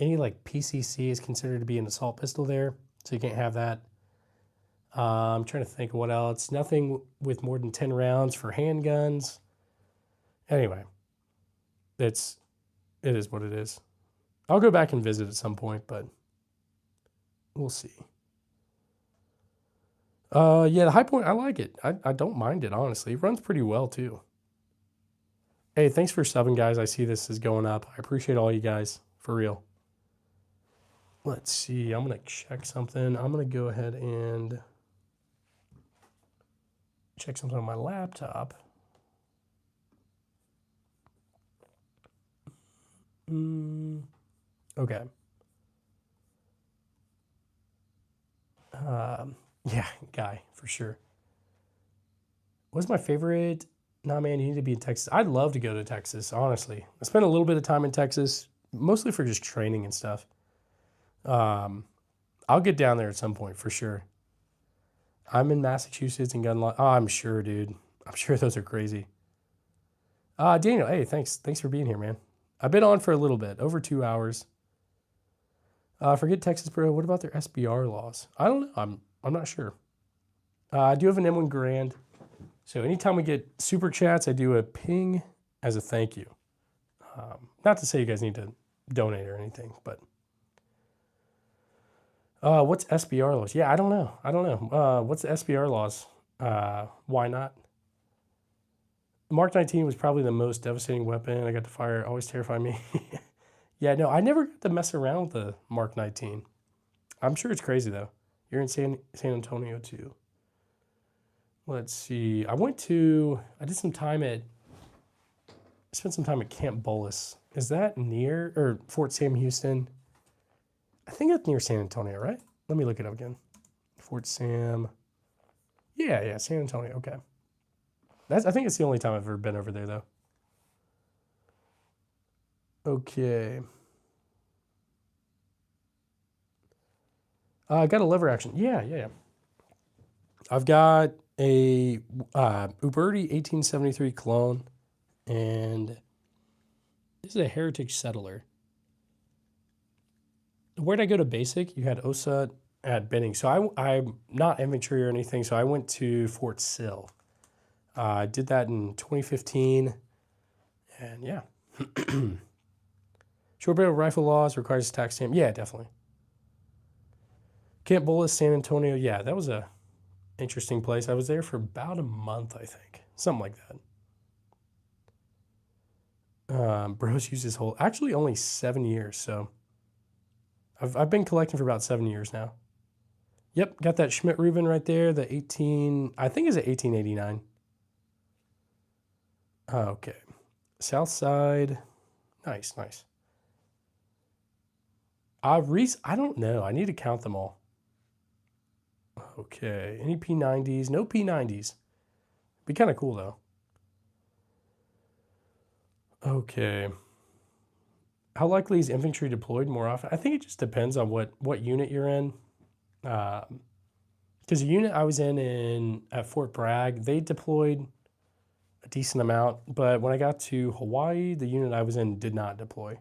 Any like PCC is considered to be an assault pistol there, so you can't have that. I'm trying to think of what else. Nothing with more than 10 rounds for handguns. Anyway, it is what it is. I'll go back and visit at some point, but we'll see. Yeah, the High Point, I like it. I don't mind it, honestly. It runs pretty well, too. Hey, thanks for subbing, guys. I see this is going up. I appreciate all you guys, for real. Let's see. I'm going to check something. I'm going to go ahead and check something on my laptop. Okay. Yeah, guy, for sure. What's my favorite? Nah, man, you need to be in Texas. I'd love to go to Texas, honestly. I spent a little bit of time in Texas, mostly for just training and stuff. I'll get down there at some point, for sure. I'm in Massachusetts and gun law. Oh, I'm sure, dude. I'm sure those are crazy. Daniel, hey, thanks for being here, man. I've been on for a little bit, over 2 hours. Forget Texas, bro. What about their SBR laws? I don't know. I'm not sure. I do have an M1 Grand. So anytime we get super chats, I do a ping as a thank you. Not to say you guys need to donate or anything, but what's SBR laws? Yeah, I don't know. What's the SBR laws? Why not? Mark 19 was probably the most devastating weapon I got to fire. Always terrified me. Yeah, no, I never got to mess around with the Mark 19. I'm sure it's crazy though. You're in San Antonio too. Let's see. I spent some time at Camp Bullis. Is that near, or Fort Sam Houston? I think that's near San Antonio, right? Let me look it up again. Fort Sam. Yeah, San Antonio. Okay. I think it's the only time I've ever been over there, though. Okay. I got a lever action. Yeah. I've got a Uberti 1873 clone, and this is a Heritage Settler. Where'd I go to basic? You had OSA at Benning. So I'm not infantry or anything, so I went to Fort Sill. I did that in 2015, and yeah. Short barrel rifle laws requires tax stamp. Yeah, definitely. Camp Bullis, San Antonio. Yeah, that was a interesting place. I was there for about a month, I think. Something like that. Bros used his whole, actually only 7 years, so I've been collecting for about 7 years now. Yep, got that Schmidt Reuben right there, the 18, I think it's an 1889. Okay. South side. Nice. I don't know. I need to count them all. Okay. Any P90s? No P90s. Be kind of cool, though. Okay. How likely is infantry deployed more often? I think it just depends on what unit you're in. Because the unit I was in at Fort Bragg, they deployed a decent amount. But when I got to Hawaii, the unit I was in did not deploy.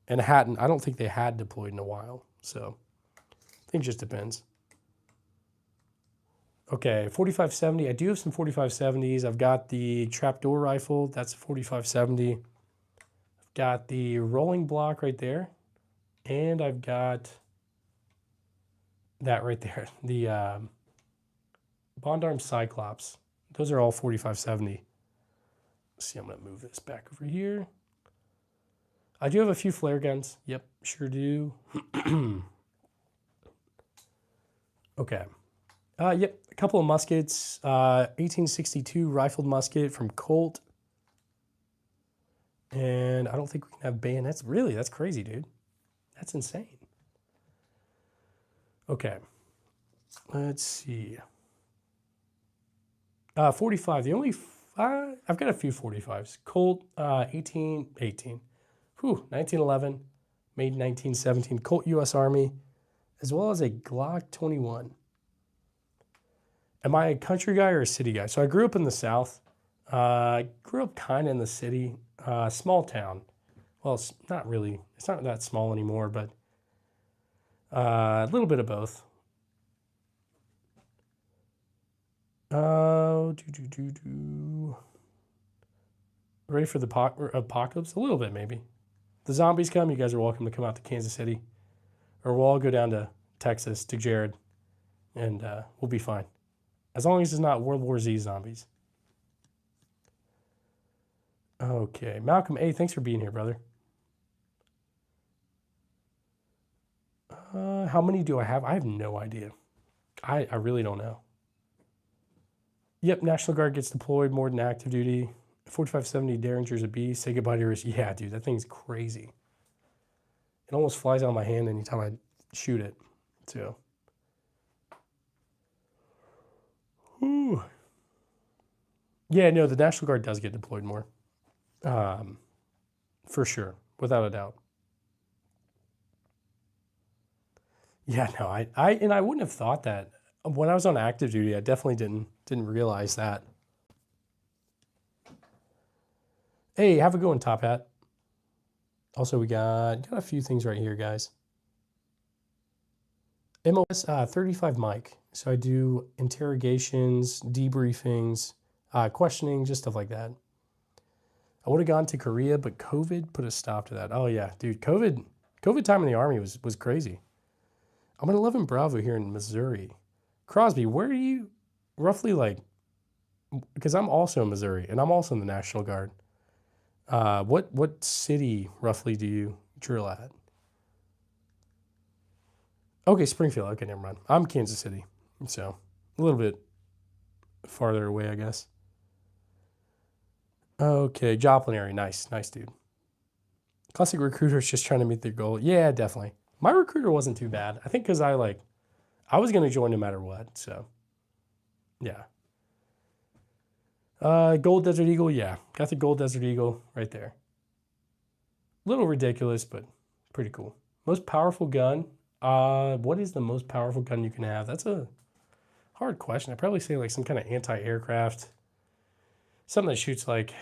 And I don't think they had deployed in a while. So I think it just depends. Okay, 4570. I do have some 4570s. I've got the trapdoor rifle. That's a 4570. I've got the rolling block right there. And I've got that right there. The Bond Arm Cyclops. Those are all 4570. Let's see, I'm going to move this back over here. I do have a few flare guns. Yep, sure do. Okay. Yep, a couple of muskets. 1862 rifled musket from Colt. And I don't think we can have bayonets. Really, that's crazy, dude. That's insane. Okay. Let's see. 45. The only, I've got a few 45s. Colt 18. Whew, 1911, made in 1917. Colt U.S. Army, as well as a Glock 21. Am I a country guy or a city guy? So I grew up in the South. I grew up kind of in the city, small town. Well, it's not really. It's not that small anymore, but a little bit of both. Ready for the apocalypse? A little bit, maybe. The zombies come, you guys are welcome to come out to Kansas City. Or we'll all go down to Texas, to Jared, and we'll be fine. As long as it's not World War Z zombies. Okay. Malcolm A., thanks for being here, brother. How many do I have? I have no idea. I really don't know. Yep, National Guard gets deployed more than active duty. 4570 Derringer's a beast. Say goodbye to your... Yeah, dude, that thing's crazy. It almost flies out of my hand anytime I shoot it. So... Ooh. Yeah, no, the National Guard does get deployed more. For sure, without a doubt. Yeah, no, I wouldn't have thought that. When I was on active duty, I definitely didn't realize that. Hey, have a good one, Top Hat. Also, we got a few things right here, guys. MOS 35 mic. So I do interrogations, debriefings, questioning, just stuff like that. I would have gone to Korea, but COVID put a stop to that. Oh yeah, dude, COVID time in the Army was crazy. I'm an 11 Bravo here in Missouri. Crosby, where are you roughly like? Because I'm also in Missouri and I'm also in the National Guard. What city roughly do you drill at? Okay, Springfield. Okay, never mind. I'm Kansas City, so a little bit farther away, I guess. Okay, Joplin area. Nice, dude. Classic recruiters just trying to meet their goal. Yeah, definitely. My recruiter wasn't too bad. I think because I was going to join no matter what. So, yeah. Gold Desert Eagle. Yeah, got the Gold Desert Eagle right there. A little ridiculous, but pretty cool. Most powerful gun. What is the most powerful gun you can have? That's a hard question. I'd probably say like some kind of anti-aircraft. Something that shoots like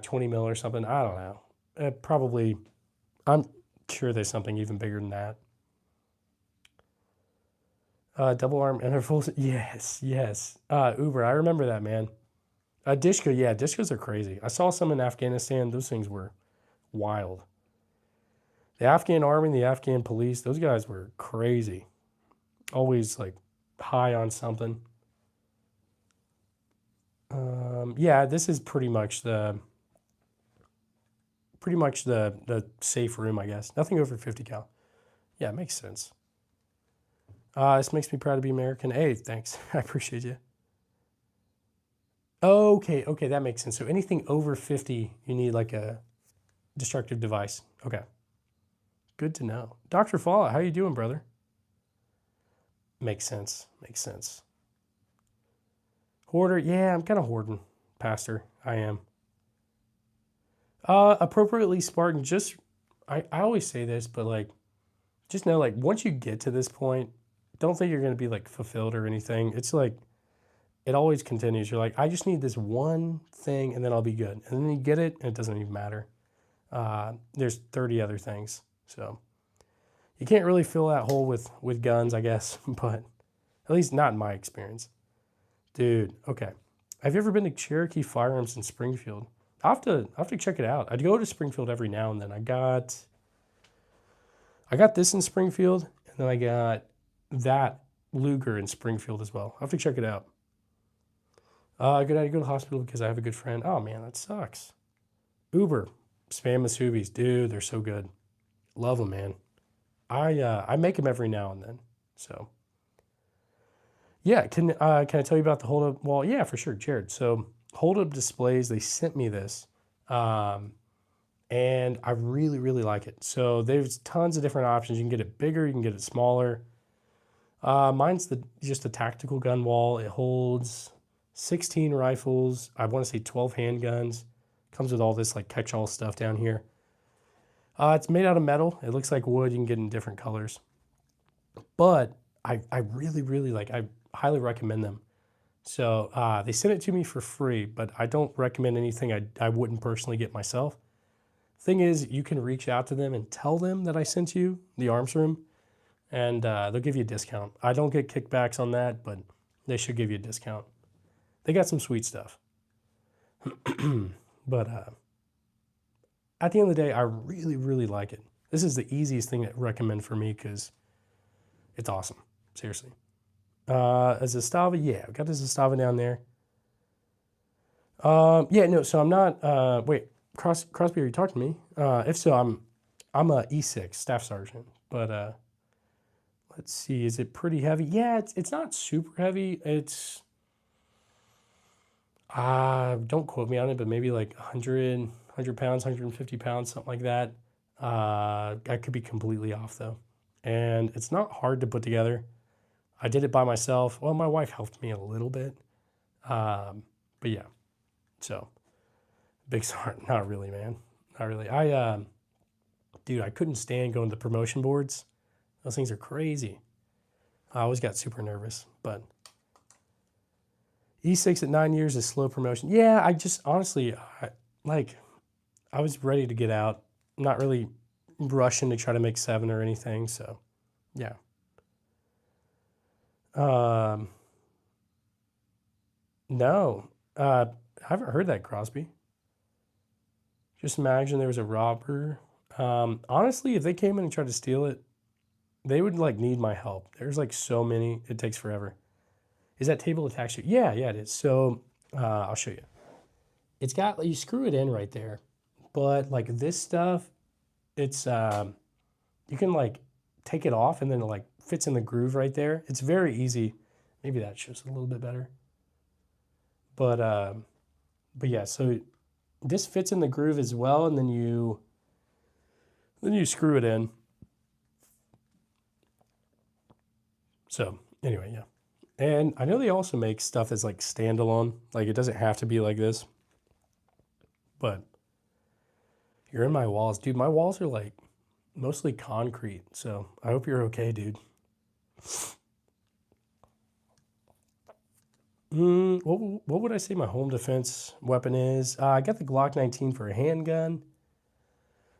20 mil or something. I don't know. Probably, I'm sure there's something even bigger than that. Double arm intervals. Yes. Uber. I remember that, man. Dishko. Yeah, Dishkos are crazy. I saw some in Afghanistan. Those things were wild. The Afghan army, the Afghan police, those guys were crazy. Always like high on something. Yeah, this is pretty much the safe room, I guess. Nothing over 50 cal. Yeah, it makes sense. This makes me proud to be American. Hey, thanks. I appreciate you. Okay, that makes sense. So anything over 50, you need like a destructive device. Okay. Good to know. Dr. Fallout, how you doing, brother? Makes sense. Hoarder, yeah, I'm kind of hoarding, Pastor. I am. Appropriately Spartan, just, I always say this, but like, just know like once you get to this point, don't think you're going to be like fulfilled or anything. It's like, it always continues. You're like, I just need this one thing and then I'll be good. And then you get it and it doesn't even matter. There's 30 other things. So you can't really fill that hole with guns, I guess, but at least not in my experience. Dude, okay. Have you ever been to Cherokee Firearms in Springfield? I'll have to check it out. I go to Springfield every now and then. I got this in Springfield, and then I got that Luger in Springfield as well. I'll have to check it out. Good idea to go to the hospital because I have a good friend. Oh man, that sucks. Uber, Spam Masubi's, dude, they're so good. Love them, man. I make them every now and then. So yeah, can I tell you about the hold up? Well, yeah, for sure, Jared. So hold up displays, they sent me this, and I really like it. So there's tons of different options. You can get it bigger, you can get it smaller. Mine's just a tactical gun wall. It holds 16 rifles. I want to say 12 handguns. Comes with all this like catch-all stuff down here. It's made out of metal. It looks like wood. You can get in different colors. But I really, really I highly recommend them. So they sent it to me for free, but I don't recommend anything I wouldn't personally get myself. Thing is, you can reach out to them and tell them that I sent you the arms room, and they'll give you a discount. I don't get kickbacks on that, but they should give you a discount. They got some sweet stuff. But at the end of the day, I really, really like it. This is the easiest thing to recommend for me because it's awesome. Seriously. A Zastava, yeah, I've got the Zastava down there. Yeah, no, so I'm not, wait, Crosby, are you talking to me? If so, I'm a E6 staff sergeant, but let's see, is it pretty heavy? Yeah, it's not super heavy. It's, don't quote me on it, but maybe like 100 pounds, 150 pounds, something like that. I could be completely off though. And it's not hard to put together. I did it by myself. Well, my wife helped me a little bit. But yeah, so big sorry, not really, man. Not really. Dude, I couldn't stand going to promotion boards. Those things are crazy. I always got super nervous, but E6 at 9 years is slow promotion. Yeah, I just, honestly, I was ready to get out. I'm not really rushing to try to make 7 or anything, so yeah. No, I haven't heard that, Crosby. Just imagine there was a robber. Honestly, if they came in and tried to steal it, they would need my help. There's so many, it takes forever. Is that table attached to? Yeah, it is. So I'll show you. It's got, you screw it in right there, but this stuff, it's, you can take it off and then it fits in the groove right there. It's very easy. Maybe that shows a little bit better. But yeah, so this fits in the groove as well, and then you screw it in. So anyway, yeah. And I know they also make stuff that's standalone. It doesn't have to be like this. But you're in my walls. Dude, my walls are mostly concrete. So I hope you're okay, dude. What would I say my home defense weapon is? I got the Glock 19 for a handgun.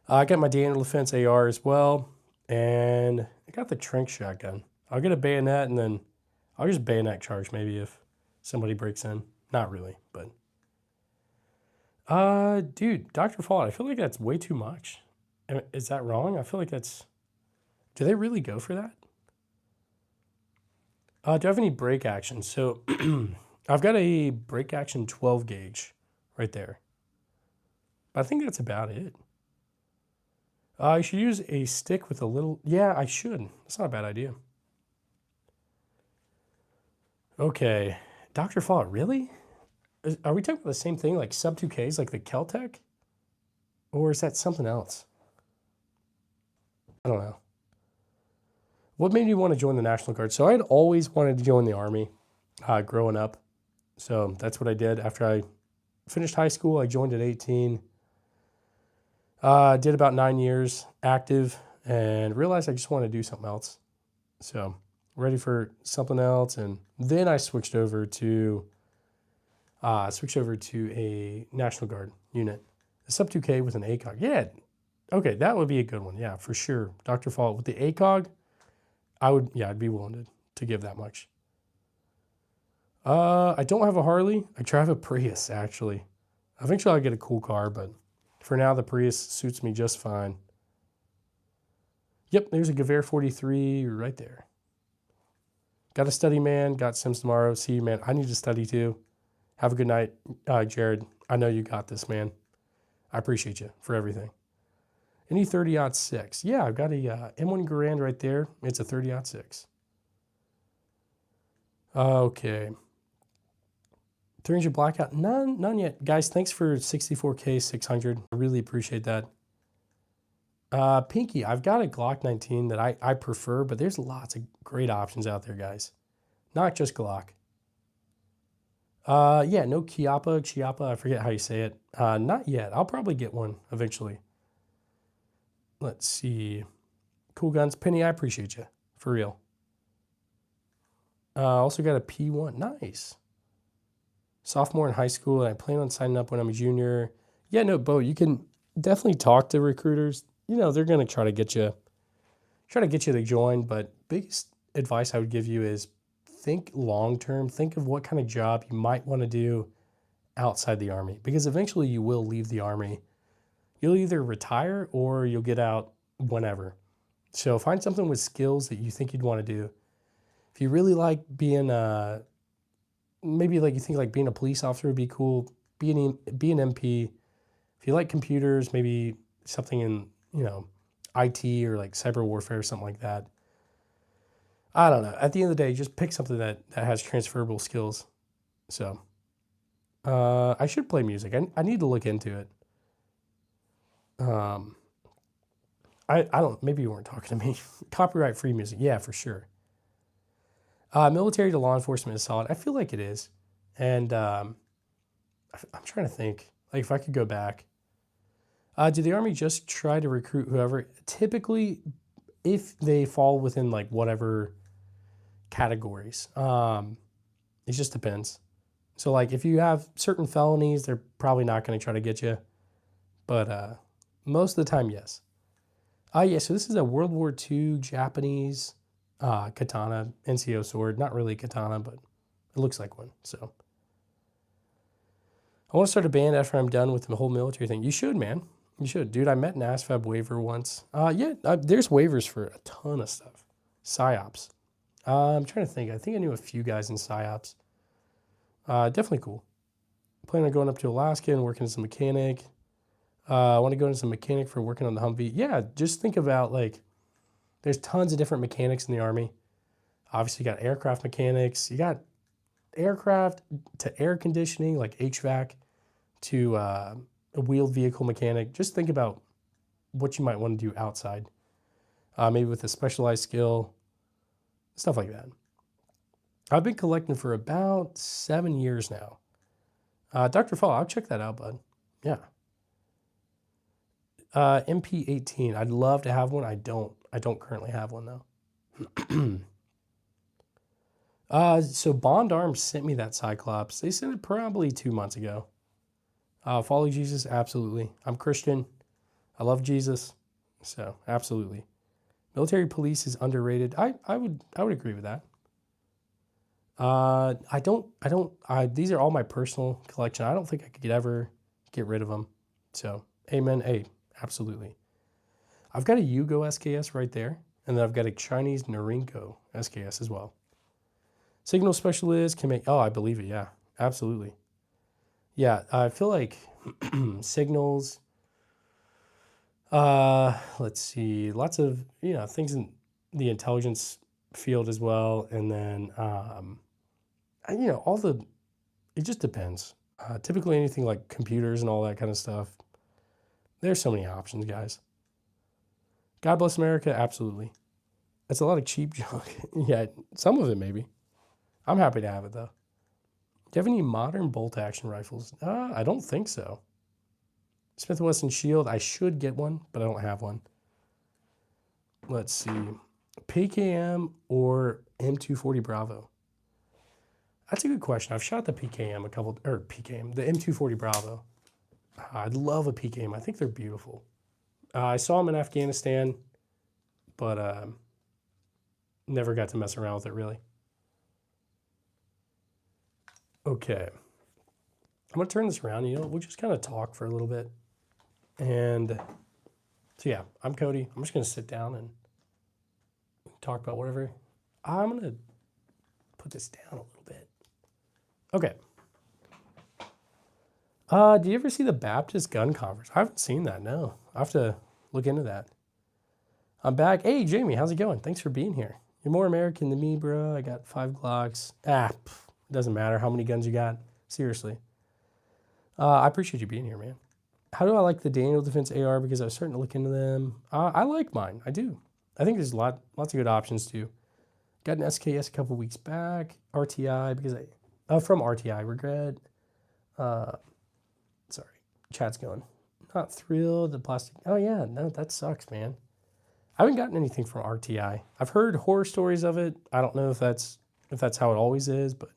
I got my Daniel Defense AR as well. And I got the Trank shotgun. I'll get a bayonet and then I'll just bayonet charge maybe if somebody breaks in. Not really, but. Dude, Dr. Fallout, I feel like that's way too much. Is that wrong? I feel like that's. Do they really go for that? Do I have any break action? So I've got a break action 12 gauge right there. But I think that's about it. I should use a stick with a little. Yeah, I should. That's not a bad idea. Okay. Dr. Fallout, really? Are we talking about the same thing, sub 2Ks, like the Keltec? Or is that something else? I don't know. What made me want to join the National Guard? So I had always wanted to join the Army growing up. So that's what I did. After I finished high school, I joined at 18. Did about 9 years active and realized I just want to do something else. So ready for something else. And then I switched over to a National Guard unit. A sub 2K with an ACOG. Yeah. Okay, that would be a good one. Yeah, for sure. Dr. Fallout with the ACOG, I'd be willing to give that much. I don't have a Harley. I drive a Prius, actually. Eventually I'll get a cool car, but for now the Prius suits me just fine. Yep, there's a Gewehr 43 right there. Got to study, man. Got Sims tomorrow. See you, man. I need to study too. Have a good night, Jared. I know you got this, man. I appreciate you for everything. Any 30-06. Yeah, I've got a M1 Garand right there. It's a 30-06. Okay. 300 blackout. None yet. Guys, thanks for 64K 600. I really appreciate that. Pinky, I've got a Glock 19 that I prefer, but there's lots of great options out there, guys. Not just Glock. Yeah, no Chiappa, I forget how you say it. Not yet. I'll probably get one eventually. Let's see. Cool Guns. Penny, I appreciate you. For real. Also got a P1. Nice. Sophomore in high school, and I plan on signing up when I'm a junior. Yeah, no, Bo, you can definitely talk to recruiters. You know, they're going to try to get you to join, but biggest advice I would give you is think long term. Think of what kind of job you might want to do outside the Army, because eventually you will leave the Army. You'll either retire or you'll get out whenever. So find something with skills that you think you'd want to do. If you really like being maybe like you think like being a police officer would be cool, be an MP. If you like computers, maybe something in, you know, IT or like cyber warfare or something like that. I don't know. At the end of the day, just pick something that has transferable skills. So I should play music. I need to look into it. I don't, maybe you weren't talking to me. Copyright free music. Yeah, for sure. Military to law enforcement is solid. I feel like it is. And I'm trying to think, like if I could go back. Do the Army just try to recruit whoever? Typically, if they fall within like whatever categories, it just depends. So like if you have certain felonies, they're probably not going to try to get you. But most of the time, yes. Yeah, so this is a World War II Japanese katana, NCO sword. Not really katana, but it looks like one. So I want to start a band after I'm done with the whole military thing. You should, man. You should. Dude, I met an ASVAB waiver once. Yeah, there's waivers for a ton of stuff. PsyOps. I'm trying to think. I think I knew a few guys in PsyOps. Definitely cool. Planning on going up to Alaska and working as a mechanic. I want to go into some mechanic for working on the Humvee. Yeah, just think about like, there's tons of different mechanics in the Army. Obviously, you got aircraft mechanics. You got aircraft to air conditioning, like HVAC, to a wheeled vehicle mechanic. Just think about what you might want to do outside. Maybe with a specialized skill, stuff like that. I've been collecting for about 7 years now. Dr. Fall, I'll check that out, bud. Yeah. MP18. I'd love to have one. I don't currently have one though. So Bond Arms sent me that Cyclops. They sent it probably 2 months ago. Follow Jesus, absolutely. I'm Christian. I love Jesus, so absolutely. Military police is underrated. I would agree with that. These are all my personal collection. I don't think I could ever get rid of them. So amen. Hey, absolutely. I've got a Yugo SKS right there, and then I've got a Chinese Norinco SKS as well. Signal specialist can make, oh, I believe it, yeah, absolutely. Yeah, I feel like signals, let's see, lots of, you know, things in the intelligence field as well, and then, you know, it just depends. Typically anything like computers and all that kind of stuff, there's so many options, guys. God bless America, absolutely. That's a lot of cheap junk. Yeah, some of it maybe. I'm happy to have it though. Do you have any modern bolt action rifles? I don't think so. Smith & Wesson Shield, I should get one, but I don't have one. Let's see. PKM or M240 Bravo? That's a good question. I've shot the PKM the M240 Bravo. I'd love a PKM. I think they're beautiful. I saw them in Afghanistan, but never got to mess around with it really. Okay. I'm going to turn this around. You know, we'll just kind of talk for a little bit. And so, yeah, I'm Cody. I'm just going to sit down and talk about whatever. I'm going to put this down a little bit. Okay. Do you ever see the Baptist Gun Conference? I haven't seen that, no. I have to look into that. I'm back. Hey, Jamie, how's it going? Thanks for being here. You're more American than me, bro. I got 5 Glocks. Doesn't matter how many guns you got. Seriously. I appreciate you being here, man. How do I like the Daniel Defense AR? Because I was starting to look into them. I like mine. I do. I think there's lots of good options too. Got an SKS a couple weeks back. RTI because from RTI. Regret. Sorry, chat's going. Not thrilled. The plastic. Oh yeah, no, that sucks, man. I haven't gotten anything from RTI. I've heard horror stories of it. I don't know if that's how it always is, but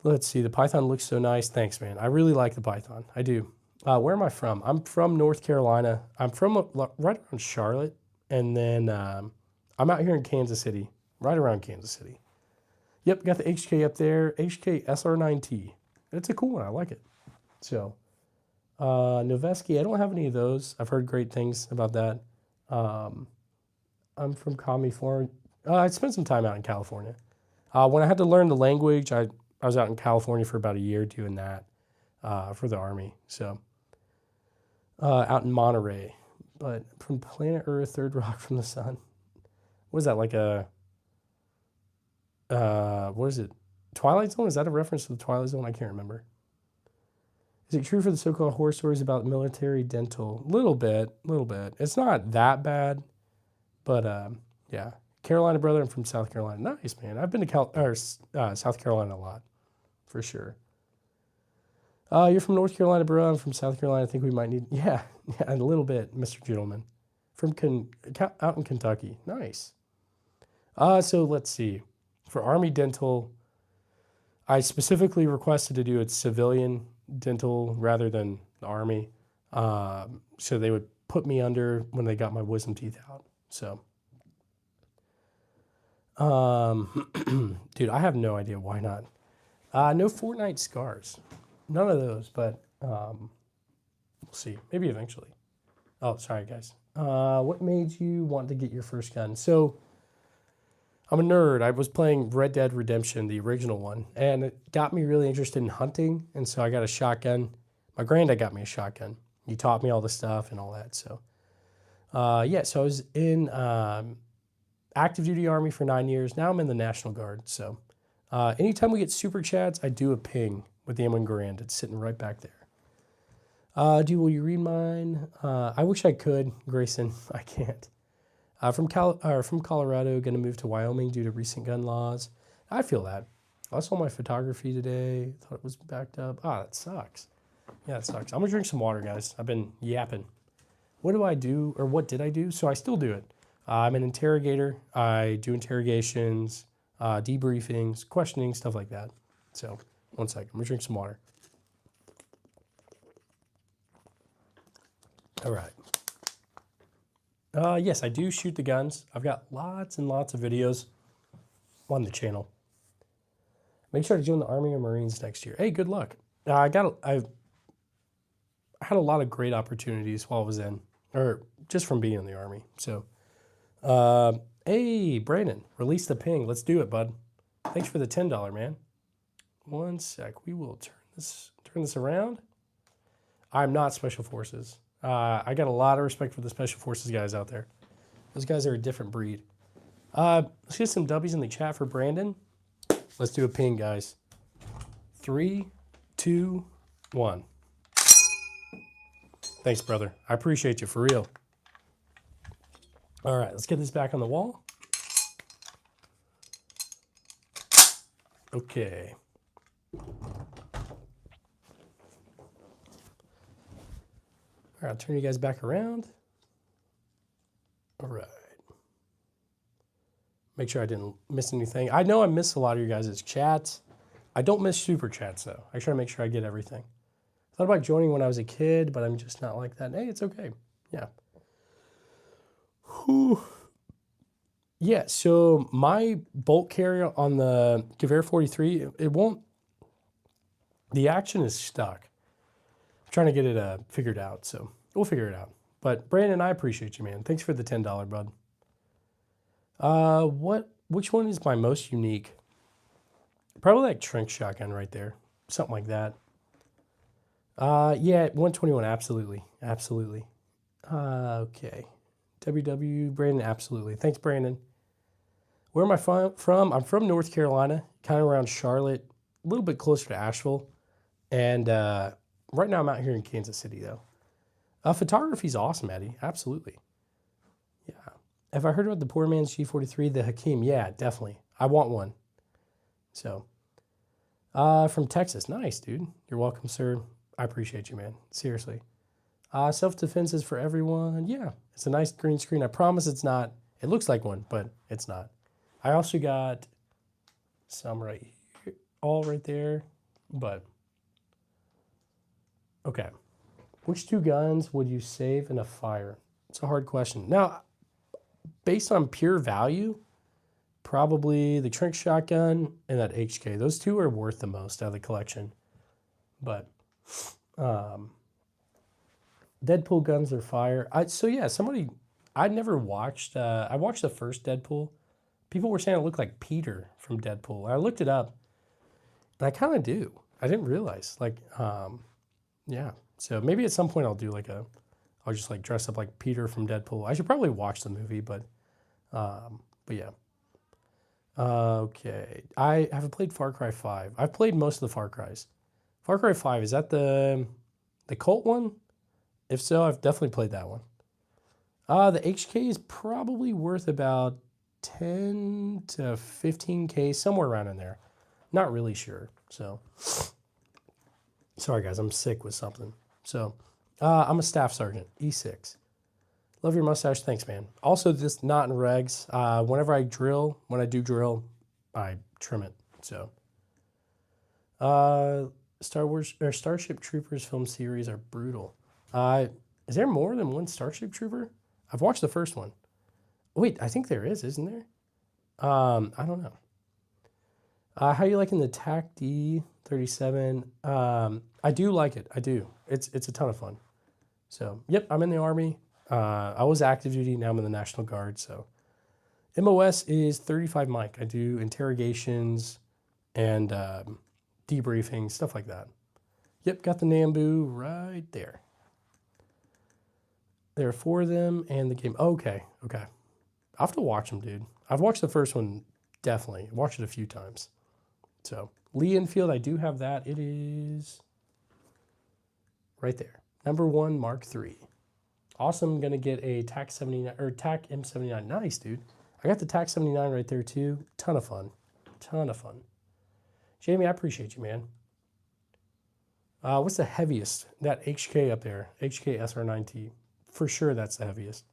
let's see. The Python looks so nice. Thanks, man. I really like the Python. I do. Where am I from? I'm from North Carolina. I'm from right around Charlotte, and then I'm out here in Kansas City, right around Kansas City. Yep, got the HK up there. HK SR9T. It's a cool one. I like it. So, Noveski, I don't have any of those. I've heard great things about that. I'm from California. I spent some time out in California. When I had to learn the language, I was out in California for about a year doing that for the Army. So, out in Monterey. But from planet Earth, third rock from the sun. What is that, like a... what is it? Twilight Zone? Is that a reference to the Twilight Zone? I can't remember. Is it true for the so-called horror stories about military dental? Little bit. It's not that bad, but yeah. Carolina brother, I'm from South Carolina. Nice, man. I've been to South Carolina a lot, for sure. You're from North Carolina, bro. I'm from South Carolina. I think we might need, yeah, a little bit, Mr. Gentleman. From out in Kentucky. Nice. So let's see. For Army dental, I specifically requested to do it civilian dental rather than the Army. So they would put me under when they got my wisdom teeth out. So, dude, I have no idea why not. No Fortnite scars. None of those, but we'll see. Maybe eventually. Oh, sorry, guys. What made you want to get your first gun? So, I'm a nerd. I was playing Red Dead Redemption, the original one, and it got me really interested in hunting, and so I got a shotgun. My granddad got me a shotgun. He taught me all the stuff and all that, so. Yeah, so I was in active duty Army for 9 years. Now I'm in the National Guard, so. Anytime we get super chats, I do a ping with the M1 Garand. It's sitting right back there. Will you read mine? I wish I could, Grayson. I can't. From Colorado, going to move to Wyoming due to recent gun laws. I feel that. I saw my photography today. Thought it was backed up. That sucks. Yeah, it sucks. I'm going to drink some water, guys. I've been yapping. What do I do, or what did I do? So I still do it. I'm an interrogator. I do interrogations, debriefings, questioning, stuff like that. So, one second. I'm going to drink some water. All right. Yes, I do shoot the guns. I've got lots and lots of videos on the channel. Make sure to join the Army or Marines next year. Hey, good luck. I had a lot of great opportunities while I was in, or just from being in the Army. So, hey, Brandon, release the ping. Let's do it, bud. Thanks for the $10, man. One sec. We will turn this around. I'm not Special Forces. I got a lot of respect for the Special Forces guys out there. Those guys are a different breed. Let's get some W's in the chat for Brandon. Let's do a ping, guys. 3, 2, 1. Thanks, brother. I appreciate you, for real. All right, let's get this back on the wall. Okay. All right, I'll turn you guys back around. All right. Make sure I didn't miss anything. I know I missed a lot of your guys' chats. I don't miss super chats, though. I try to make sure I get everything. I thought about joining when I was a kid, but I'm just not like that. Hey, it's okay. Yeah. Whew. Yeah, so my bolt carrier on the Gewehr 43, it won't, the action is stuck. I'm trying to get it figured out, so we'll figure it out. But Brandon, I appreciate you, man. Thanks for the $10, bud. Which one is my most unique? Probably like Trank shotgun right there. Something like that. Yeah, 121, absolutely. Absolutely. Okay. WW, Brandon, absolutely. Thanks, Brandon. Where am I from? I'm from North Carolina, kind of around Charlotte, a little bit closer to Asheville. And right now I'm out here in Kansas City though. Photography's awesome, Eddie. Absolutely. Yeah. Have I heard about the poor man's G43, the Hakeem? Yeah, definitely. I want one. So, from Texas. Nice, dude. You're welcome, sir. I appreciate you, man. Seriously. Self-defense is for everyone. Yeah, it's a nice green screen. I promise it's not. It looks like one, but it's not. I also got some right here, all right there, but okay. Which 2 guns would you save in a fire? It's a hard question. Now, based on pure value, probably the Trink shotgun and that HK. Those 2 are worth the most out of the collection. But Deadpool guns are fire. I'd never watched, I watched the first Deadpool. People were saying it looked like Peter from Deadpool. I looked it up, and I kind of do. I didn't realize, yeah. So maybe at some point I'll just like dress up like Peter from Deadpool. I should probably watch the movie, but yeah. Okay. I haven't played Far Cry 5. I've played most of the Far Cries. Far Cry 5, is that the Colt one? If so, I've definitely played that one. The HK is probably worth about 10 to 15K, somewhere around in there. Not really sure. So, sorry guys, I'm sick with something. So, I'm a staff sergeant, E6. Love your mustache. Thanks, man. Also, just not in regs. Whenever I drill, when I do drill, I trim it. So, Star Wars or Starship Troopers film series are brutal. Is there more than one Starship Trooper? I've watched the first one. Wait, I think there is, isn't there? I don't know. How you liking the TAC D37? I do like it. I do. It's a ton of fun. So, yep, I'm in the Army. I was active duty. Now I'm in the National Guard. So, MOS is 35 mic. I do interrogations and debriefing, stuff like that. Yep, got the Namboo right there. There are 4 of them and the game. Okay. I'll have to watch them, dude. I've watched the first one, definitely. I've watched it a few times. So, Lee Enfield, I do have that. It is right there. Number 1, Mark III. Awesome, gonna get a TAC 79 or TAC M79. Nice, dude. I got the TAC 79 right there too. Ton of fun. Jamie, I appreciate you, man. What's the heaviest? That HK up there, HK SR9T. For sure, that's the heaviest.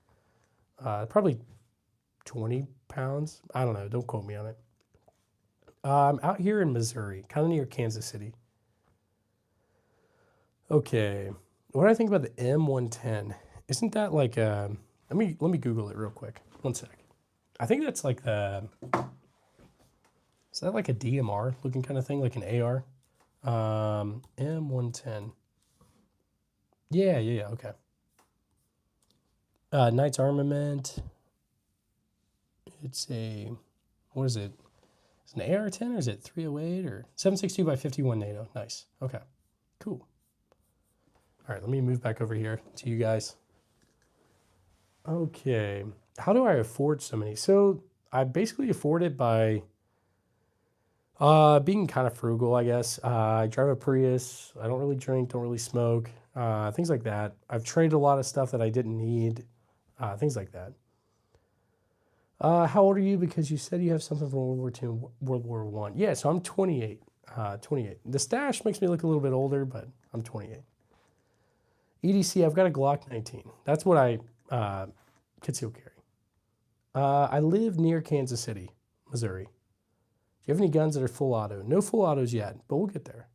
Probably 20 pounds. I don't know. Don't quote me on it. I'm out here in Missouri, kind of near Kansas City. Okay, what do I think about the M110? Isn't that like let me Google it real quick. One sec. I think that's like is that like a DMR looking kind of thing, like an AR? M110. Yeah, okay. Knight's Armament. It's what is it? It's an AR-10 or is it 308 or 762 by 51 NATO? Nice. Okay, cool. All right, let me move back over here to you guys. Okay, how do I afford so many? So I basically afford it by being kind of frugal, I guess. I drive a Prius. I don't really drink, don't really smoke, things like that. I've traded a lot of stuff that I didn't need, things like that. How old are you? Because you said you have something from World War II and World War I. Yeah, so I'm 28. 28. The stash makes me look a little bit older, but I'm 28. EDC, I've got a Glock 19. That's what I conceal carry. I live near Kansas City, Missouri. Do you have any guns that are full auto? No full autos yet, but we'll get there.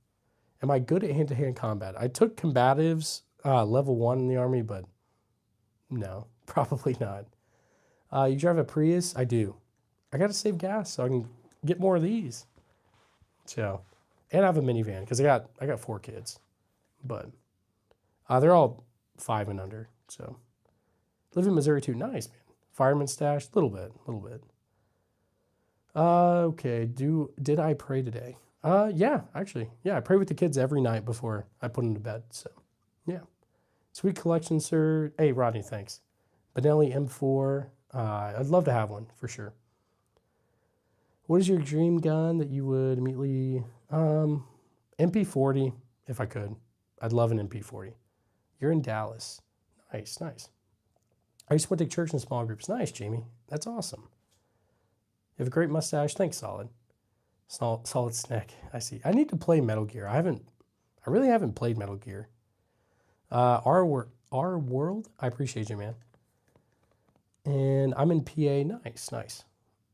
Am I good at hand-to-hand combat? I took combatives level 1 in the Army, but no, probably not. You drive a Prius? I do. I got to save gas so I can get more of these. So, and I have a minivan because I got 4 kids, but they're all 5 and under. So, live in Missouri too. Nice, man. Fireman stash, little bit. Okay. Did I pray today? Yeah, actually, yeah. I pray with the kids every night before I put them to bed. So, yeah. Sweet collection, sir. Hey, Rodney, thanks. Benelli M4. I'd love to have one for sure. What is your dream gun that you would immediately? MP40, if I could. I'd love an MP40. You're in Dallas. Nice, nice. I used to went to church in small groups. Nice, Jamie. That's awesome. You have a great mustache. Thanks, Solid. Solid snack. I see. I need to play Metal Gear. I really haven't played Metal Gear. Our World. I appreciate you, man. And I'm in PA. Nice, nice.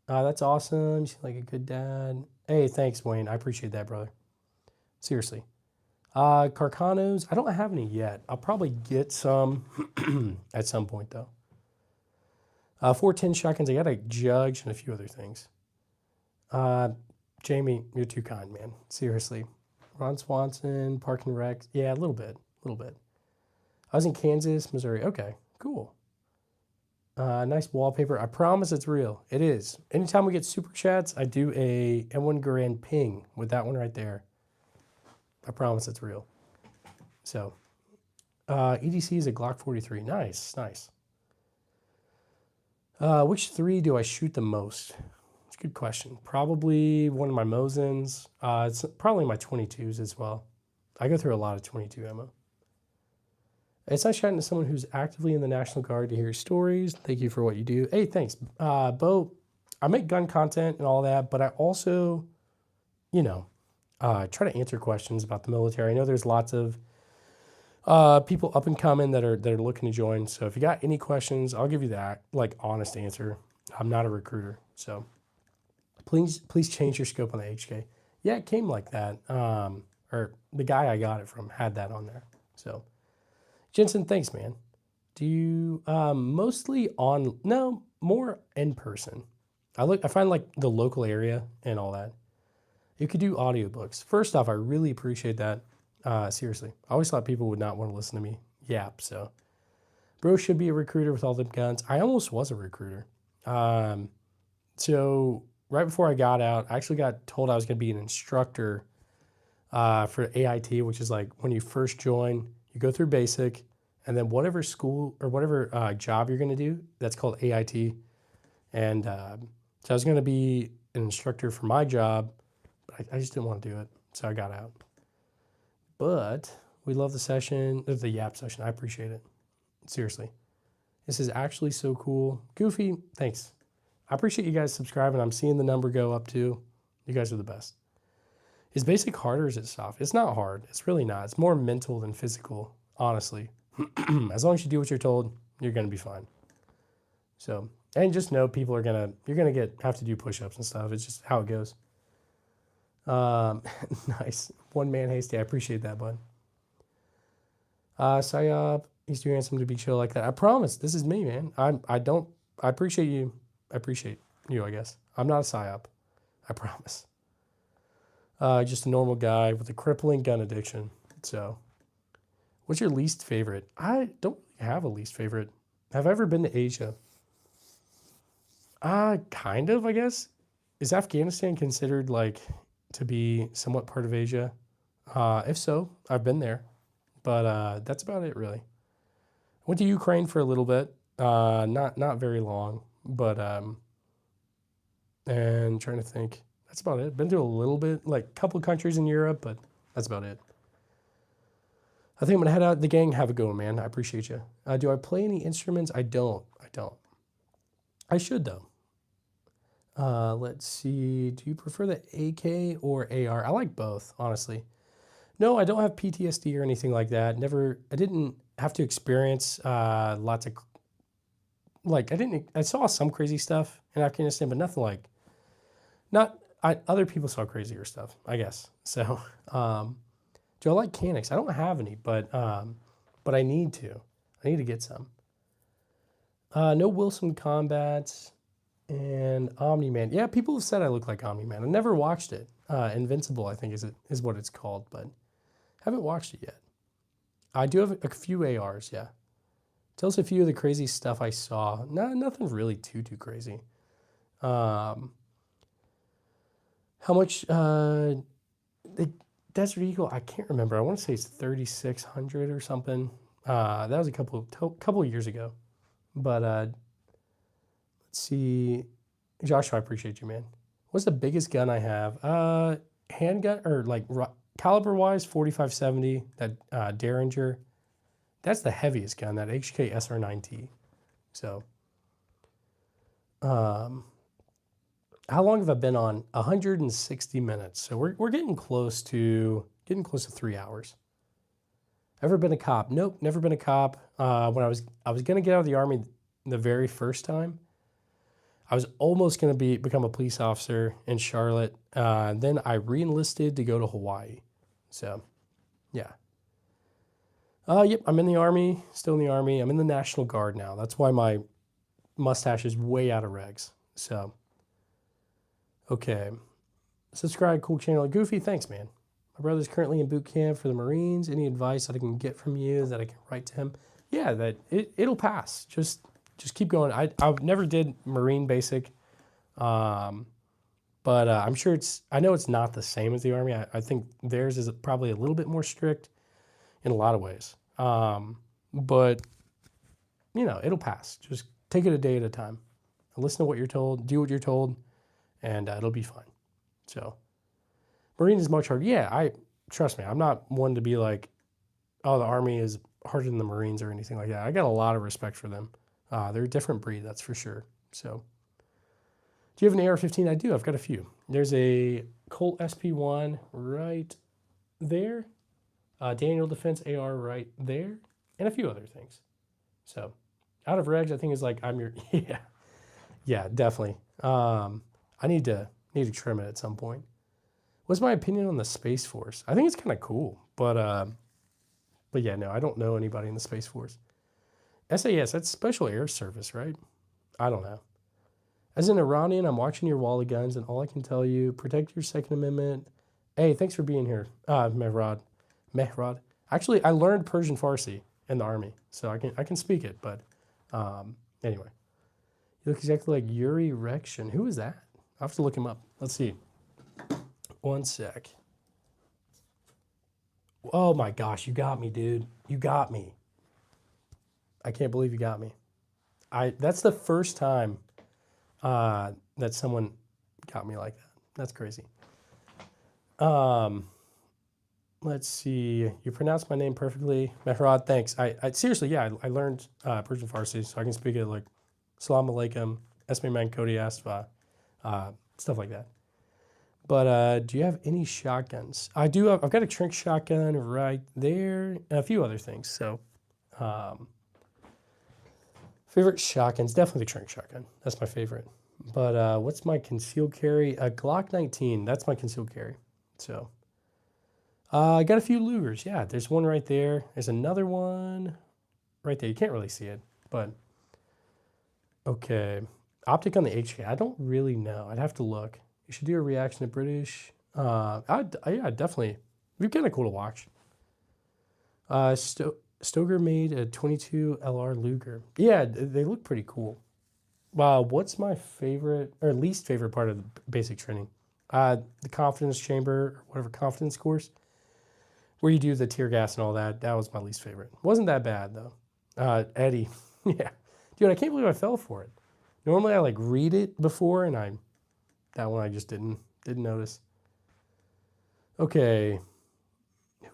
That's awesome. You seem like a good dad. Hey, thanks, Wayne. I appreciate that, brother. Seriously. Carcanos. I don't have any yet. I'll probably get some at some point, though. 410 shotguns. I got a Judge and a few other things. Jamie, you're too kind, man. Seriously. Ron Swanson, Park and Rec. Yeah, a little bit. I was in Kansas, Missouri. Okay, cool. Nice wallpaper. I promise it's real. It is. Anytime we get super chats, I do a M1 Garand ping with that one right there. I promise it's real. So, EDC is a Glock 43. Nice, nice. Which 3 do I shoot the most? It's a good question. Probably one of my Mosins. It's probably my 22s as well. I go through a lot of 22 ammo. It's nice chatting to someone who's actively in the National Guard to hear your stories. Thank you for what you do. Hey, thanks. Bo, I make gun content and all that, but I also, try to answer questions about the military. I know there's lots of people up and coming that are looking to join. So if you got any questions, I'll give you that honest answer. I'm not a recruiter, so please change your scope on the HK. Yeah, it came like that. Or the guy I got it from had that on there. So Jensen, thanks, man. Do you mostly more in person? I find the local area and all that. You could do audiobooks. First off, I really appreciate that. Seriously, I always thought people would not want to listen to me yap. So, bro should be a recruiter with all the guns. I almost was a recruiter. So right before I got out, I actually got told I was going to be an instructor for AIT, which is like when you first join, you go through basic, and then whatever school or whatever job you're going to do, that's called AIT. And so I was going to be an instructor for my job, but I just didn't want to do it, so I got out. But we love the session, the YAP session. I appreciate it. Seriously. This is actually so cool. Goofy, thanks. I appreciate you guys subscribing. I'm seeing the number go up too. You guys are the best. Is basic hard or is it soft? It's not hard. It's really not. It's more mental than physical, honestly. As long as you do what you're told, you're going to be fine. So, and just know you're going to have to do push-ups and stuff. It's just how it goes. Nice. One man hasty. I appreciate that, bud. Psyop, he's too handsome to be chill like that. I promise. This is me, man. I appreciate you. I appreciate you, I guess. I'm not a psyop. I promise. Just a normal guy with a crippling gun addiction. So, what's your least favorite? I don't really have a least favorite. Have I ever been to Asia? Kind of, I guess. Is Afghanistan considered to be somewhat part of Asia? If so, I've been there, but that's about it really. Went to Ukraine for a little bit, not very long, but and trying to think. That's about it. Been to a little bit, a couple countries in Europe, but that's about it. I think I'm gonna head out. The gang, have a go, man. I appreciate you. Do I play any instruments? I don't. I should though. Let's see. Do you prefer the AK or AR? I like both, honestly. No, I don't have PTSD or anything like that. I didn't have to experience lots of, I saw some crazy stuff in Afghanistan, but nothing other people saw crazier stuff, I guess. So, do I like Canics? I don't have any, but I need to. I need to get some. No Wilson Combats. And Omni-Man. Yeah, people have said I look like Omni-Man. I never watched it. Invincible, I think, is what it's called, but haven't watched it yet. I do have a few ARs, yeah. Tell us a few of the crazy stuff I saw. Nothing really too crazy. How much the Desert Eagle, I can't remember. I want to say it's 3,600 or something. That was a couple of years ago. But let's see. Joshua, I appreciate you, man. What's the biggest gun I have? Handgun or caliber-wise, 45-70, that Derringer, that's the heaviest gun, that HK SR9T. So, how long have I been on? 160 minutes. So we're getting close to 3 hours. Ever been a cop? Nope, never been a cop. When I was gonna get out of the Army the very first time, I was almost gonna become a police officer in Charlotte. Then I re-enlisted to go to Hawaii. So, yeah. Yep, I'm in the Army, still in the Army. I'm in the National Guard now. That's why my mustache is way out of regs. So, okay. Subscribe, cool channel. Goofy, thanks, man. My brother's currently in boot camp for the Marines. Any advice that I can get from you that I can write to him? Yeah, that it'll pass. Just keep going. I never did Marine basic, but I'm sure I know it's not the same as the Army. I think theirs is probably a little bit more strict in a lot of ways. But you know, it'll pass. Just take it a day at a time. Listen to what you're told, do what you're told, and it'll be fine. So, Marine is much harder. Yeah, trust me, I'm not one to be like, oh, the Army is harder than the Marines or anything like that. I got a lot of respect for them. They're a different breed, that's for sure. So, do you have an AR-15? I do. I've got a few. There's a Colt SP1 right there. Daniel Defense AR right there, and a few other things. So, out of regs, I think is like I'm your yeah, definitely. I need to trim it at some point. What's my opinion on the Space Force? I think it's kind of cool, but yeah, no, I don't know anybody in the Space Force. SAS, that's Special Air Service, right? I don't know. As an Iranian, I'm watching your wall of guns, and all I can tell you, protect your Second Amendment. Hey, thanks for being here, Mehrad. Actually, I learned Persian Farsi in the Army, so I can speak it. But anyway, you look exactly like Yuri Rekshin. Who is that? I have to look him up. Let's see. One sec. Oh my gosh, you got me, dude. You got me. I can't believe you got me. That's the first time that someone got me like that. That's crazy. Let's see. You pronounced my name perfectly. Mehrad, thanks. I seriously, yeah, I learned Persian Farsi, so I can speak it like Salam Alaikum, Esme Man Kodi Asfa, stuff like that. But do you have any shotguns? I do. I've got a Trink shotgun right there, and a few other things. So, favorite shotguns, definitely the Trink shotgun. That's my favorite. But what's my concealed carry? A Glock 19. That's my concealed carry. So, I got a few Lugers. Yeah, there's one right there. There's another one right there. You can't really see it, but okay. Optic on the HK. I don't really know. I'd have to look. You should do a reaction to British. Yeah, definitely. It'd be kind of cool to watch. Stoger made a 22 LR Luger. Yeah, they look pretty cool. What's my favorite or least favorite part of the basic training? The confidence chamber, or whatever confidence course, where you do the tear gas and all that. That was my least favorite. Wasn't that bad though. Eddie, yeah, dude, I can't believe I fell for it. Normally I like read it before, and that one I just didn't notice. Okay,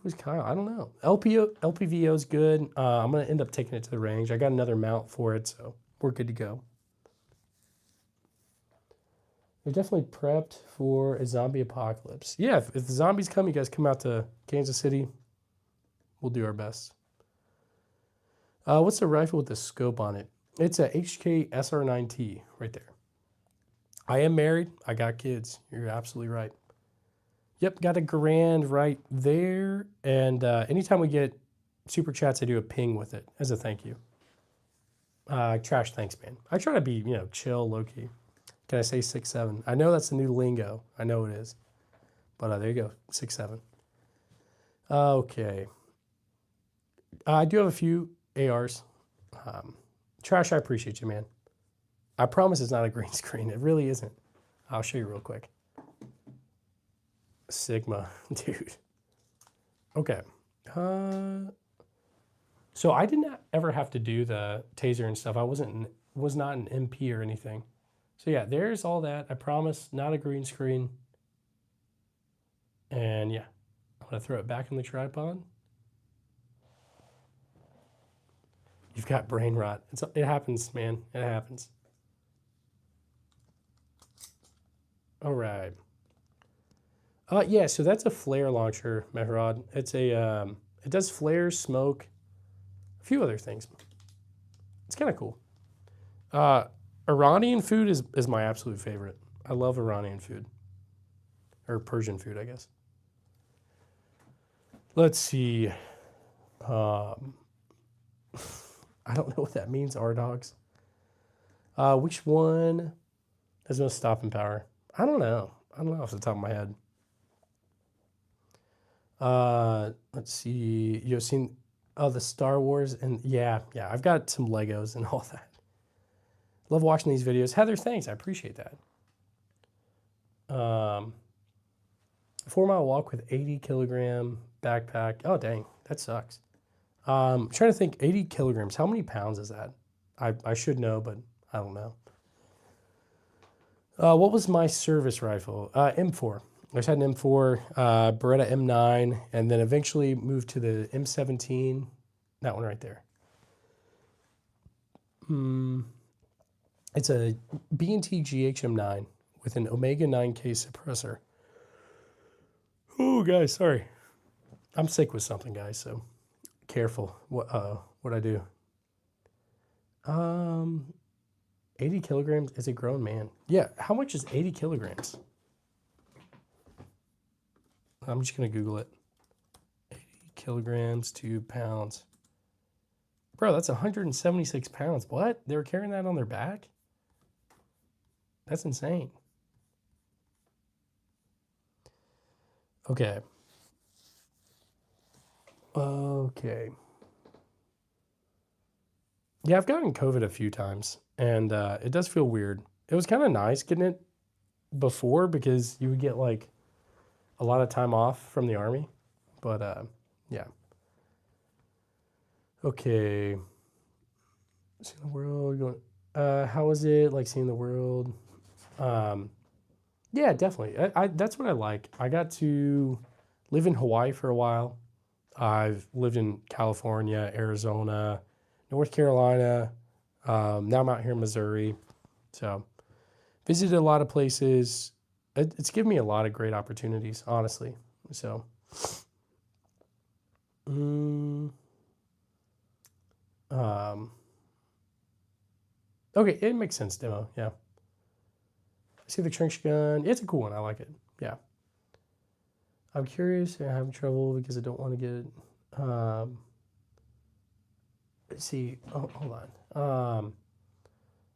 who's Kyle? I don't know. LPVO is good. I'm gonna end up taking it to the range. I got another mount for it, so we're good to go. They're definitely prepped for a zombie apocalypse. Yeah, if the zombies come, you guys come out to Kansas City. We'll do our best. What's the rifle with the scope on it? It's a HK SR9T right there. I am married. I got kids. You're absolutely right. Yep, got a grand right there. And anytime we get super chats, I do a ping with it as a thank you. Trash, thanks, man. I try to be, chill, low-key. Can I say 6'7"? I know that's the new lingo. I know it is. But there you go, 6'7". Okay. I do have a few ARs. Trash, I appreciate you, man. I promise it's not a green screen. It really isn't. I'll show you real quick. Sigma, dude. Okay. So I didn't ever have to do the taser and stuff. I was not an MP or anything. So yeah, there's all that. I promise, not a green screen. And yeah, I'm going to throw it back in the tripod. You've got brain rot. It happens, man. It happens. All right. Yeah, so that's a flare launcher, Mehrod. It's a, it does flares, smoke, a few other things. It's kind of cool. Iranian food is my absolute favorite. I love Iranian food. Or Persian food, I guess. Let's see. I don't know what that means, R-Dogs. Which one has most stopping power? I don't know. I don't know off the top of my head. Let's see. You've seen the Star Wars, and yeah, I've got some Legos and all that. Love watching these videos. Heather, thanks. I appreciate that. 4-mile walk with 80-kilogram backpack. Oh, dang. That sucks. I'm trying to think, 80 kilograms. How many pounds is that? I should know, but I don't know. What was my service rifle? M4. I just had an M4, Beretta M9, and then eventually moved to the M17. That one right there. It's a B&T GHM9 with an Omega 9K suppressor. Oh, guys, sorry. I'm sick with something, guys, so careful what I do. 80 kilograms is a grown man. Yeah, how much is 80 kilograms? I'm just going to Google it. 80 kilograms to pounds. Bro, that's 176 pounds. What? They were carrying that on their back? That's insane. Okay. Okay. Yeah, I've gotten COVID a few times, and it does feel weird. It was kind of nice getting it before because you would get like a lot of time off from the Army, but yeah. Okay. Seeing the world, going, how was it like seeing the world? Yeah, definitely. That's what I like. I got to live in Hawaii for a while. I've lived in California, Arizona, North Carolina. Now I'm out here in Missouri. So visited a lot of places. It's given me a lot of great opportunities, honestly. So, okay, it makes sense, demo. Yeah. I see the trench gun. It's a cool one. I like it. Yeah. I'm curious. I'm having trouble because I don't want to get. Let's see. Oh, hold on.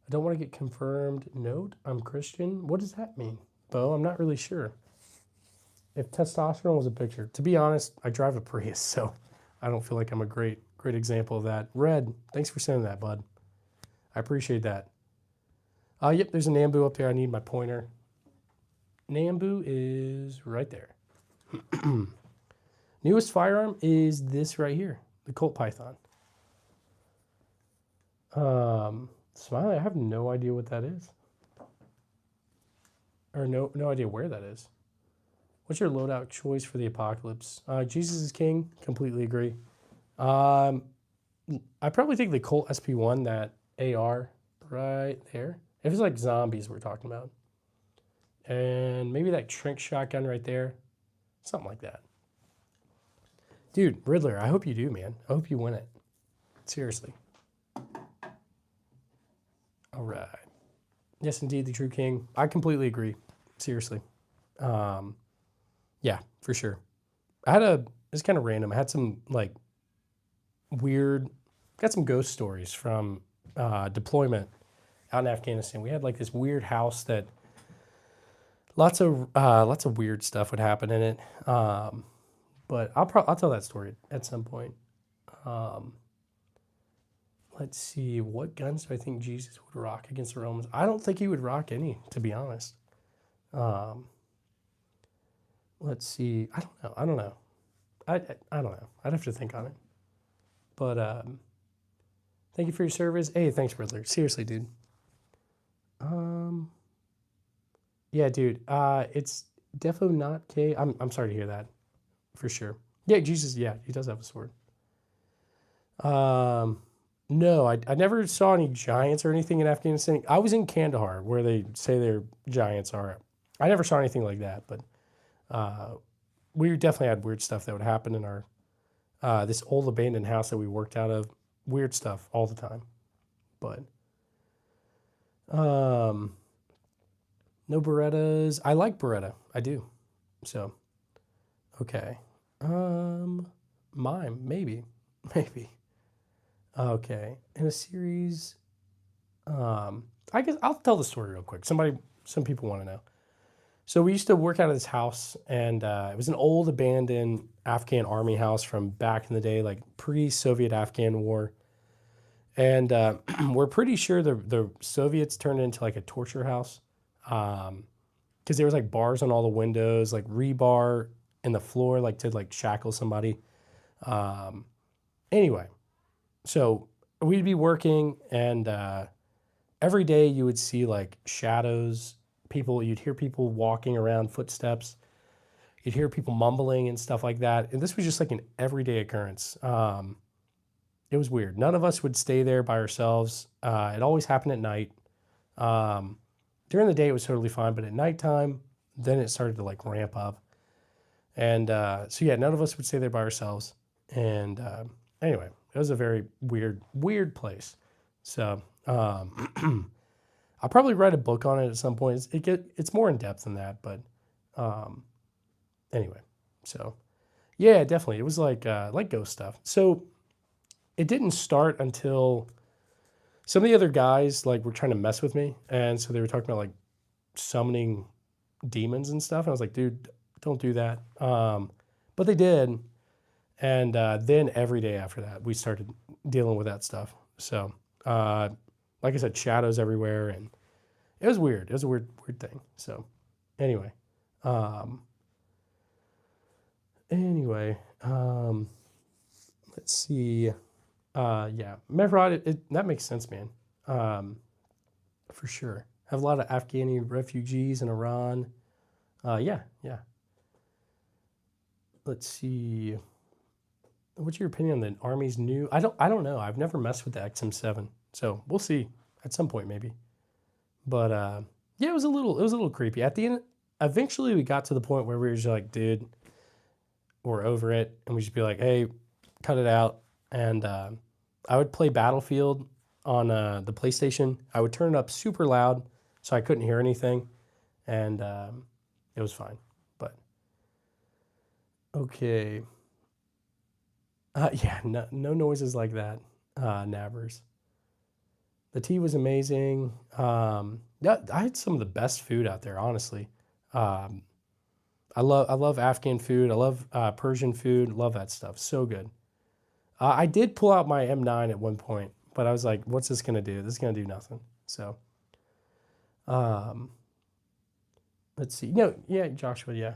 I don't want to get confirmed. Note, I'm Christian. What does that mean, Bo? I'm not really sure. If testosterone was a picture, to be honest, I drive a Prius, so I don't feel like I'm a great example of that. Red, thanks for sending that, bud. I appreciate that. Yep, there's a Namboo up there. I need my pointer. Namboo is right there. Newest firearm is this right here, the Colt Python. Smiley, I have no idea what that is. Or no idea where that is. What's your loadout choice for the apocalypse? Jesus is King, completely agree. I probably think the Colt SP1, that AR right there. If it's like zombies we're talking about. And maybe that Trink shotgun right there. Something like that. Dude, Riddler, I hope you do, man. I hope you win it. Seriously. All right. Yes, indeed, the true king. I completely agree. Seriously. Yeah, for sure. It's kind of random. I had some, like, got some ghost stories from deployment out in Afghanistan. We had, like, this weird house that lots of weird stuff would happen in it. But I'll tell that story at some point. Let's see, what guns do I think Jesus would rock against the Romans? I don't think he would rock any, to be honest. Let's see. I don't know. I don't know. I'd have to think on it. But thank you for your service. Hey, thanks, Riddler. Seriously, dude. Yeah, dude. It's defo not K. I'm sorry to hear that. for sure. Yeah, Jesus, yeah, he does have a sword. No, I never saw any giants or anything in Afghanistan. I was in Kandahar, where they say their giants are. I never saw anything like that, but we definitely had weird stuff that would happen in our this old abandoned house that we worked out of. Weird stuff all the time, but no Berettas. I like Beretta. I do. So, okay. Mime, maybe. Maybe. Okay. In a series, I guess I'll tell the story real quick. Some people want to know. So we used to work out of this house, and it was an old abandoned Afghan army house from back in the day, like pre-Soviet Afghan war. And we're pretty sure the Soviets turned it into like a torture house, because there was like bars on all the windows, like rebar in the floor, like to like shackle somebody. Anyway, so we'd be working, and every day you would see like shadows. You'd hear people walking around, footsteps. You'd hear people mumbling and stuff like that. And this was just like an everyday occurrence. It was weird. None of us would stay there by ourselves. It always happened at night. During the day, it was totally fine, but at nighttime, then it started to like ramp up. And so yeah, none of us would stay there by ourselves. And anyway, it was a very weird place. So I'll probably write a book on it at some point. It's more in depth than that, but anyway. So yeah, definitely, it was like ghost stuff. So it didn't start until some of the other guys like were trying to mess with me, and so they were talking about like summoning demons and stuff. And I was like, dude, don't do that. But they did, and then every day after that, we started dealing with that stuff. So like I said, shadows everywhere, and it was weird. It was a weird thing. So anyway, let's see. Yeah, Mevrod, that makes sense, man. For sure. Have a lot of Afghani refugees in Iran. Yeah. Let's see. What's your opinion on the Army's new? I don't know. I've never messed with the XM7, so we'll see at some point maybe. But yeah, it was a little creepy. At the end, eventually we got to the point where we were just like, dude, we're over it, and we just be like, hey, cut it out. And I would play Battlefield on the PlayStation. I would turn it up super loud so I couldn't hear anything, and it was fine. But okay. Yeah, no noises like that, Nabbers. The tea was amazing. Yeah, I had some of the best food out there, honestly. I love Afghan food. I love Persian food. Love that stuff. So good. I did pull out my M9 at one point, but I was like, what's this gonna do? This is gonna do nothing. So, let's see. No, yeah, Joshua, yeah.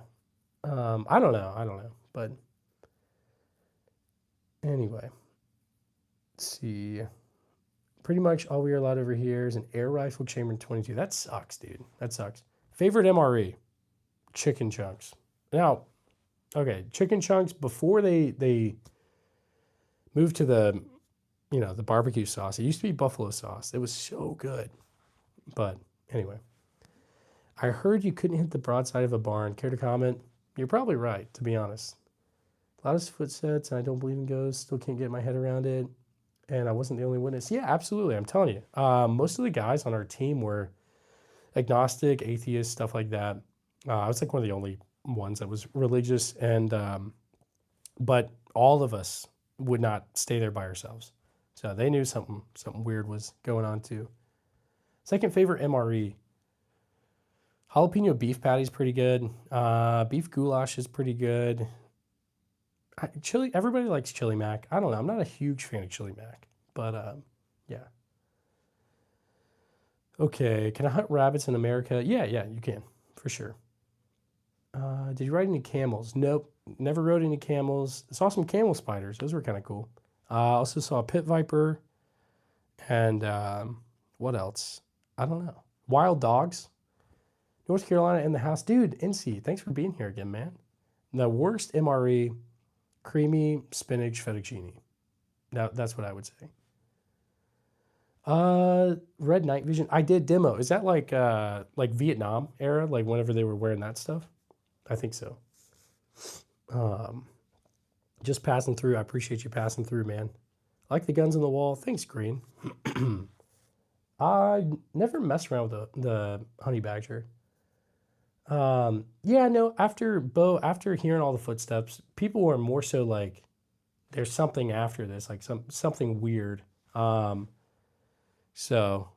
I don't know, but anyway, let's see. Pretty much all we are allowed over here is an air rifle chamber 22. That sucks, dude. That sucks. Favorite MRE? Chicken chunks. Now, okay, chicken chunks before they moved to the barbecue sauce. It used to be buffalo sauce. It was so good. But anyway, I heard you couldn't hit the broadside of a barn. Care to comment? You're probably right, to be honest. A lot of footsteps, and I don't believe in ghosts. Still can't get my head around it. And I wasn't the only witness. Yeah, absolutely. I'm telling you. Most of the guys on our team were agnostic, atheist, stuff like that. I was like one of the only ones that was religious, and but all of us would not stay there by ourselves. So they knew something weird was going on too. Second favorite MRE. Jalapeno beef patty is pretty good. Beef goulash is pretty good. Chili, everybody likes chili mac. I don't know. I'm not a huge fan of chili mac, but yeah. Okay, can I hunt rabbits in America? Yeah, you can, for sure. Did you ride any camels? Nope, never rode any camels. Saw some camel spiders. Those were kind of cool. Also saw a pit viper, and what else? I don't know. Wild dogs. North Carolina in the house. Dude, NC, thanks for being here again, man. The worst MRE, creamy spinach fettuccine. Now that's what I would say. Red Night Vision. I did demo. Is that like Vietnam era, like whenever they were wearing that stuff? I think so. Just passing through. I appreciate you passing through, man. I like the guns on the wall. Thanks, Green. I never messed around with the honey badger. Yeah, no, after hearing all the footsteps, people were more so like, there's something after this, like something weird. So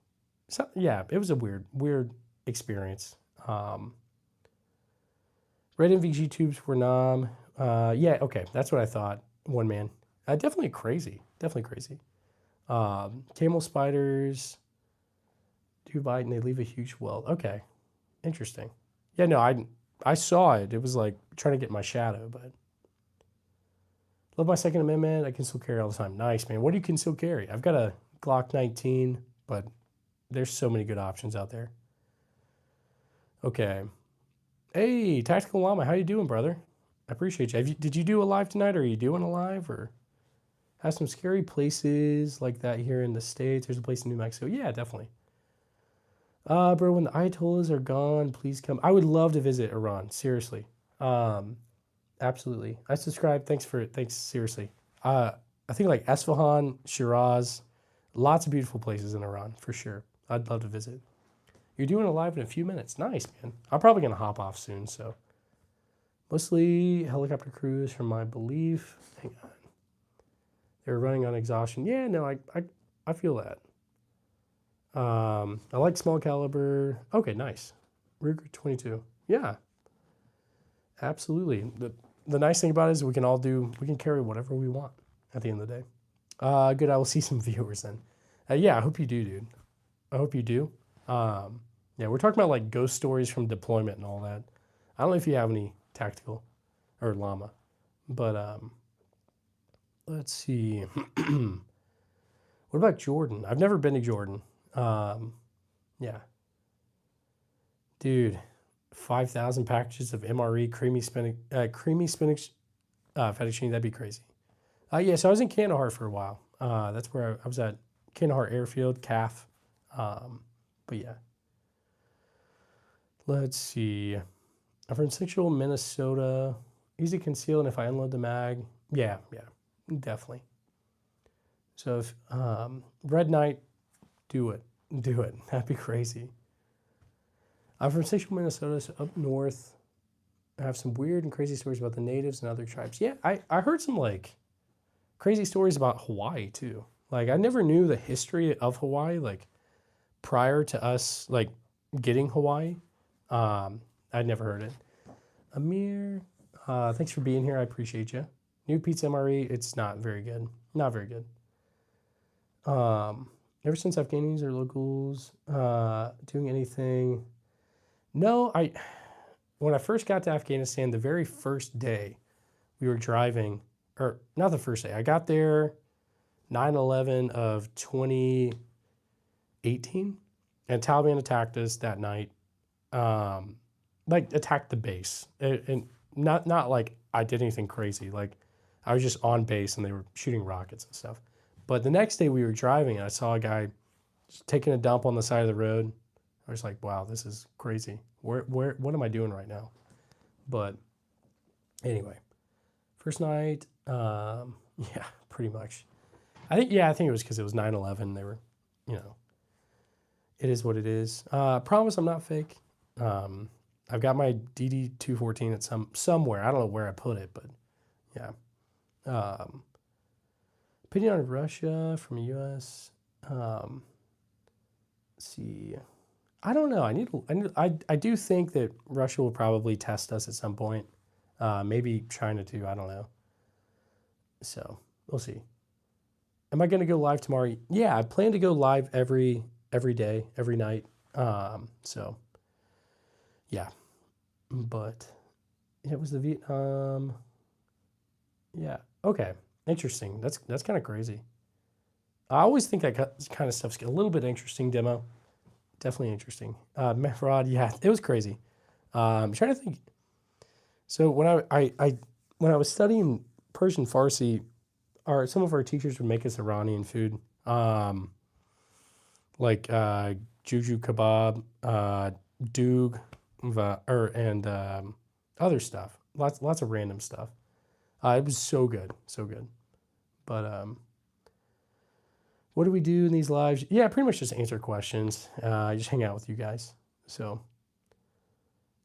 yeah, it was a weird experience. Red MVG tubes were nom. Yeah, okay, that's what I thought. One man. Definitely crazy. Definitely crazy. Camel spiders do bite and they leave a huge welt. Okay, interesting. Yeah, no, I saw it. It was like trying to get my shadow, but love my Second Amendment. I can still carry all the time. Nice, man. What do you can still carry? I've got a Glock 19, but there's so many good options out there. Okay. Hey, Tactical Llama, how you doing, brother? I appreciate you. Did you do a live tonight, or are you doing a live, or have some scary places like that here in the States? There's a place in New Mexico. Yeah, definitely. Bro, when the Ayatollahs are gone, please come. I would love to visit Iran. Seriously. Absolutely. I subscribe. Thanks, seriously. I think like Esfahan, Shiraz, lots of beautiful places in Iran, for sure. I'd love to visit. You're doing a live in a few minutes. Nice, man. I'm probably going to hop off soon, so. Mostly helicopter crews from my belief. Hang on. They're running on exhaustion. Yeah, no, I feel that. I like small caliber. Okay, nice. Ruger 22. Yeah. Absolutely. The nice thing about it is we can carry whatever we want at the end of the day. Good, I will see some viewers then. Yeah, I hope you do, dude. I hope you do. Yeah, we're talking about like ghost stories from deployment and all that. I don't know if you have any tactical or llama, but let's see. What about Jordan? I've never been to Jordan. Yeah. Dude, 5,000 packages of MRE creamy spinach fettuccine, that'd be crazy. Yeah, so I was in Kandahar for a while. That's where I was at Kandahar Airfield, CAF. But yeah. Let's see. I'm from Central Minnesota. Easy to conceal, and if I unload the mag, yeah, definitely. So if Red Knight, do it. That'd be crazy. I'm from Central Minnesota, so up north. I have some weird and crazy stories about the natives and other tribes. Yeah, I heard some like crazy stories about Hawaii too. Like I never knew the history of Hawaii, like prior to us like getting Hawaii. I'd never heard it. Amir, thanks for being here. I appreciate you. New Pizza MRE, it's not very good. Not very good. Ever since Afghanis or locals doing anything. No, when I first got to Afghanistan, the very first day we were driving, or not the first day, I got there 9/11 of 2018, and Taliban attacked us that night. Like attacked the base, and not like I did anything crazy. Like I was just on base and they were shooting rockets and stuff. But the next day we were driving and I saw a guy taking a dump on the side of the road. I was like, wow, this is crazy. What am I doing right now? But anyway, first night, yeah, pretty much. I think it was because it was 9/11. They were, it is what it is. Promise I'm not fake. I've got my DD-214 at somewhere. I don't know where I put it, but yeah. Opinion on Russia from the U.S. Let's see. I don't know. I do think that Russia will probably test us at some point. Maybe China too. I don't know. So we'll see. Am I going to go live tomorrow? Yeah, I plan to go live every day, every night. So yeah, but it was the Vietnam. Yeah. Okay. Interesting. That's kind of crazy. I always think that kind of stuff's a little bit interesting. Demo. Definitely interesting. Mefrod, yeah, it was crazy. I'm trying to think. So when I was studying Persian Farsi, some of our teachers would make us Iranian food, like juju kebab, doog, and other stuff. Lots of random stuff. It was so good, so good. But what do we do in these lives? Yeah, pretty much just answer questions. Just hang out with you guys. So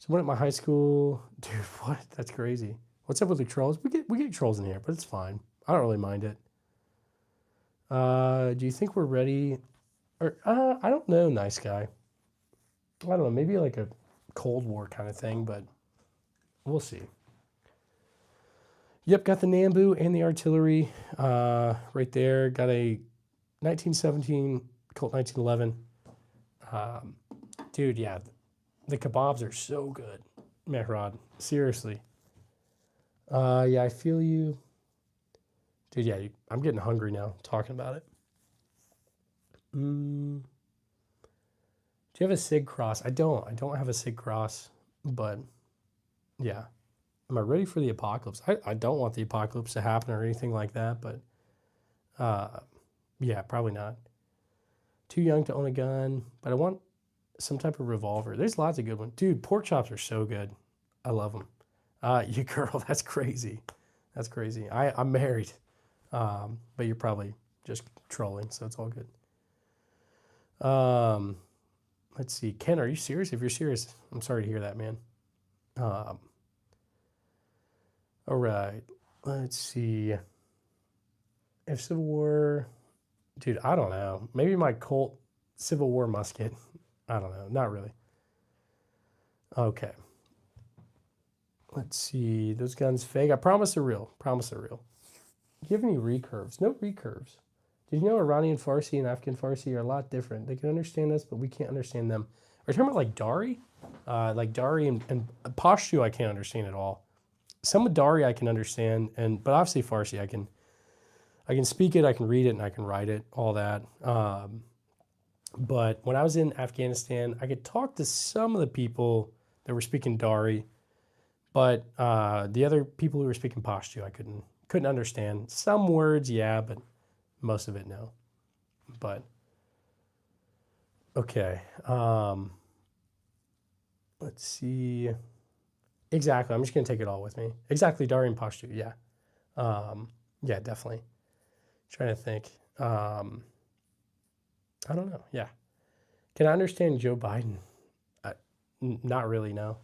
one at my high school, dude. What? That's crazy. What's up with the trolls? We get trolls in here, but it's fine. I don't really mind it. Do you think we're ready? Or I don't know, nice guy. I don't know. Maybe like a Cold War kind of thing, but we'll see. Yep, got the Namboo and the artillery right there. Got a 1917 Colt 1911. Dude, yeah, the kebabs are so good, Mehrad. Seriously. Yeah, I feel you. Dude, yeah, I'm getting hungry now talking about it. Do you have a Sig Cross? I don't. I don't have a Sig Cross, but yeah. Am I ready for the apocalypse? I don't want the apocalypse to happen or anything like that, but yeah, probably not. Too young to own a gun, but I want some type of revolver. There's lots of good ones. Dude, pork chops are so good. I love them. You girl, that's crazy. That's crazy. I'm married, but you're probably just trolling, so it's all good. Let's see. Ken, are you serious? If you're serious, I'm sorry to hear that, man. All right. Let's see. If Civil War, dude, I don't know. Maybe my Colt Civil War musket. I don't know. Not really. Okay. Let's see. Those guns fake. I promise they're real. Promise they're real. Do you have any recurves? No recurves. Did you know Iranian Farsi and Afghan Farsi are a lot different? They can understand us, but we can't understand them. Are you talking about like Dari? Like Dari and Pashto I can't understand at all. Some of Dari I can understand, but obviously Farsi I can speak it, I can read it, and I can write it, all that. But when I was in Afghanistan, I could talk to some of the people that were speaking Dari, but the other people who were speaking Pashto I couldn't understand. Some words, yeah, but most of it, no. But okay, let's see. Exactly, I'm just gonna take it all with me. Exactly, Dari and Pashto, yeah, yeah, definitely. Trying to think. I don't know. Yeah, can I understand Joe Biden? Not really. No.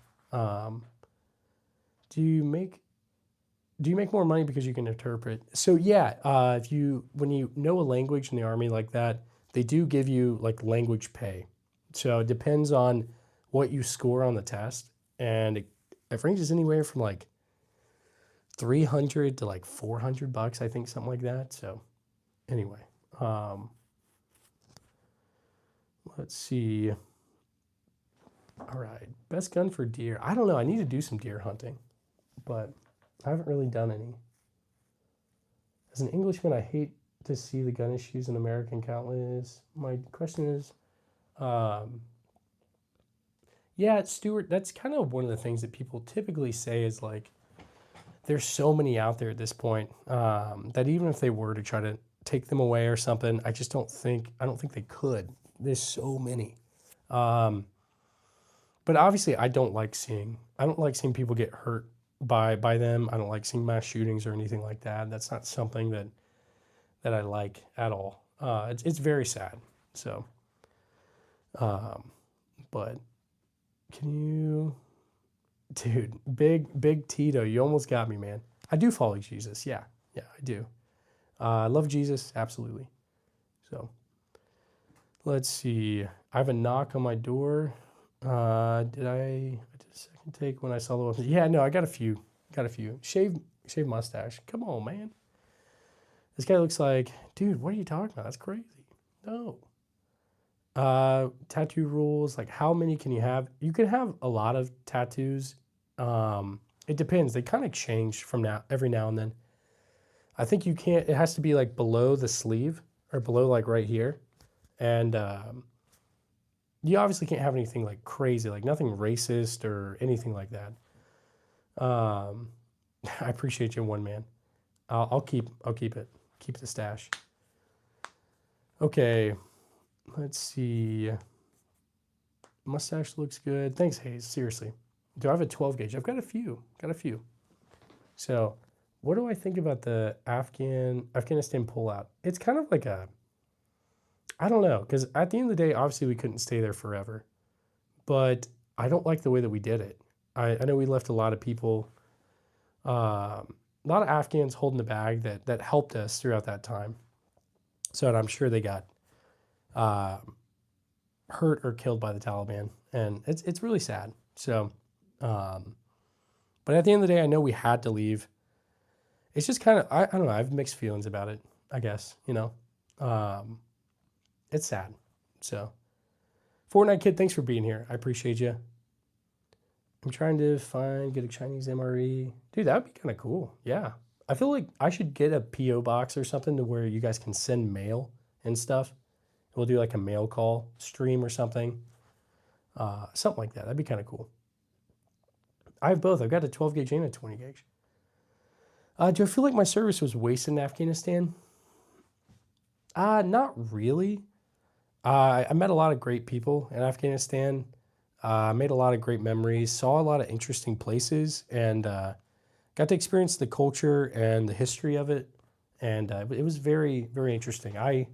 Do you make more money because you can interpret? So yeah, when you know a language in the Army like that, they do give you like language pay. So it depends on what you score on the test, and it ranges anywhere from like 300 to like $400, I think, something like that. So anyway, let's see. All right, best gun for deer. I don't know. I need to do some deer hunting, but I haven't really done any. As an Englishman, I hate to see the gun issues in America and countless. My question is, yeah, Stuart, that's kind of one of the things that people typically say is like, there's so many out there at this point that even if they were to try to take them away or something, I don't think they could. There's so many. But obviously I don't like seeing people get hurt by them. I don't like seeing mass shootings or anything like that. That's not something that I like at all. It's very sad. So, but can you, dude, big Tito, you almost got me, man. I do follow Jesus. Yeah, I do. I love Jesus, absolutely. So, let's see. I have a knock on my door. I did a second take when I saw the weapon. Yeah, no, I got a few. Shave mustache. Come on, man. This guy looks like, dude, what are you talking about? That's crazy. No. Tattoo rules, like how many can you have? You can have a lot of tattoos. It depends. They kind of change from every now and then. I think you can't, it has to be like below the sleeve or below like right here. And you obviously can't have anything like crazy, like nothing racist or anything like that. Um, I appreciate you, one man. I'll keep it. Keep the stash. Okay, let's see. Mustache looks good. Thanks, Hayes. Seriously. Do I have a 12 gauge? I've got a few. So, what do I think about the Afghanistan pullout? It's kind of like I don't know, because at the end of the day, obviously we couldn't stay there forever, but I don't like the way that we did it. I know we left a lot of people, a lot of Afghans holding the bag that helped us throughout that time. So I'm sure they got uh, hurt or killed by the Taliban, and it's really sad. So, but at the end of the day, I know we had to leave. It's just kind of I don't know. I have mixed feelings about it. I guess it's sad. So, Fortnite Kid, thanks for being here. I appreciate you. I'm trying to get a Chinese MRE. Dude, that would be kind of cool. Yeah. I feel like I should get a P.O. box or something to where you guys can send mail and stuff. We'll do like a mail call stream or something. Something like that. That'd be kind of cool. I have both. I've got a 12 gauge and a 20 gauge. Do I feel like my service was wasted in Afghanistan? Not really. I met a lot of great people in Afghanistan. Made a lot of great memories, saw a lot of interesting places, and got to experience the culture and the history of it. And it was very, very interesting. I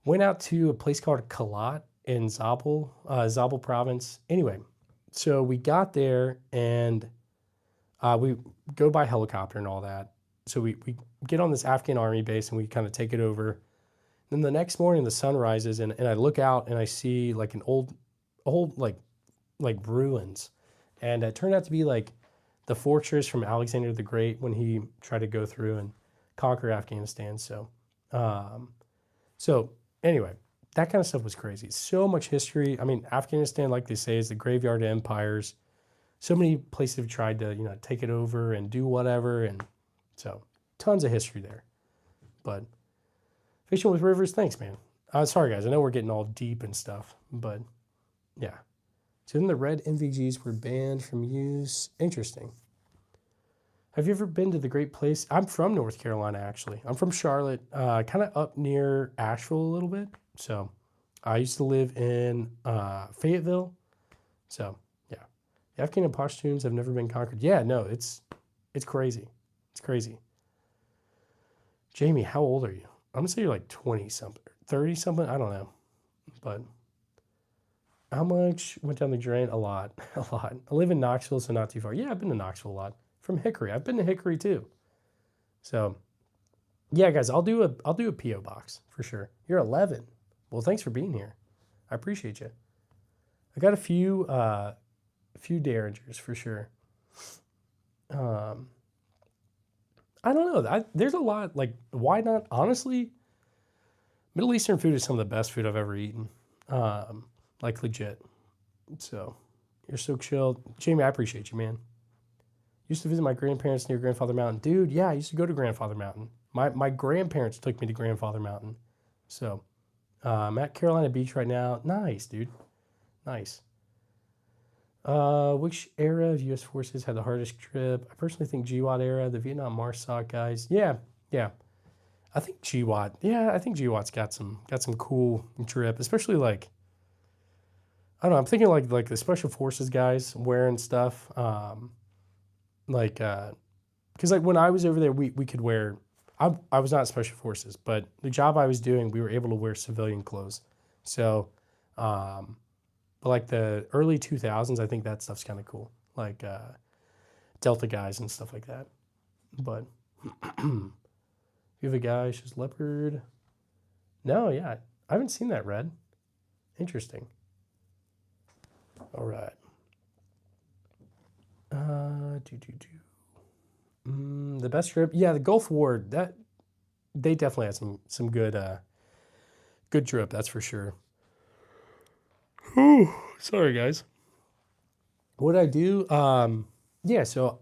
went out to a place called Kalat in Zabul province. Anyway, so we got there and we go by helicopter and all that. So we get on this Afghan army base and we kind of take it over. Then the next morning the sun rises and I look out and I see like an old like ruins. And it turned out to be like the fortress from Alexander the Great when he tried to go through and conquer Afghanistan. So anyway, that kind of stuff was crazy. So much history. I mean, Afghanistan, like they say, is the graveyard of empires. So many places have tried to, take it over and do whatever. And so tons of history there. But fishing with rivers, thanks, man. Sorry, guys. I know we're getting all deep and stuff, but yeah. So then the red NVGs were banned from use. Interesting. Have you ever been to the great place? I'm from North Carolina, actually. I'm from Charlotte, kind of up near Asheville a little bit. So I used to live in Fayetteville. So yeah, the Afghan and Pashtuns have never been conquered. Yeah, no, it's crazy. It's crazy. Jamie, how old are you? I'm gonna say you're like 20 something, 30 something. I don't know, but how much went down the drain? A lot, a lot. I live in Knoxville, so not too far. Yeah, I've been to Knoxville a lot. From Hickory, I've been to Hickory too. So, yeah, guys, I'll do a PO box for sure. You're 11. Well, thanks for being here. I appreciate you. I got a few derringers for sure. I don't know. There's a lot. Like, why not? Honestly, Middle Eastern food is some of the best food I've ever eaten. Like legit. So, you're so chill, Jamie. I appreciate you, man. Used to visit my grandparents near Grandfather Mountain. Dude, yeah, I used to go to Grandfather Mountain. My grandparents took me to Grandfather Mountain. So, I'm at Carolina Beach right now. Nice, dude. Nice. Which era of U.S. forces had the hardest trip? I personally think GWAT era, the Vietnam MARSOC guys. Yeah. I think GWAT. Yeah, I think GWAT's got some cool drip, especially like, I don't know, I'm thinking like the Special Forces guys wearing stuff. Because like when I was over there, we could wear. I was not Special Forces, but the job I was doing, we were able to wear civilian clothes. So, but like the early 2000s, I think that stuff's kind of cool, like Delta guys and stuff like that. But you have a guy, she's leopard. No, yeah, I haven't seen that red. Interesting. All right. The best trip, yeah, the Gulf War. That they definitely had some good drip. That's for sure. Ooh, sorry guys. What I do? Yeah, so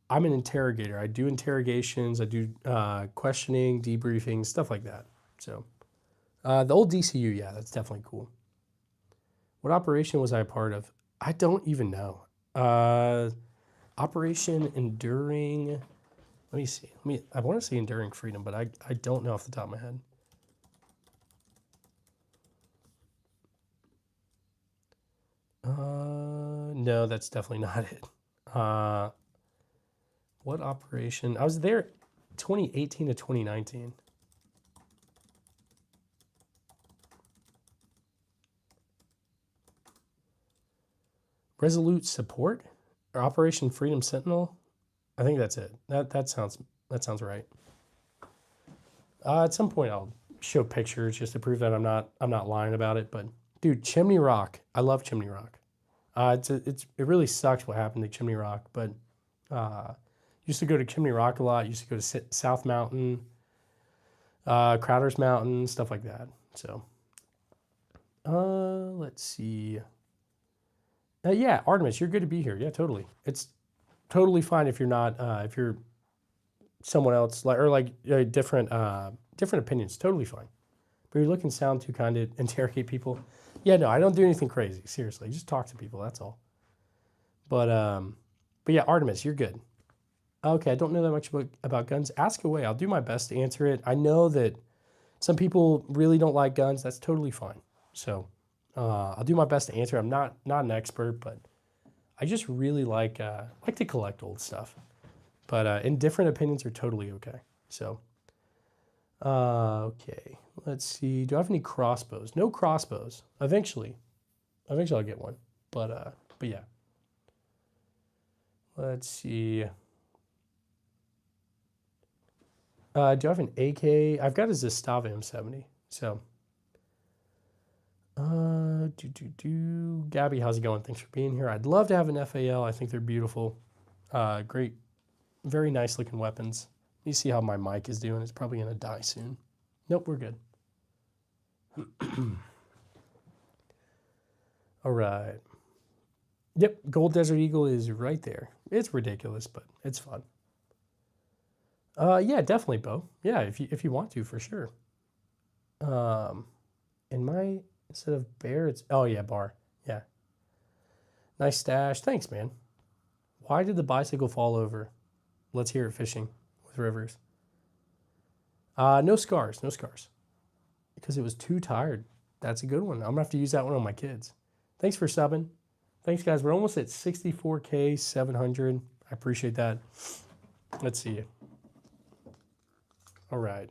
I'm an interrogator. I do interrogations. I do questioning, debriefing, stuff like that. So the old DCU, yeah, that's definitely cool. What operation was I a part of? I don't even know. Operation Enduring. Let me see. I want to say Enduring Freedom, but I don't know off the top of my head. No, that's definitely not it. What operation? I was there 2018 to 2019. Resolute Support or Operation Freedom Sentinel? I think that's it. That sounds right. At some point I'll show pictures just to prove that I'm not lying about it. But dude, Chimney Rock, I love Chimney Rock. It really sucks what happened to Chimney Rock, but used to go to Chimney Rock a lot. Used to go to South Mountain, Crowder's Mountain, stuff like that. So, let's see. Yeah, Artemis, you're good to be here. Yeah, totally. It's totally fine if you're not, if you're someone else, different opinions. Totally fine. But you're looking sound too kind to interrogate people. Yeah, no, I don't do anything crazy. Seriously, just talk to people. That's all. But yeah, Artemis, you're good. Okay, I don't know that much about guns. Ask away. I'll do my best to answer it. I know that some people really don't like guns. That's totally fine. So I'll do my best to answer. I'm not an expert, but I just really like to collect old stuff. But and different opinions are totally okay. So okay, let's see. Do I have any crossbows? No crossbows. Eventually I'll get one. But yeah. Let's see. Do I have an AK? I've got a Zastava M70. So, Gabby, how's it going? Thanks for being here. I'd love to have an FAL. I think they're beautiful. Great, very nice looking weapons. You see how my mic is doing. It's probably going to die soon. Nope, we're good. All right. Yep, Gold Desert Eagle is right there. It's ridiculous, but it's fun. Yeah, definitely, Bo. Yeah, if you want to, for sure. Instead of bear, it's yeah, bar. Yeah. Nice stash. Thanks, man. Why did the bicycle fall over? Let's hear it fishing with Rivers. No scars, no scars. Because it was too tired. That's a good one. I'm gonna have to use that one on my kids. Thanks for subbing. Thanks, guys. We're almost at 64K 700. I appreciate that. Let's see. All right.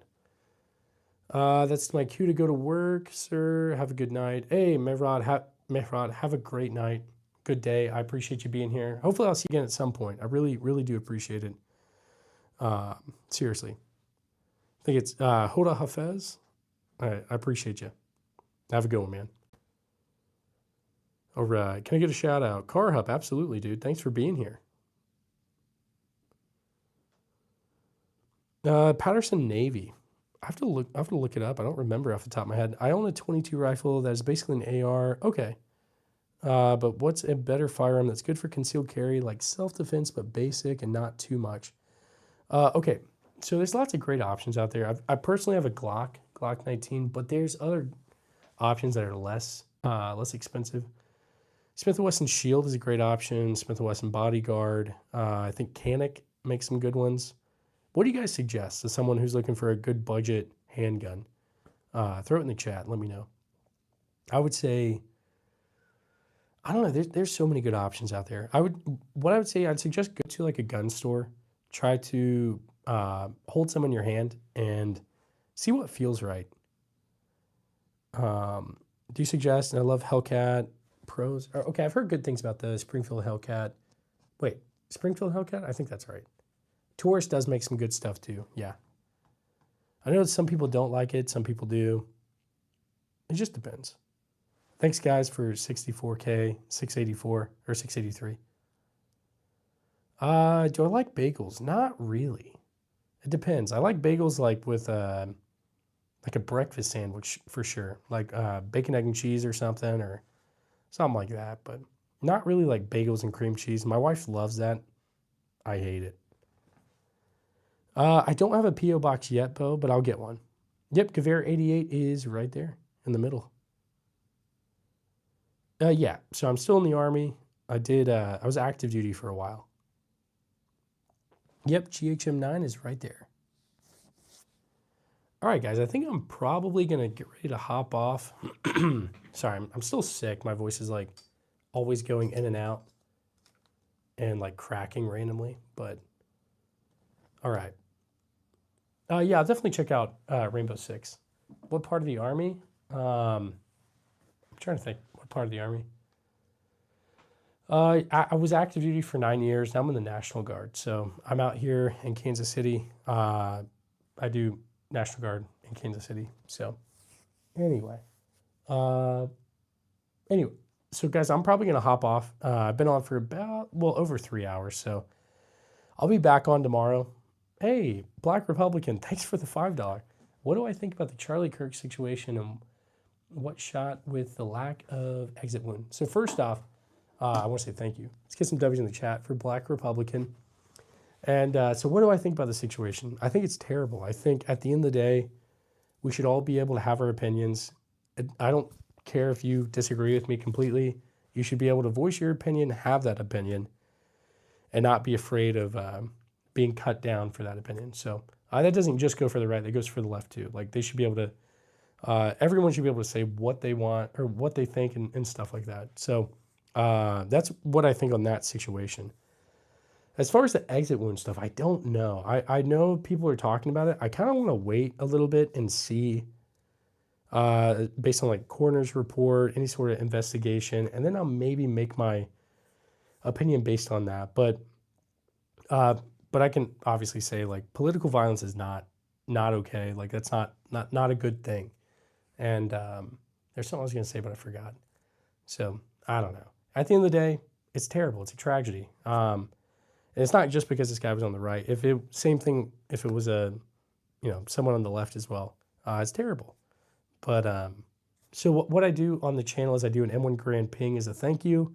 That's my cue to go to work, sir. Have a good night. Hey, Mehrad, have a great night. Good day. I appreciate you being here. Hopefully I'll see you again at some point. I really, really do appreciate it. Seriously. I think it's Hoda Hafez. All right. I appreciate you. Have a good one, man. All right. Can I get a shout out? Car Hub. Absolutely, dude. Thanks for being here. Patterson Navy. I have to look it up. I don't remember off the top of my head. I own a 22 rifle that is basically an AR. Okay. But what's a better firearm that's good for concealed carry, like self-defense, but basic and not too much? Okay. So there's lots of great options out there. I personally have a Glock 19, but there's other options that are less expensive. Smith & Wesson Shield is a great option. Smith & Wesson Bodyguard. I think Canic makes some good ones. What do you guys suggest to someone who's looking for a good budget handgun? Throw it in the chat. Let me know. I would say, I don't know. There's so many good options out there. I'd suggest go to like a gun store. Try to hold some in your hand and see what feels right. Do you suggest? And I love Hellcat Pros. Okay, I've heard good things about the Springfield Hellcat. Wait, Springfield Hellcat? I think that's right. Taurus does make some good stuff too. Yeah. I know some people don't like it. Some people do. It just depends. Thanks, guys, for 64K, 684 or 683. Do I like bagels? Not really. It depends. I like bagels like with like a breakfast sandwich for sure, like bacon, egg, and cheese or something like that. But not really like bagels and cream cheese. My wife loves that. I hate it. I don't have a P.O. box yet, Bo, but I'll get one. Yep, Gewehr 88 is right there in the middle. Yeah, so I'm still in the Army. I was active duty for a while. Yep, GHM9 is right there. All right, guys, I think I'm probably going to get ready to hop off. Sorry, I'm still sick. My voice is like always going in and out and like cracking randomly, but all right. Yeah, I'll definitely check out Rainbow Six. What part of the Army? I'm trying to think. What part of the Army? I was active duty for 9 years. Now I'm in the National Guard. So I'm out here in Kansas City. I do National Guard in Kansas City. So anyway. Anyway, so guys, I'm probably going to hop off. I've been on for about, well, over 3 hours. So I'll be back on tomorrow. Hey, Black Republican, thanks for the $5. What do I think about the Charlie Kirk situation and what shot with the lack of exit wound? So first off, I want to say thank you. Let's get some W's in the chat for Black Republican. And so what do I think about the situation? I think it's terrible. I think at the end of the day, we should all be able to have our opinions. I don't care if you disagree with me completely. You should be able to voice your opinion, have that opinion, and not be afraid of being cut down for that opinion. So that doesn't just go for the right, that goes for the left too. Like they should be able to, everyone should be able to say what they want or what they think and stuff like that. So that's what I think on that situation. As far as the exit wound stuff, I don't know. I know people are talking about it. I kind of want to wait a little bit and see based on like coroner's report, any sort of investigation, and then I'll maybe make my opinion based on that. But I can obviously say like political violence is not okay. Like that's not a good thing. And there's something I was gonna say, but I forgot. So I don't know. At the end of the day, it's terrible. It's a tragedy. And it's not just because this guy was on the right. Same thing if it was someone on the left as well. It's terrible. But so what I do on the channel is I do an M1 Grand Ping as a thank you.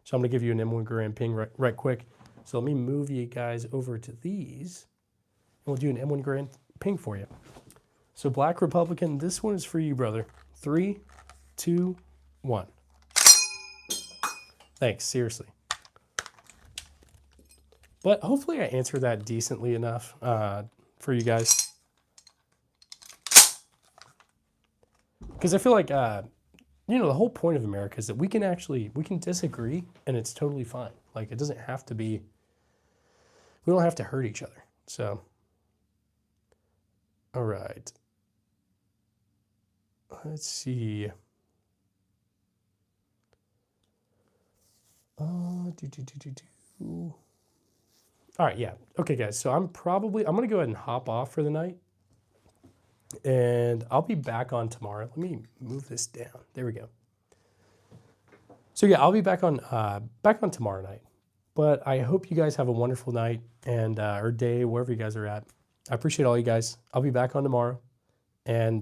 So I'm gonna give you an M1 Grand Ping right quick. So let me move you guys over to these, and we'll do an M1 Grand Ping for you. So Black Republican, this one is for you, brother. 3, 2, 1. Thanks, seriously. But hopefully I answered that decently enough for you guys. Because I feel like, the whole point of America is that we can disagree and it's totally fine. Like it doesn't have to be, we don't have to hurt each other. So, all right. Let's see. All right, yeah. Okay, guys. So I'm going to go ahead and hop off for the night. And I'll be back on tomorrow. Let me move this down. There we go. So yeah, I'll be back on tomorrow night. But I hope you guys have a wonderful night and or day, wherever you guys are at. I appreciate all you guys. I'll be back on tomorrow. And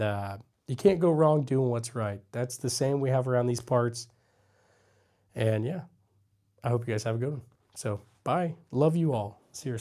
you can't go wrong doing what's right. That's the same we have around these parts. And yeah, I hope you guys have a good one. So bye. Love you all. Seriously.